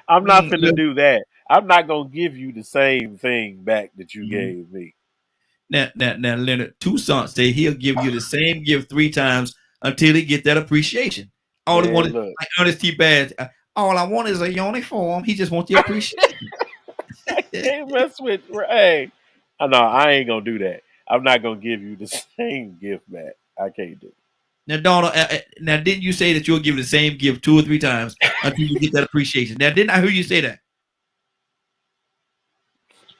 I'm not finna do that. I'm not gonna give you the same thing back that you gave me. Now, Leonard, Toussaint say he'll give you the same gift 3 times until he get that appreciation. All he wanted, like Ernest T. Bass, all I want is a uniform. He just wants the appreciation. I can't mess with. Hey, no, I ain't gonna do that. I'm not gonna give you the same gift back. I can't do it. Now, Donald, now didn't you say that you'll give the same gift 2 or 3 times until you get that appreciation? Now, didn't I hear you say that?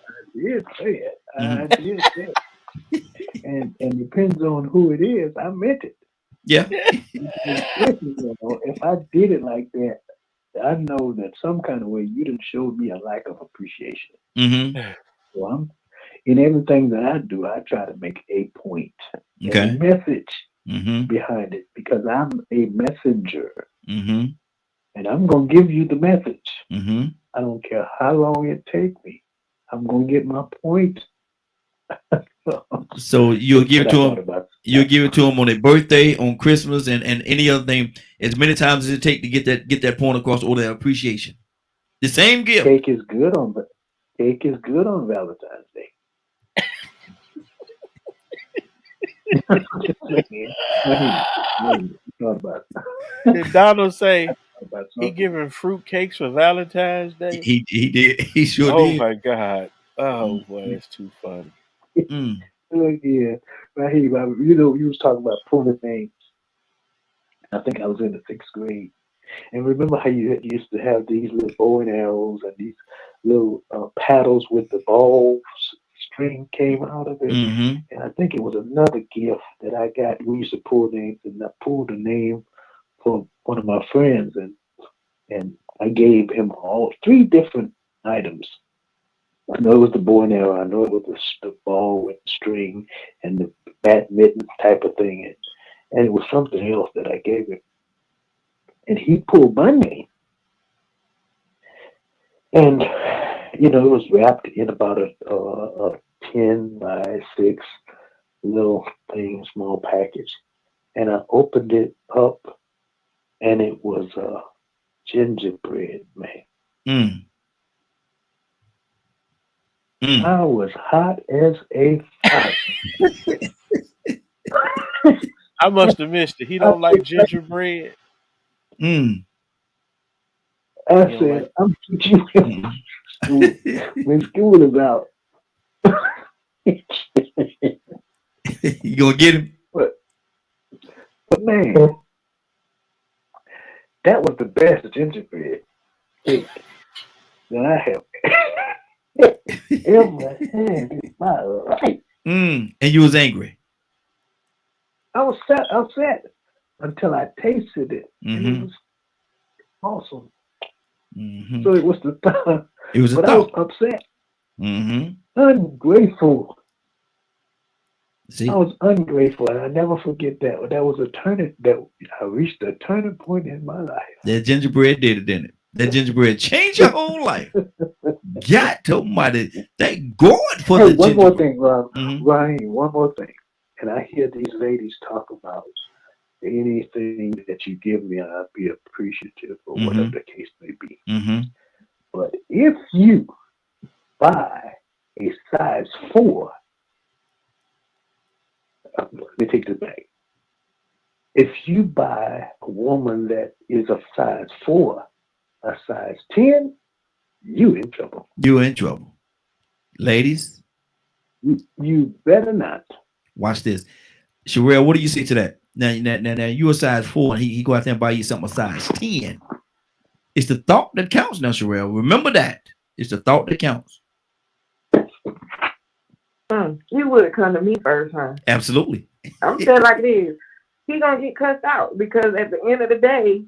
I did say it. I did say it. And depends on who it is. I meant it. Yeah. If I did it like that, I know that some kind of way you didn't show me a lack of appreciation. So I'm in everything that I do. I try to make a point, a message behind it, because I'm a messenger, and I'm gonna give you the message. I don't care how long it takes me. I'm gonna get my point. So you'll give it to him. You'll give it to him on their birthday, on Christmas, and any other thing, as many times as it takes to get that point across, or that appreciation. The same gift. Cake is good on Valentine's Day. Did Donald say he giving fruit cakes for Valentine's Day? He did. He sure did. Oh my God. Oh boy, that's too funny. Yeah, Raheem, you was talking about pulling names. I think I was in the 6th grade. And remember how you used to have these little bow and arrows and these little paddles with the ball string came out of it. And I think it was another gift that I got. We used to pull names, and I pulled a name for one of my friends, and I gave him all 3 different items. I know it was the bow and arrow. I know it was the ball with the string and the badminton type of thing. And it was something else that I gave him. And he pulled my name. And, it was wrapped in about a 10 by 6 little thing, small package. And I opened it up, and it was gingerbread, man. I was hot as a fire. I must have missed it. He don't like gingerbread. I said, I'm teaching him when school is out. You gonna get him? But man, that was the best gingerbread cake that I have ever had in my life. And you was angry. I was upset until I tasted it. And it was awesome. So it was the thought. It was but I was upset. Ungrateful. See? I was ungrateful, and I never forget that. That was I reached a turning point in my life. That gingerbread did it, didn't it? That gingerbread changed your whole life. God almighty. Thank God for the one more thing, Ryan, one more thing. And I hear these ladies talk about anything that you give me, I'll be appreciative or Mm-hmm. whatever the case may be. Mm-hmm. But if you buy a size 4, let me take this back. If you buy a woman that is a size 4, a size 10, you in trouble. You in trouble. Ladies, you better not. Watch this. Sherelle, what do you say to that? Now you a size 4 and he go out there and buy you something a size 10. It's the thought that counts now, Sherelle. Remember that. It's the thought that counts. You would come to me first, huh? Absolutely. I'm saying like this. He gonna get cussed out because at the end of the day,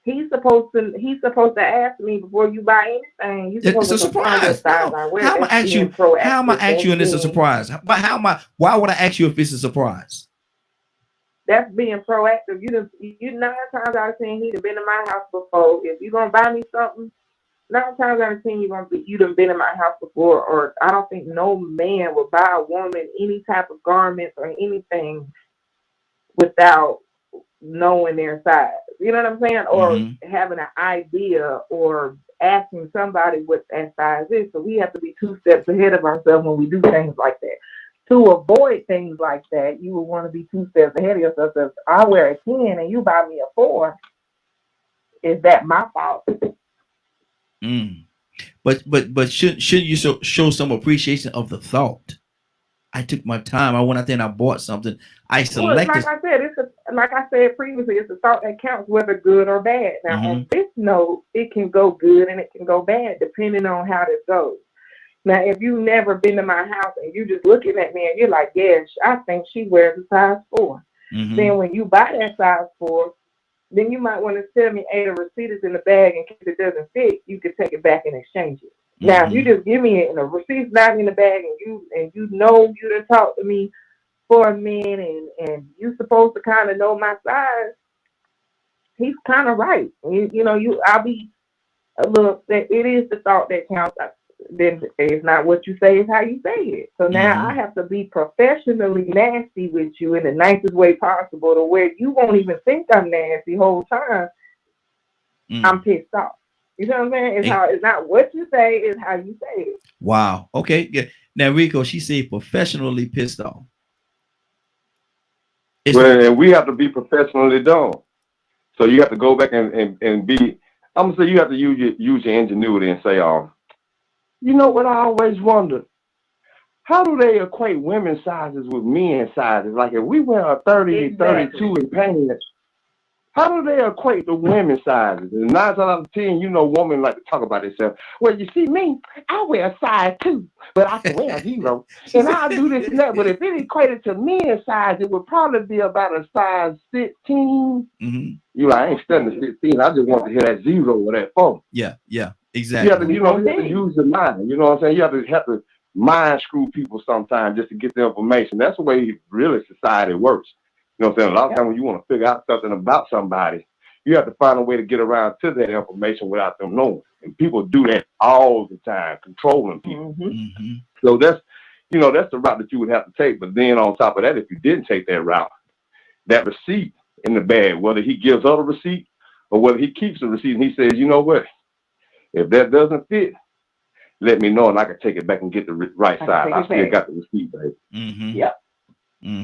he's supposed to ask me before you buy anything. You're supposed It's a to surprise. No. How am I ask you? How am I ask you and it's a surprise? But how am I? Why would I ask you if it's a surprise? That's being proactive. You 9 times out of 10 he done been in my house before. If you're gonna buy me something, 9 times out of 10 you done been in my house before. Or I don't think no man would buy a woman any type of garments or anything without knowing their size. You know what I'm saying? Or having an idea or asking somebody what that size is. So we have to be 2 steps ahead of ourselves when we do things like that. To avoid things like that, you would want to be 2 steps ahead of yourself. If I wear a 10 and you buy me a 4, is that my fault? But should you show some appreciation of the thought? I took my time. I went out there and I bought something. I selected. Well, like I said previously, it's the thought that counts, whether good or bad. Now, on this note, it can go good and it can go bad depending on how this goes. Now, if you've never been to my house and you're just looking at me and you're like, yes, I think she wears a size 4. Then when you buy that size 4, then you might want to tell me, hey, the receipt is in the bag in case it doesn't fit. You can take it back and exchange it. Now, if you just give me it and the receipt's not in the bag and you know you done talked to me for a minute and you're supposed to kind of know my size, he's kind of right. I'll be a little upset. It is the thought that counts. Then it's not what you say, it's how you say it. So now I have to be professionally nasty with you in the nicest way possible to where you won't even think I'm nasty the whole time. I'm pissed off. You know what I'm saying? It's not what you say, it's how you say it. Wow. Okay. Yeah. Now, Rico, she said professionally pissed off. And we have to be professionally done. So you have to go back and be. I'm gonna say you have to use your ingenuity and say, you know what I always wondered? How do they equate women's sizes with men's sizes? Like if we wear a 30, 32 in pants, how do they equate the women's sizes? And 9 times out of 10, women like to talk about themselves. Well, you see me, I wear a size 2, but I can wear a 0. And I'll do this and that. But if it equated to men's size, it would probably be about a size 15. You're like, I ain't studying the 15. I just want to hear that 0 or that 4. Yeah, exactly. You have to use your mind. You know what I'm saying? You have to mind screw people sometimes just to get the information. That's the way really society works. You know what I'm saying? A lot of times when you want to figure out something about somebody, you have to find a way to get around to that information without them knowing. And people do that all the time, controlling people. So that's the route that you would have to take. But then on top of that, if you didn't take that route, that receipt in the bag, whether he gives her the receipt or whether he keeps the receipt and he says, you know what, if that doesn't fit, let me know and I can take it back and get the right size. I still got the receipt, baby. Yeah.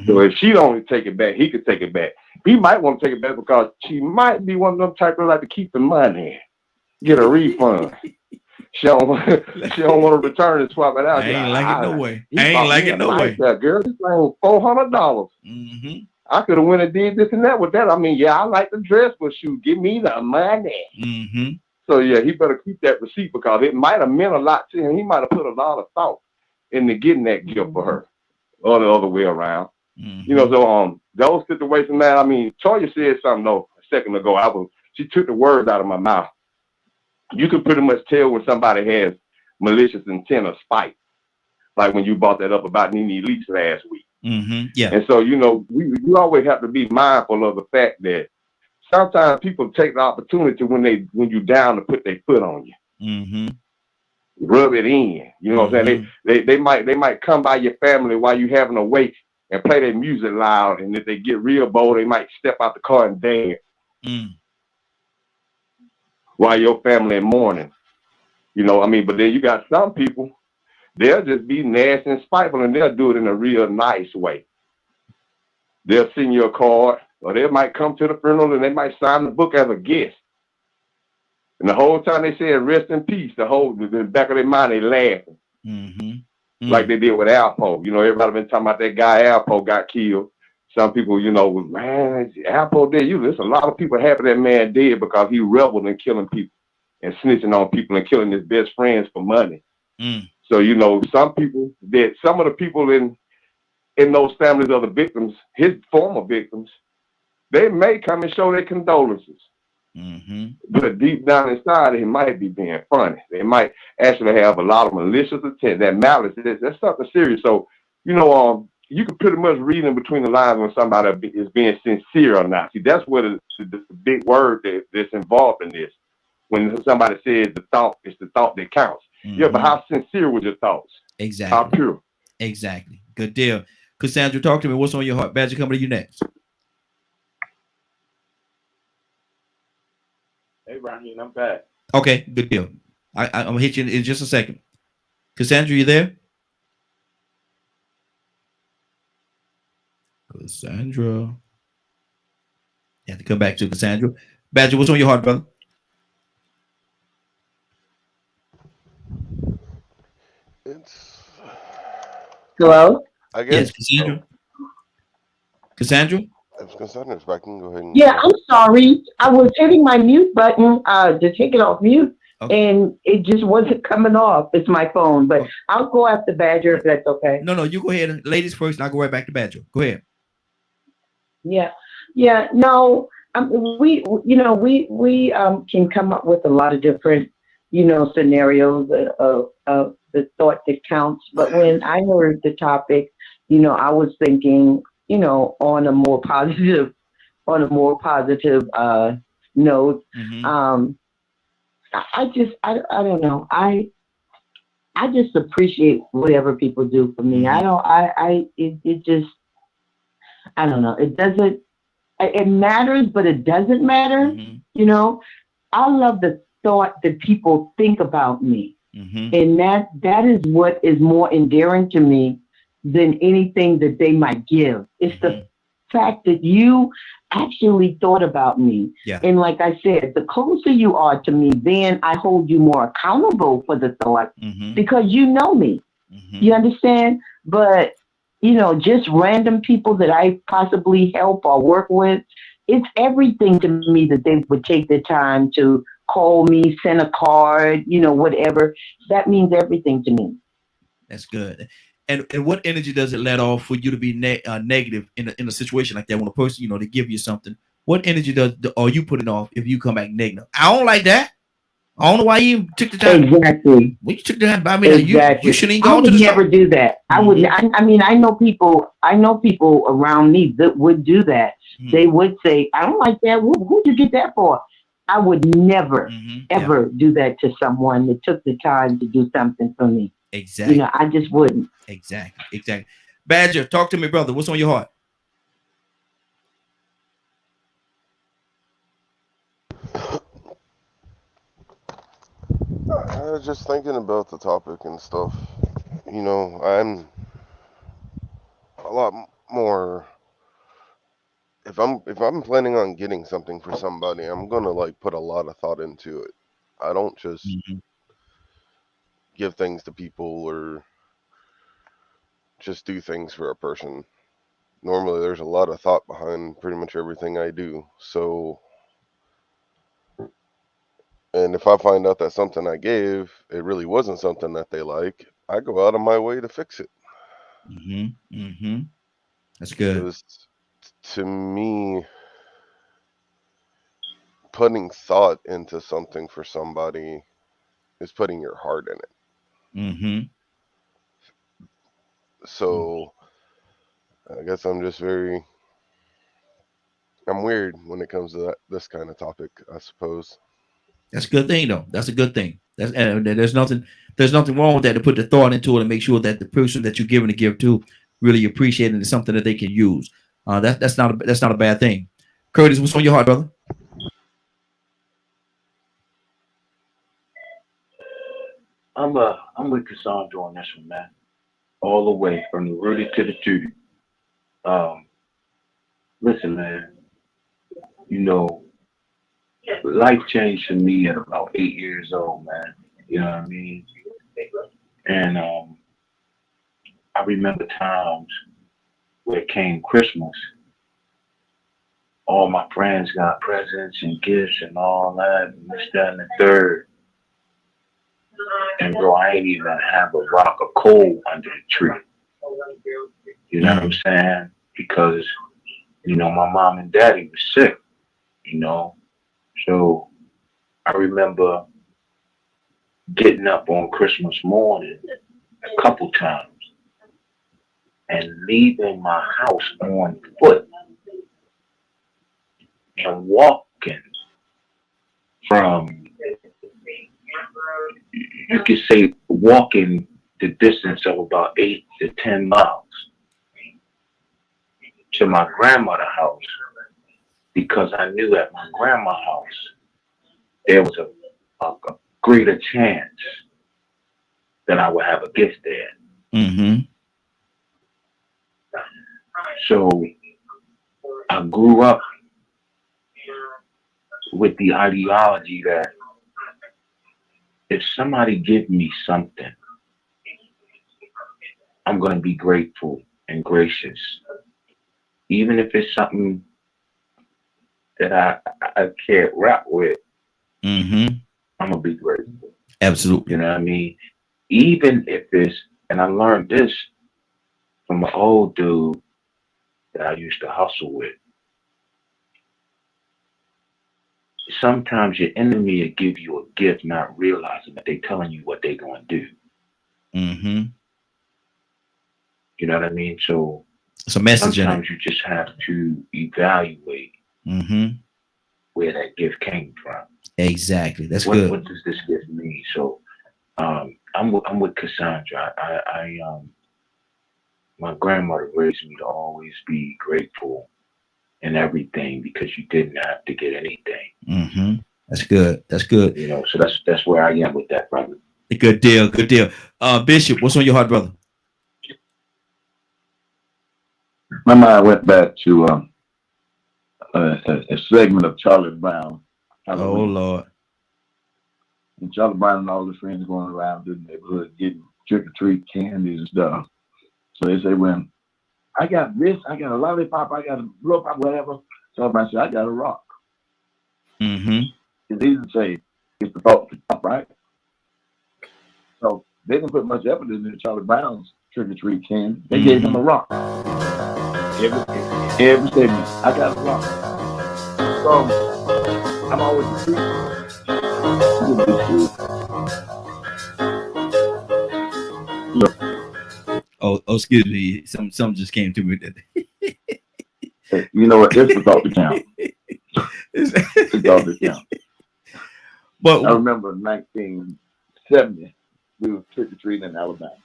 So if she don't take it back, he could take it back. He might want to take it back because she might be one of them type of like to keep the money, get a refund. She don't want to return and swap it out. I ain't like it no way. That girl, this thing was $400. I could have went and did this and that with that. I mean, yeah, I like the dress, but shoot, give me the money. So yeah, he better keep that receipt because it might have meant a lot to him. He might have put a lot of thought into getting that gift for her, or the other way around. So those situations, man. I mean, Toya said something a second ago. She took the words out of my mouth. You can pretty much tell when somebody has malicious intent or spite, like when you brought that up about Nene Leakes last week. And so you always have to be mindful of the fact that sometimes people take the opportunity when you're down to put their foot on you. Rub it in. You know what I'm saying? They might come by your family while you having a wake and play their music loud. And if they get real bold, they might step out the car and dance while your family in mourning. You know, I mean, but then you got some people, they'll just be nasty and spiteful, and they'll do it in a real nice way. They'll send you a card, or they might come to the funeral and they might sign the book as a guest. And the whole time they said rest in peace, the back of their mind they laughing. Like they did with Alpo. You know, everybody been talking about that guy Alpo got killed. Some people, you know, man, Alpo dead. There's a lot of people happy that man dead because he reveled in killing people and snitching on people and killing his best friends for money. So, you know, some of the people in those families of the victims, his former victims, they may come and show their condolences. But deep down inside, he might be being funny. They might actually have a lot of malicious intent. That malice, that's something serious. So, you know, you can pretty much read in between the lines when somebody is being sincere or not. See, that's what the big word that's involved in this. When somebody says the thought, it's the thought that counts. Yeah, but how sincere were your thoughts? Exactly. How pure? Exactly. Good deal. Cassandra, talk to me. What's on your heart? Badger, coming to you next. Hey, Ryan, I'm back. Okay, good deal. I'm gonna hit you in just a second. Cassandra, you there? Cassandra. You have to come back to Cassandra. Badger, what's on your heart, brother? Hello? I guess. Yes, Cassandra. Cassandra? If Cassandra's back, you can go ahead and. Yeah, I'm sorry. I was hitting my mute button to take it off mute, and it just wasn't coming off. It's my phone, but I'll go after Badger if that's okay. No, you go ahead. Ladies first, and I'll go right back to Badger. Go ahead. Yeah. No, we can come up with a lot of different, scenarios of the thought that counts. But when I heard the topic, I was thinking, on a more positive note. I don't know. I just appreciate whatever people do for me. I don't know. It matters, but it doesn't matter. I love the thought that people think about me. And that is what is more endearing to me than anything that they might give. It's the fact that you actually thought about me. Yeah. And like I said, the closer you are to me, then I hold you more accountable for the thought because you know me. You understand? But, just random people that I possibly help or work with, it's everything to me that they would take the time to call me, send a card, whatever. That means everything to me. That's good. And what energy does it let off for you to be negative in a situation like that when a person, they give you something? What energy are you putting off if you come back negative? I don't like that. I don't know why you took the time. Exactly. When you took the time, I mean, exactly. you shouldn't go to the never do that. I would. I mean, I know people around me that would do that. They would say, "I don't like that. Who'd you get that for?" I would never, ever do that to someone that took the time to do something for me. Exactly. I just wouldn't. Exactly. Badger, talk to me, brother. What's on your heart? I was just thinking about the topic and stuff. I'm a lot more. If I'm planning on getting something for somebody, I'm gonna put a lot of thought into it. I don't just give things to people or just do things for a person. Normally, there's a lot of thought behind pretty much everything I do. So, and if I find out that something I gave, it really wasn't something that they like, I go out of my way to fix it. That's good. Because to me, putting thought into something for somebody is putting your heart in it. So, I guess I'm just I'm weird when it comes to this kind of topic, I suppose. That's a good thing, though. That's a good thing. There's nothing wrong with that, to put the thought into it and make sure that the person that you're giving the gift to really appreciate it and it's something that they can use. That's not a bad thing. Curtis, what's on your heart, brother? I'm with Cassandra on this one, man. All the way from the Rudy to the Judy. Listen, man. You know, life changed for me at about 8 years old, man. You know what I mean? And I remember times where it came Christmas. All my friends got presents and gifts and all that, and this, that, and the third. And bro, I ain't even have a rock of coal under the tree. You know what I'm saying? Because, you know, my mom and daddy was sick, you know. So I remember getting up on Christmas morning a couple times and leaving my house on foot and walking from, you could say, walking the distance of about 8 to 10 miles to my grandmother's house, because I knew at my grandma's house there was a greater chance that I would have a gift there. Mm-hmm. So I grew up with the ideology that if somebody gives me something, I'm going to be grateful and gracious. Even if it's something that I can't rap with, I'm going to be grateful. Absolutely. You know what I mean? Even if it's, and I learned this from an old dude that I used to hustle with. Sometimes your enemy will give you a gift not realizing that they're telling you what they're going to do. You know what I mean? So it's a message. Sometimes you just have to evaluate where that gift came from. Exactly. That's good. What does this gift mean? So I'm with Cassandra. I my grandmother raised me to always be grateful in everything because you didn't have to get anything. That's good. That's good. You know, so that's where I am with that, brother. Good deal. Good deal. Bishop, what's on your heart, brother? My mind went back to a segment of Charlie Brown. Halloween. Oh Lord! And Charlie Brown and all his friends going around the neighborhood getting trick or treat candies and stuff. So they say, "When I got this, I got a lollipop, I got a blow pop, whatever." Charlie Brown said, "I got a rock." It's easy to say it's the thought to top, right? So they didn't put much effort into Charlie Brown's trick or treat candy. They gave him a rock. Every segment, I got a rock. So I'm always Oh, excuse me. Some just came to me. You know what? It's the thought to count. It's the thought to count. But I remember 1970, we were trick or treating in Alabama.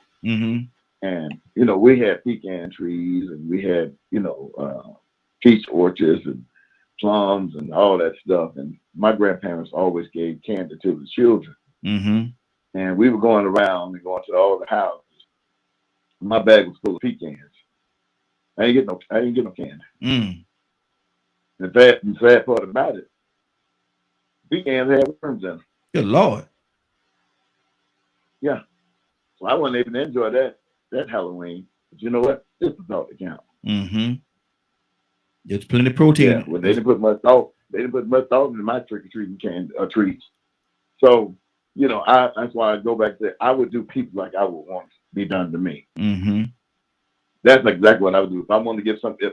And, you know, we had pecan trees and we had, you know, peach orchards and plums and all that stuff. And my grandparents always gave candy to the children. And we were going around and going to all the houses. My bag was full of pecans. I didn't get no candy. And the sad part about it, pecans had worms in them. Good Lord. Yeah. So I wasn't able to enjoy that Halloween. But you know what? It's the thought to count. There's plenty of protein. Yeah, well, they didn't put much thought. They didn't put much thought into my trick or treating treats. So, you know, that's why I go back to I would do people like I would want to be done to me. That's exactly what I would do. If I want to give something,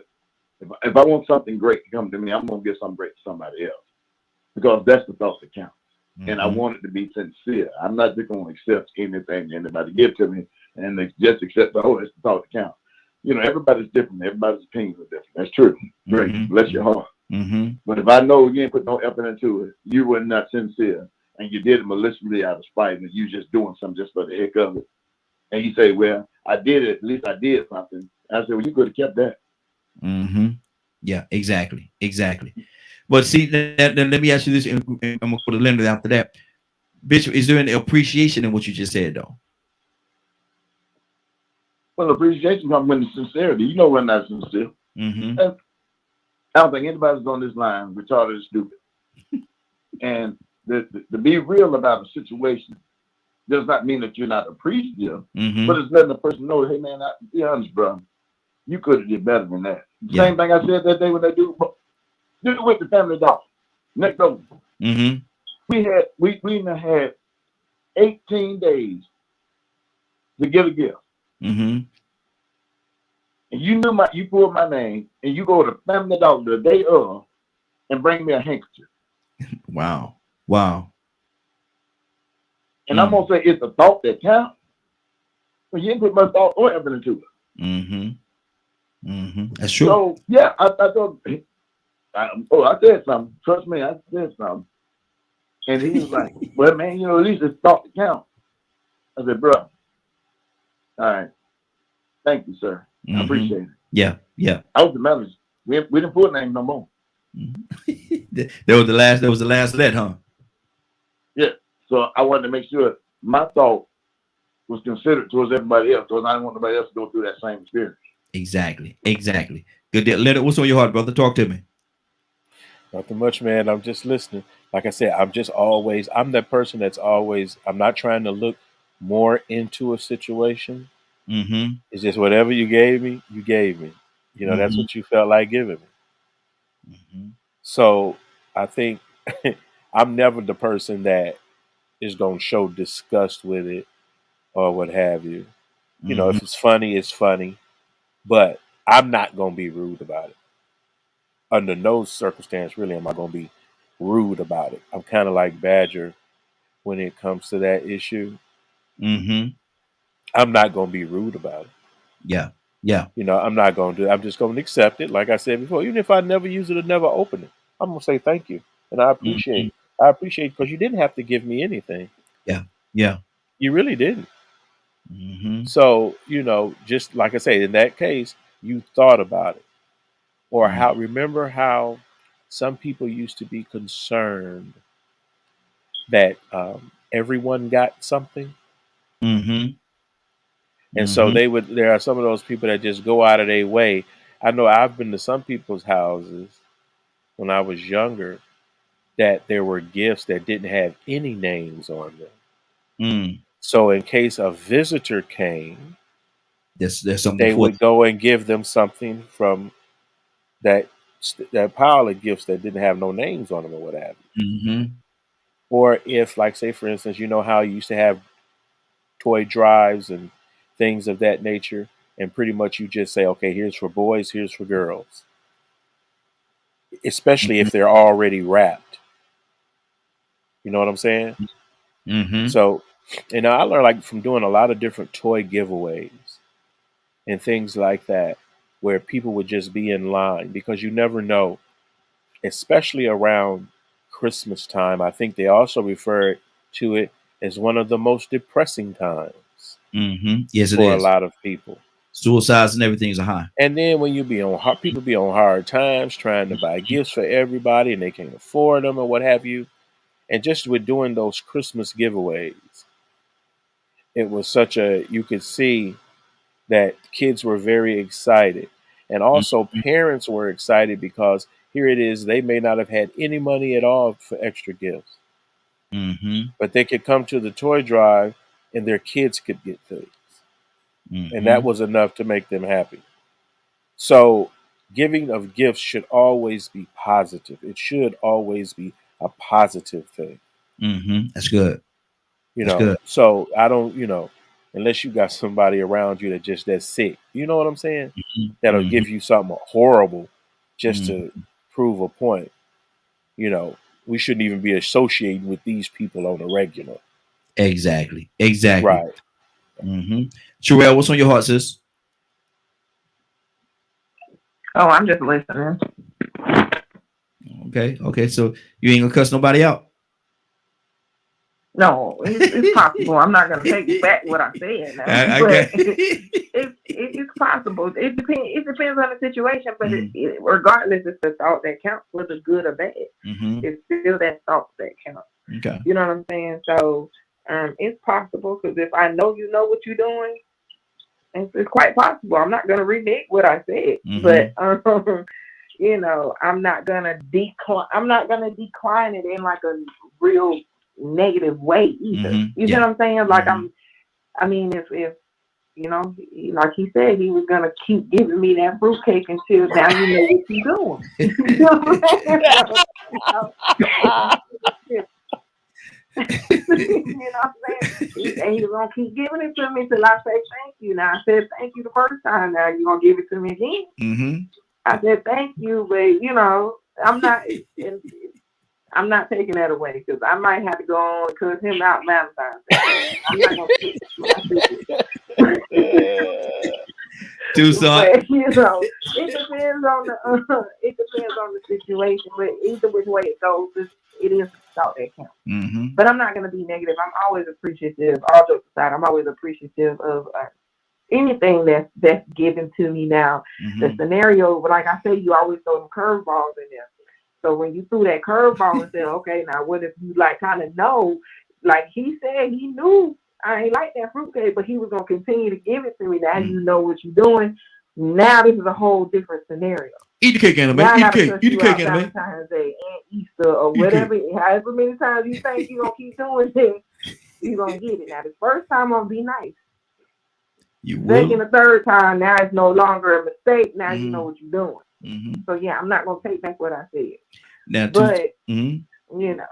if I want something great to come to me, I'm gonna give something great to somebody else, because that's the thought that counts. And I want it to be sincere. I'm not just going to accept anything anybody give to me and they just accept, oh, it's the thought that counts. You know, everybody's different. Everybody's opinions are different. That's true. Great. Bless your heart. But if I know you ain't put no effort into it, you were not sincere, and you did it maliciously out of spite, and you just doing something just for the heck of it, and you say, well, I did it. At least I did something. I said, well, you could have kept that. Mm-hmm. Yeah, exactly. But see, then let me ask you this, and I'm gonna go to Leonard after that. Bishop, is there any appreciation in what you just said, though? Well, appreciation comes when it's sincerity. You know, we're not sincere. Mm-hmm. And I don't think anybody's on this line retarded or stupid. And to be real about a situation does not mean that you're not appreciative, but it's letting the person know, hey man, be honest, bro, you could have did better than that. Same thing I said that day when they do with the family doctor next door. We had 18 days to get a gift. And you pulled my name, and you go to family doctor the day of and bring me a handkerchief. Wow. And I'm gonna say it's the thought that counts. But you didn't put much thought or effort into it. That's true. So yeah, I thought. I said something. Trust me, I said something. And he was like, "Well, man, at least it's thought that counts." I said, "Bro, all right, thank you, sir. I appreciate it." Yeah. I was the manager. We didn't put name no more. That was the last let, huh? Yeah. So I wanted to make sure my thought was considered towards everybody else, because I didn't want nobody else to go through that same experience. Exactly. Good deal. Leonard, what's on your heart, brother? Talk to me. Nothing much, man. I'm just listening. Like I said, I'm that person that's always, I'm not trying to look more into a situation. It's just whatever you gave me, you gave me. That's what you felt like giving me. So I think I'm never the person that is going to show disgust with it or what have you. If it's funny, it's funny. But I'm not going to be rude about it. Under no circumstance, really, am I going to be rude about it. I'm kind of like Badger when it comes to that issue. I'm not going to be rude about it. Yeah. I'm not going to do it. I'm just going to accept it. Like I said before, even if I never use it or never open it, I'm going to say thank you. And I appreciate it. I appreciate it because you didn't have to give me anything. Yeah. You really didn't. So, just like I say, in that case, you thought about it. Or remember how some people used to be concerned that everyone got something? And so there are some of those people that just go out of their way. I know I've been to some people's houses when I was younger that there were gifts that didn't have any names on them. So in case a visitor came, there's something they would go and give them something from that pile of gifts that didn't have no names on them or what have you. Or if, like, say, for instance, how you used to have toy drives and things of that nature, and pretty much you just say, okay, here's for boys, here's for girls, especially if they're already wrapped. You know what I'm saying? So, I learned from doing a lot of different toy giveaways and things like that, where people would just be in line, because you never know, especially around Christmas time. I think they also refer to it as one of the most depressing times. Yes, it for is. a lot of people. Suicides and everything are high. And then when people be on hard times trying to buy gifts for everybody and they can't afford them or what have you. And just with doing those Christmas giveaways, it was you could see that kids were very excited. And also parents were excited because here it is, they may not have had any money at all for extra gifts. But they could come to the toy drive and their kids could get things. And that was enough to make them happy. So giving of gifts should always be positive. It should always be a positive thing. That's good. Good. So I don't, unless you got somebody around you that's sick, you know what I'm saying? That'll give you something horrible just to prove a point. We shouldn't even be associating with these people on a regular. Exactly. Right. Sherelle, what's on your heart, sis? Oh, I'm just listening. Okay. So you ain't gonna cuss nobody out? No, it's possible. I'm not gonna take back what I said now, but it's possible. It depends on the situation, but regardless, it's the thought that counts, whether good or bad. It's still that thought that counts. Okay. You know what I'm saying? So it's possible, because if I know you know what you're doing, it's quite possible. I'm not gonna renege what I said, but you know, I'm not gonna decline. I'm not gonna decline it in like a real negative way either. You know what I'm saying? Like I mean, if you know, like he said, he was gonna keep giving me that fruitcake until now you know what you're doing. You know what I'm saying? You know what I'm saying? And he's gonna keep giving it to me till I say thank you. Now I said thank you the first time. Now you gonna give it to me again? I said thank you, but you know, I'm not taking that away, because I might have to go on and cut him out Valentine's Day. I'm not gonna fix Tucson. But, you know, it depends on the situation. But either which way it goes, it is thought that counts. But I'm not gonna be negative. I'm always appreciative. All jokes aside, I'm always appreciative of anything that's given to me now. The scenario, like I say, you always throw them curveballs in there. So when you threw that curveball and said, okay, now what if you like kind of know, like he said, he knew I ain't like that fruitcake, but he was gonna continue to give it to me. Now you know what you're doing. Now this is a whole different scenario. Eat the cake, Anna, man. Eat the cake, Anna, man. Valentine's Day and Easter or whatever, however many times you think you're gonna keep doing this, you're gonna get it. Now the first time I'm gonna be nice. You will. Second or third time, now it's no longer a mistake. Now you know what you're doing. So yeah, I'm not gonna take back what I said. Now, but you know,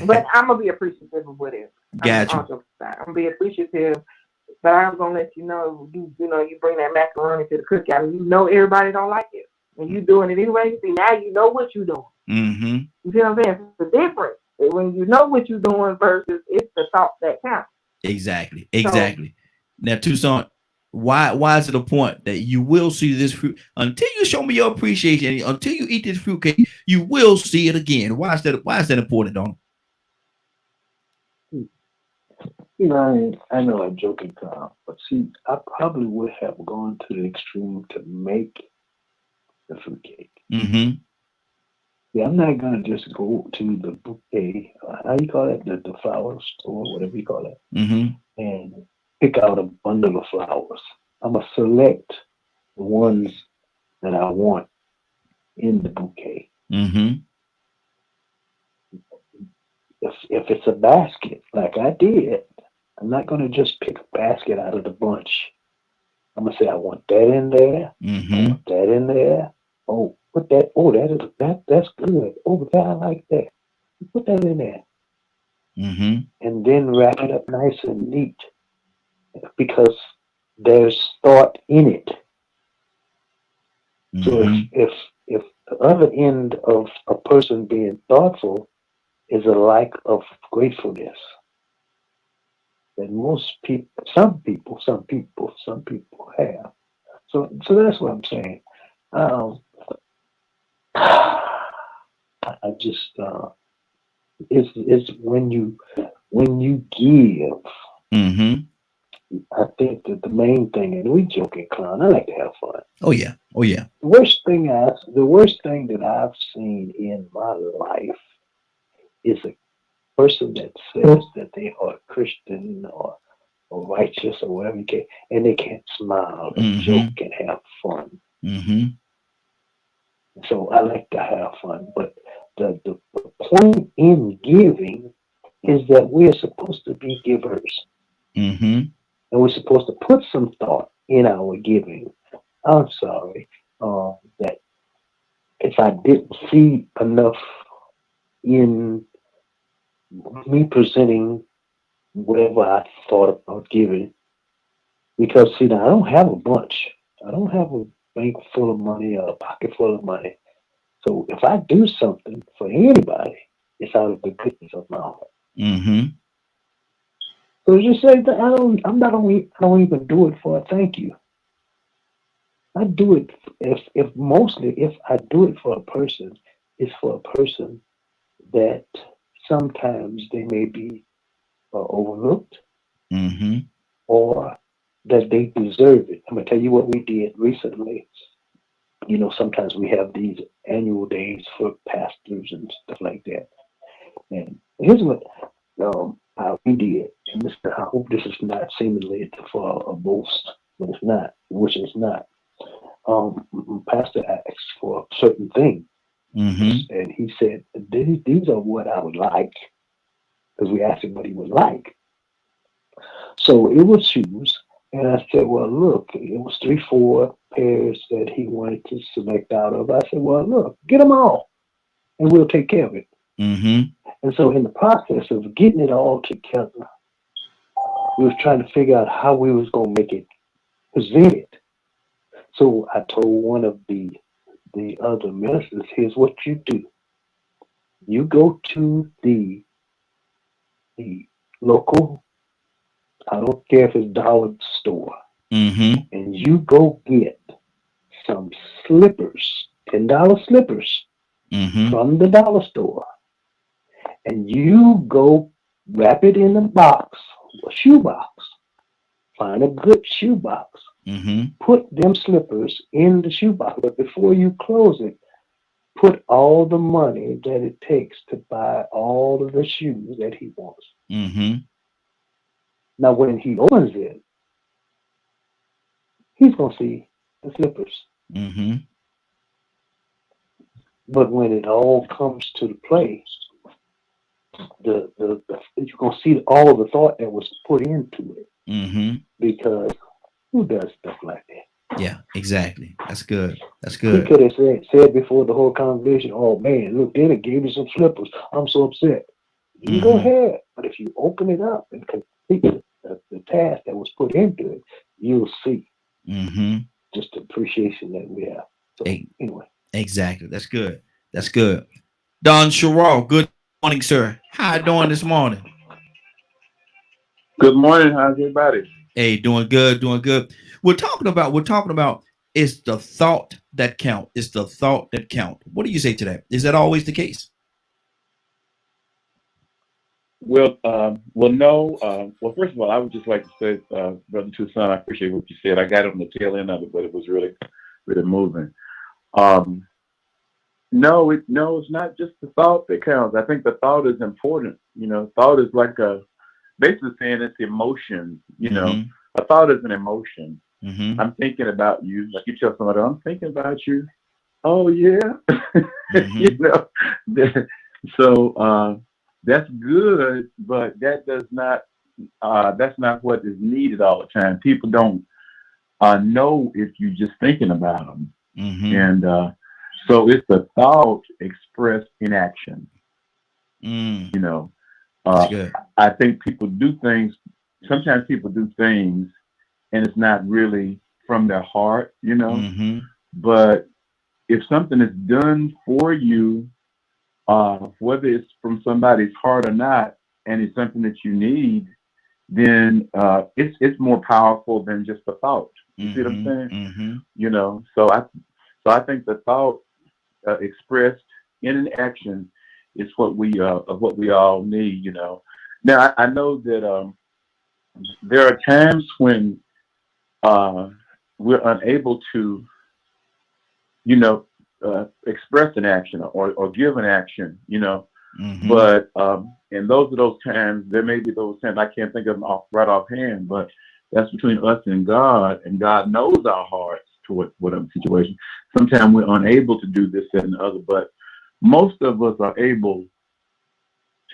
but I'm gonna be appreciative of whatever. Gotcha. I'm gonna be appreciative, but I'm gonna let you know. You know, you bring that macaroni to the cookout, and you know everybody don't like it, and you doing it anyway. See, now you know what you're doing. You see what I'm saying? It's the difference when you know what you're doing versus it's the thought that counts. Exactly. So, now, Tucson, why is it a point that you will see this fruit until you show me your appreciation, until you eat this fruitcake, you will see it again? Why is that important, Donald? You know, I know I'm joking, Carl, but see, I probably would have gone to the extreme to make the fruitcake. Yeah, I'm not gonna just go to the bouquet, how you call it, the flower store, whatever you call it, and pick out a bundle of flowers. I'm gonna select the ones that I want in the bouquet. If it's a basket, like I did, I'm not gonna just pick a basket out of the bunch. I'm gonna say I want that in there. I want that in there. Oh, put that. Oh, that's good. Oh, I like that. Put that in there. And then wrap it up nice and neat, because there's thought in it. So if the other end of a person being thoughtful is a lack of gratefulness, that most people, some people have. So that's what I'm saying. I just it's when you give. I think that the main thing, and we joking, clown. I like to have fun. Oh yeah. The worst thing that I've seen in my life is a person that says that they are Christian or righteous or whatever you can, and they can't smile and joke and have fun. So I like to have fun, but the point in giving is that we're supposed to be givers. And we're supposed to put some thought in our giving. I'm sorry that if I didn't see enough in me presenting whatever I thought about giving, because see, now I don't have a bunch. I don't have a bank full of money or a pocket full of money. So if I do something for anybody, it's out of the goodness of my heart. So you say that I don't even do it for a thank you. I do it if I do it for a person, it's for a person that sometimes they may be overlooked, Mm-hmm. or that they deserve it. I'm gonna tell you what we did recently. You know, sometimes we have these annual days for pastors and stuff like that. And here's what we did. And this, I hope this is not seemingly for a boast, but it's not, which is not. Pastor asked for a certain thing, and he said, these are what I would like, because we asked him what he would like. So it was shoes, and I said, well, look, it was 3-4 pairs that he wanted to select out of. I said, well, look, get them all, and we'll take care of it. And so in the process of getting it all together, we was trying to figure out how we was going to make it presented. So I told one of the other ministers, here's what you do. You go to the local, I don't care if it's dollar store, and you go get some slippers, $10 slippers from the dollar store, and you go wrap it in a box, a shoe box. Find a good shoe box. Put them slippers in the shoe box, but before you close it, put all the money that it takes to buy all of the shoes that he wants. Now, when he opens it, he's gonna see the slippers. But when it all comes to the play, you're gonna see all of the thought that was put into it. Because who does stuff like that? Yeah, exactly. That's good. That's He good. could have said before the whole congregation, "Oh man, look, they done gave me some slippers. I'm so upset." You can go ahead, but if you open it up and complete the task that was put into it, you'll see just the appreciation that we have. So anyway, Exactly. That's good. That's good. Don Sherrall, good morning, sir. How you doing this morning? Good morning. How's everybody? Hey, doing good, doing good. We're talking about it's the thought that count. It's the thought that count. What do you say to that? Is that always the case? Well, no. Well, first of all, I would just like to say, Brother Tucson, I appreciate what you said. I got on the tail end of it, but it was really, really moving. No, it's not just the thought that counts. I think the thought is important. You know, thought is like basically saying it's emotion. You know, a thought is an emotion. I'm thinking about you. Like you tell somebody, I'm thinking about you. Oh yeah. You know, so that's good, but that does not. That's not what is needed all the time. People don't know if you're just thinking about them, and so it's the thought expressed in action. You know, I think people do things. Sometimes people do things, and it's not really from their heart. You know, but if something is done for you, whether it's from somebody's heart or not, and it's something that you need, then it's more powerful than just a thought. You see what I'm saying? You know, so I think the thought expressed in an action is what we all need. You know. Now I know that there are times when we're unable to, you know, express an action or give an action, you know. But and those are those times. There may be those times I can't think of them right offhand, but that's between us and God knows our hearts toward whatever situation. Sometimes we're unable to do this and the other, but most of us are able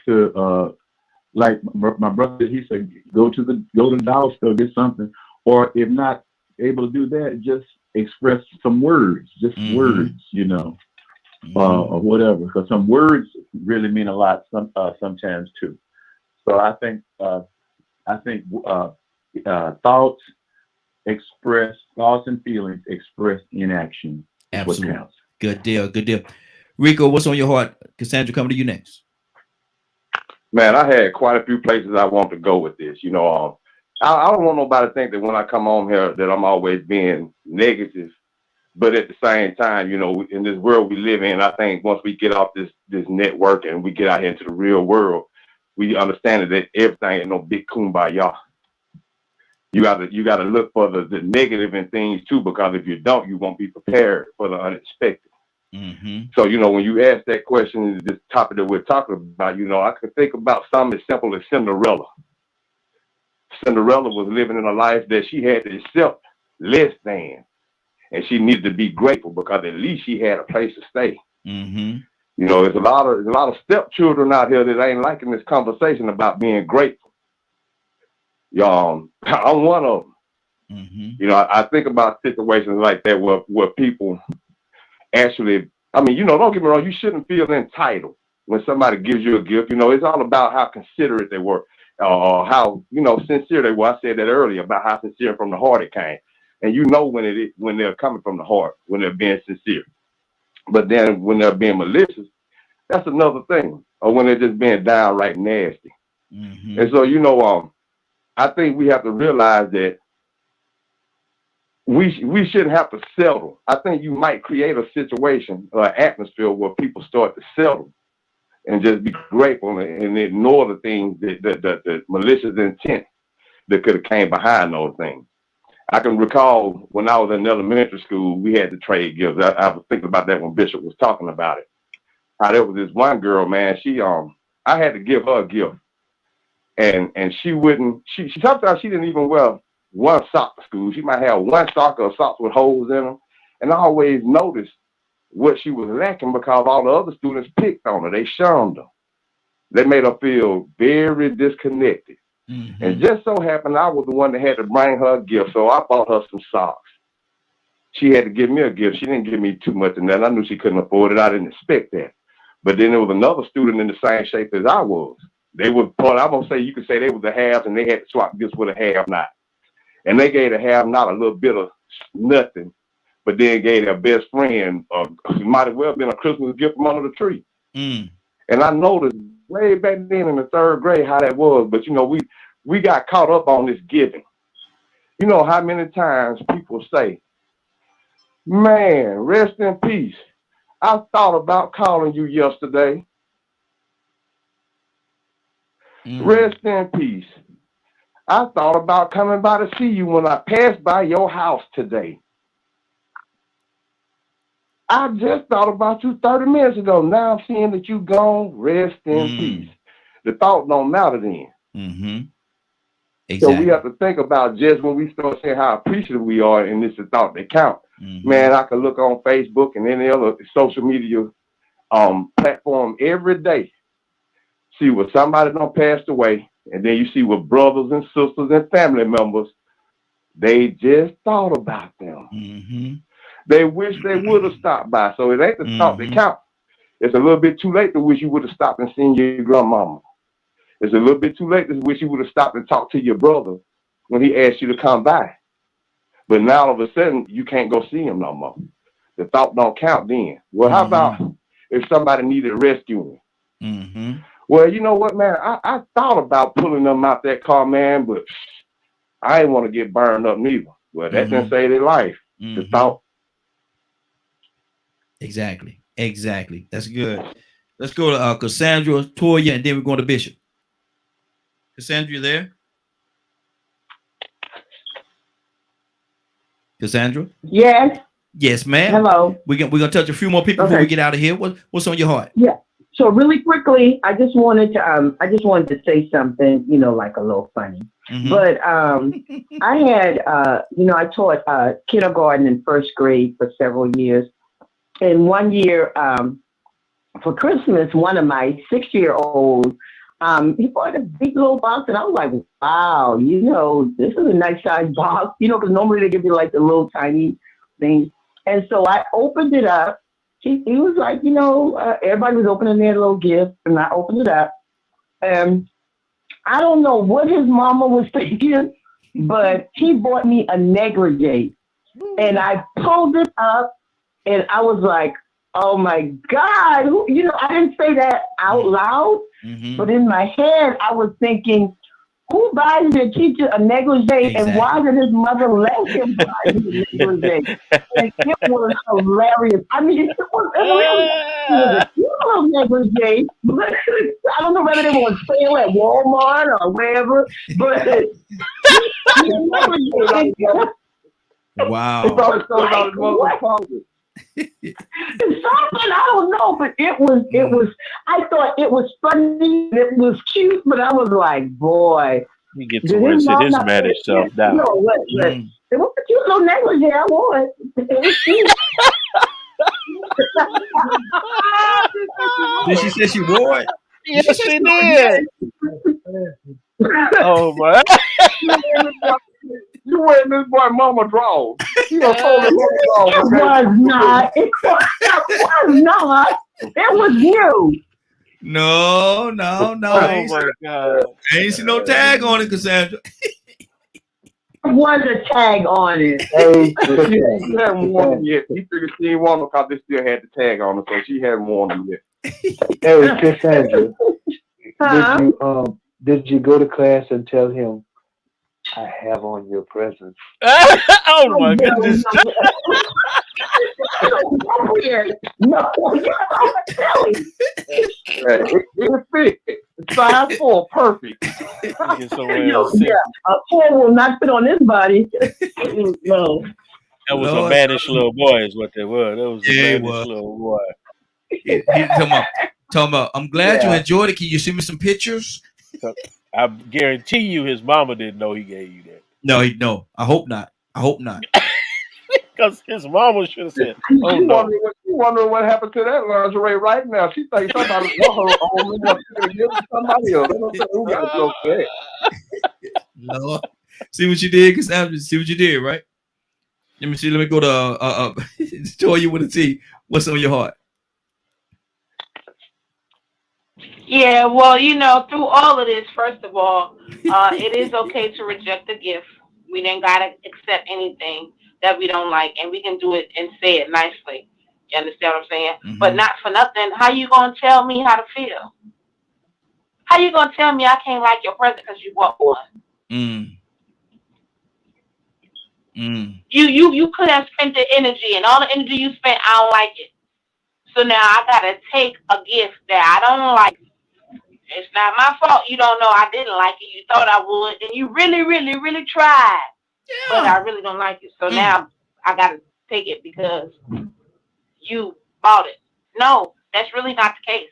to, like my brother, he said, go to the dollar store, get something, or if not able to do that, just express some words, just words, you know, or whatever, because some words really mean a lot sometimes too. So I think thoughts and feelings expressed in action is what counts. Good deal, good deal. Rico, what's on your heart? Cassandra, coming to you next. Man, I had quite a few places I want to go with this. You know, I don't want nobody to think that when I come home here that I'm always being negative. But at the same time, you know, in this world we live in, I think once we get off this network and we get out into the real world, we understand that everything ain't no big kumbaya. You gotta look for the negative in things too, because if you don't, you won't be prepared for the unexpected. So, when you ask that question, this topic that we're talking about, I can think about something as simple as Cinderella. Cinderella was living in a life that she had to accept less than, and she needed to be grateful because at least she had a place to stay. There's a lot of stepchildren out here that ain't liking this conversation about being grateful. I'm one of them. I think about situations like that where people actually, don't get me wrong, you shouldn't feel entitled when somebody gives you a gift. It's all about how considerate they were, or how, sincere they were. I said that earlier about how sincere from the heart it came. And when they're coming from the heart, when they're being sincere. But then when they're being malicious, that's another thing. Or when they're just being downright nasty. And so, I think we have to realize that we shouldn't have to settle. I think you might create a situation or an atmosphere where people start to settle and just be grateful and ignore the things the malicious intent that could have came behind those things. I can recall when I was in elementary school, we had to trade gifts. I was thinking about that when Bishop was talking about it. How there was this one girl, man, I had to give her a gift. And she wouldn't, sometimes she didn't even wear one sock to school. She might have one sock or socks with holes in them. And I always noticed what she was lacking because all the other students picked on her. They shunned her. They made her feel very disconnected. And just so happened I was the one that had to bring her a gift. So I bought her some socks. She had to give me a gift. She didn't give me too much in that. I knew she couldn't afford it. I didn't expect that. But then there was another student in the same shape as I was. They were part, I'm going to say, you could say they were the halves and they had to swap gifts with a half not. And they gave the half not a little bit of nothing, but then gave their best friend, it might have well been a Christmas gift from under the tree. And I noticed way back then in the third grade how that was. But, we got caught up on this giving. You know how many times people say, man, rest in peace. I thought about calling you yesterday. Rest in peace. I thought about coming by to see you when I passed by your house today. I just thought about you 30 minutes ago. Now I'm seeing that you gone. Rest in peace. The thought don't matter then. Exactly. So we have to think about just when we start saying how appreciative we are, and it's the thought that count. Man, I can look on Facebook and any other social media platform every day, see what somebody done passed away, and then you see what brothers and sisters and family members, they just thought about them. They wish they would have stopped by. So it ain't the thought that count. It's a little bit too late to wish you would have stopped and seen your grandmama. It's a little bit too late to wish you would have stopped and talked to your brother when he asked you to come by. But now all of a sudden, you can't go see him no more. The thought don't count then. Well, how about if somebody needed rescuing? Well, you know what, man? I thought about pulling them out that car, man, but I didn't want to get burned up neither. Well, that didn't save their life. The thought. Exactly. That's good. Let's go to Cassandra, Toya, and then we're going to Bishop. Cassandra, you there? Cassandra? Yes. Yes, ma'am. Hello. We're gonna touch a few more people before we get out of here. What's on your heart? Yeah. So really quickly, I just wanted to say something, like a little funny. But I had I taught kindergarten and first grade for several years. And one year for Christmas, one of my 6-year-olds, he bought a big little box, and I was like, wow, this is a nice size box, because normally they give you like the little tiny things. And so I opened it up. He was like, everybody was opening their little gift, and I opened it up. And I don't know what his mama was thinking, but he bought me a negligee. And I pulled it up, and I was like, oh my God, I didn't say that out loud, but in my head, I was thinking, who buys their teacher a negligee, and why did his mother let him buy his negligee? And it was hilarious. I mean, it was a cute little negligee. I don't know whether they were on sale at Walmart or wherever, but wow. Something I don't know, but it was. I thought it was funny. It was cute, but I was like, boy. He gets to his managed self down. No, it was a cute little negligee. I wore it. It was cute. Did she say she wore it? Yes, she did. Oh my! You wearing this boy mama drawers. It was not. It was not. It was you. No. Oh my God! I ain't see no tag on it, Cassandra. There was a tag on it. Hey, she hadn't worn them yet. He figured she didn't want them because they still had the tag on them, so she hadn't worn them yet. Hey, Cassandra, did you go to class and tell him, I have on your presents? Oh my goodness! No, it's fit. It's size 4, perfect. Get somewhere a else. 4 will not fit on this body. No. That was a mannish little boy, is what they were. That was a mannish little boy. He talking about, I'm glad you enjoyed it. Can you send me some pictures? I guarantee you his mama didn't know he gave you that. No. I hope not. Because his mama should have said, "Oh she no." Wondering what happened to that lingerie right now. She thinks somebody want her home and wants to give it to somebody else. They don't say who got to go for that. No. See what you did, Cassandra? See what you did, right? Let me see. Let me go to Toya with a T. What's on your heart? Yeah, well, through all of this, first of all, it is okay to reject a gift. We didn't gotta accept anything that we don't like, and we can do it and say it nicely. You understand what I'm saying? Mm-hmm. But not for nothing. How you gonna tell me how to feel? How you gonna tell me I can't like your present because you bought one? You could have spent the energy, and all the energy you spent, I don't like it. So now I gotta take a gift that I don't like. It's not my fault you don't know I didn't like it. You thought I would, and you really, really, really tried. But I really don't like it. So now I gotta take it because you bought it. No, that's really not the case.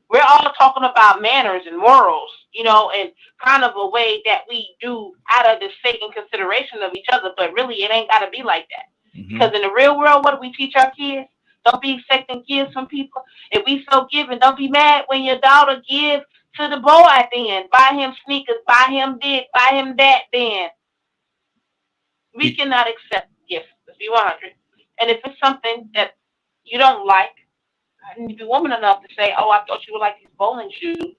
We're all talking about manners and morals, and kind of a way that we do out of the sake and consideration of each other, but really it ain't gotta be like that. Mm-hmm. Because in the real world, what do we teach our kids? Don't be accepting gifts from people. If we so giving, don't be mad when your daughter gives to the boy then. Buy him sneakers, buy him this, buy him that then. We cannot accept gifts, let's be 100. And if it's something that you don't like, I need to be woman enough to say, oh, I thought you would like these bowling shoes. And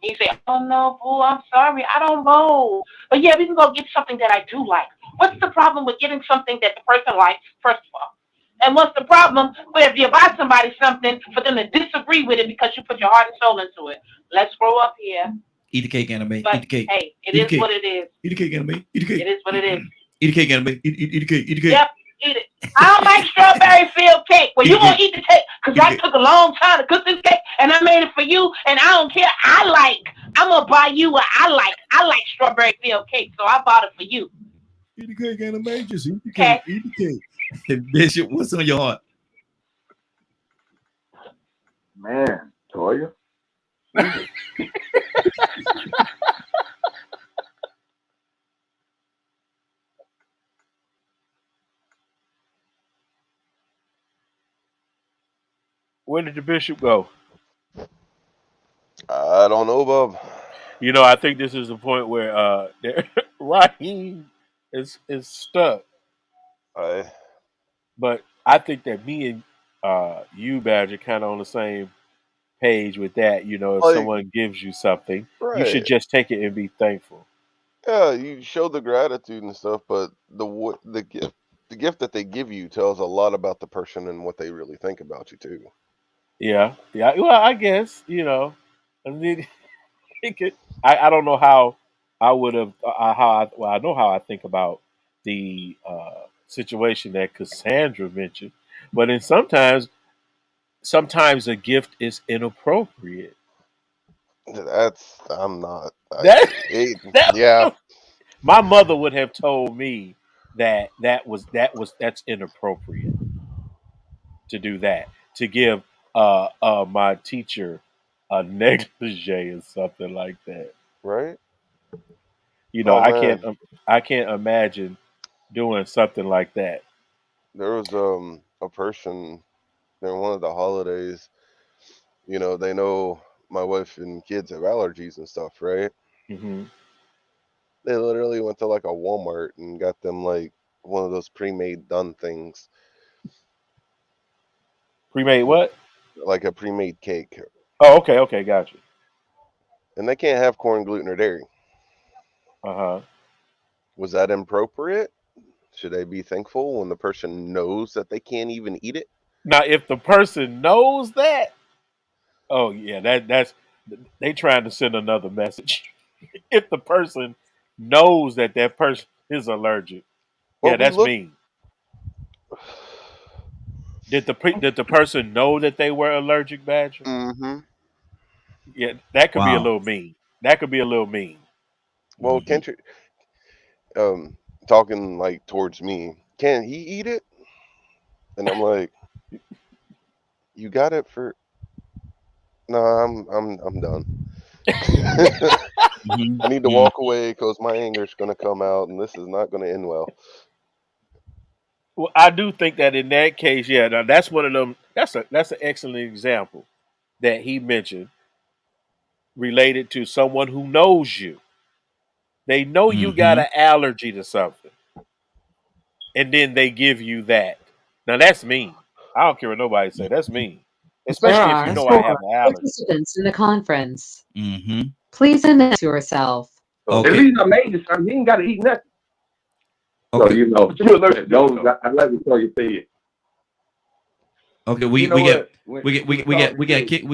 you say, oh, no, boo, I'm sorry, I don't bowl. But yeah, we can go get something that I do like. What's the problem with getting something that the person likes, first of all? And what's the problem with if you buy somebody something for them to disagree with it because you put your heart and soul into it? Let's grow up here. Eat the cake, Anime. But, eat the cake. Hey, it is what it is. Eat the cake, Anime. Eat the cake. It is what it is. Eat the cake, Anime. Eat the cake. Eat the cake. Yep, eat it. I don't like strawberry filled cake. Well, you gonna eat the cake because I took a long time to cook this cake and I made it for you and I don't care. I'm gonna buy you what I like. I like strawberry filled cake, so I bought it for you. Eat the cake, Anime. Just eat the cake. Okay. Eat the cake. Bishop, what's on your heart? Man, Toya. Where did the bishop go? I don't know, Bob. I think this is the point where Raheem is stuck. But I think that me and you, Badger, kind of on the same page with that. If someone gives you something, you should just take it and be thankful. Yeah, you show the gratitude and stuff, but the gift that they give you tells a lot about the person and what they really think about you too. Yeah. Well, I guess I mean, I don't know how I would have I know how I think about the situation that Cassandra mentioned, but then sometimes a gift is inappropriate. I'm not. That Yeah. my mother would have told me that's inappropriate to do that, to give my teacher a negligee or something like that. Right. You know, Oh man, I can't imagine doing something like that. there was a person during one of the holidays. You know, they know my wife and kids have allergies and stuff, right? Mm-hmm. They literally went to like a Walmart and got them like one of those pre-made done things. Pre-made what? Like a pre-made cake. Oh, okay, gotcha. And they can't have corn, gluten, or dairy. Uh-huh. Was that inappropriate? Should they be thankful when the person knows that they can't even eat it? Now, if the person knows that, oh yeah, that's they trying to send another message. If the person knows that person is allergic, yeah, that's mean. Did the person know that they were allergic, Badger? Mm-hmm. Yeah, that could be a little mean. That could be a little mean. Well, can't you? Talking like towards me, can he eat it? And I'm like, you got it for? No, I'm done. I need to walk away because my anger is going to come out, and this is not going to end well. Well, I do think that in that case, yeah, now that's one of them. That's an excellent example that he mentioned, related to someone who knows you. They know you got an allergy to something, and then they give you that. Now that's mean. I don't care what nobody say. That's mean, especially if you know I have an allergy. Participants in the conference. Please announce yourself. At least I made it, son. You ain't got to eat nothing. Okay. So, you know, I'd like to tell you say it. Okay, we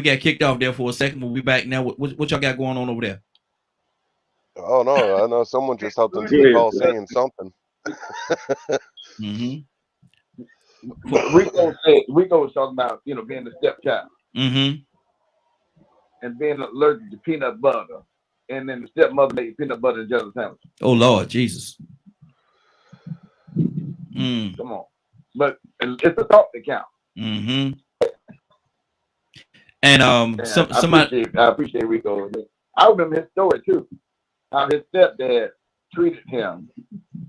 got kicked off there for a second. We'll be back now. What y'all got going on over there? Oh no, I know someone just helped into the call saying something. Rico was talking about, you know, being a stepchild. And being allergic to peanut butter. And then the stepmother made peanut butter and jelly sandwich. Oh Lord Jesus. Come on. But it's a thought that counts. And somebody I appreciate Rico. I remember his story too. How his stepdad treated him,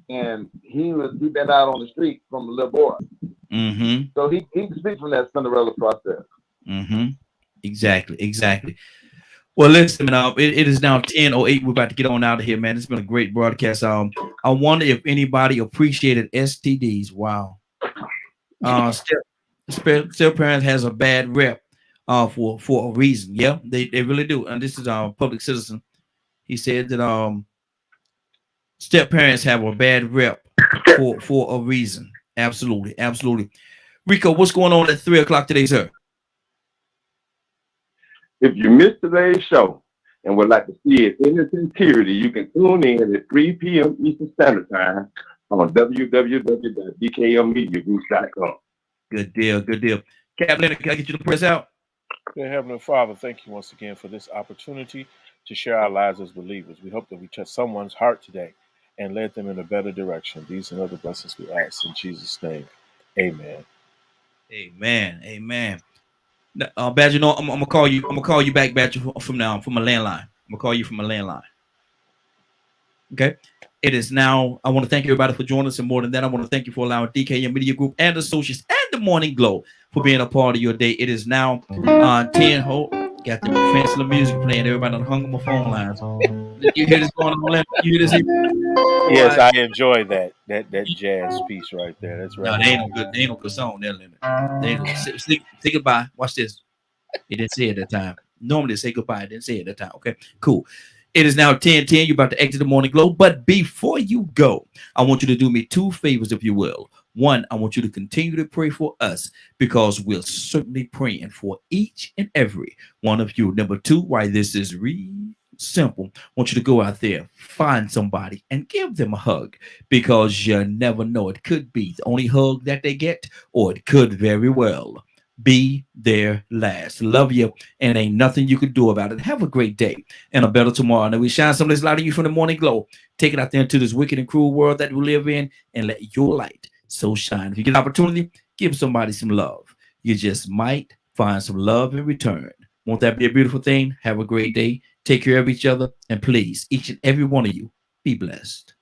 and he been out on the street from a little boy. So he can speak from that Cinderella process. Exactly. Well, listen, it is now 10:08. We're about to get on out of here, man. It's been a great broadcast. I wonder if anybody appreciated STDs. Wow. Step parents has a bad rep for a reason. Yeah, they really do. And this is our public citizen. He said that step parents have a bad rep for a reason. Absolutely. Rico, what's going on at 3:00 today, sir? If you missed today's show and would like to see it in its entirety, you can tune in at 3 p.m. Eastern Standard Time on www.dkmmediagroup.com. Good deal. Captain, can I get you to press out? Dear Heavenly Father, thank you once again for this opportunity to share our lives as believers. We hope that we touch someone's heart today and led them in a better direction. These and other blessings we ask in Jesus' name. Amen. Badger, no, I'm gonna call you. I'm gonna call you back, Badger, from now on, from a landline. I'm gonna call you from a landline. Okay. It is now. I want to thank everybody for joining us, and more than that, I want to thank you for allowing DKM Media Group and Associates and the Morning Glow for being a part of your day. It is now 10. Got the fancy little music playing. Everybody done hung on my phone lines. You hear this going on? You hear this? Yes, I enjoy that jazz piece right there. That's right. No, they ain't no good song there, Leonard. They ain't no, say goodbye. Watch this. It didn't say it at that time. Normally they say goodbye. It didn't say it at that time. Okay, cool. It is now 10:10. You're about to exit the Morning Glow. But before you go, I want you to do me two favors, if you will. One, I want you to continue to pray for us because we're certainly praying for each and every one of you. Number two, why this is simple. I want you to go out there, find somebody, and give them a hug, because you never know. It could be the only hug that they get, or it could very well be their last. Love you, and ain't nothing you could do about it. Have a great day and a better tomorrow. And we shine some of this light on you from the morning glow. Take it out there into this wicked and cruel world that we live in, and let your light so shine. If you get an opportunity, give somebody some love. You just might find some love in return. Won't that be a beautiful thing? Have a great day. Take care of each other. And please, each and every one of you, be blessed.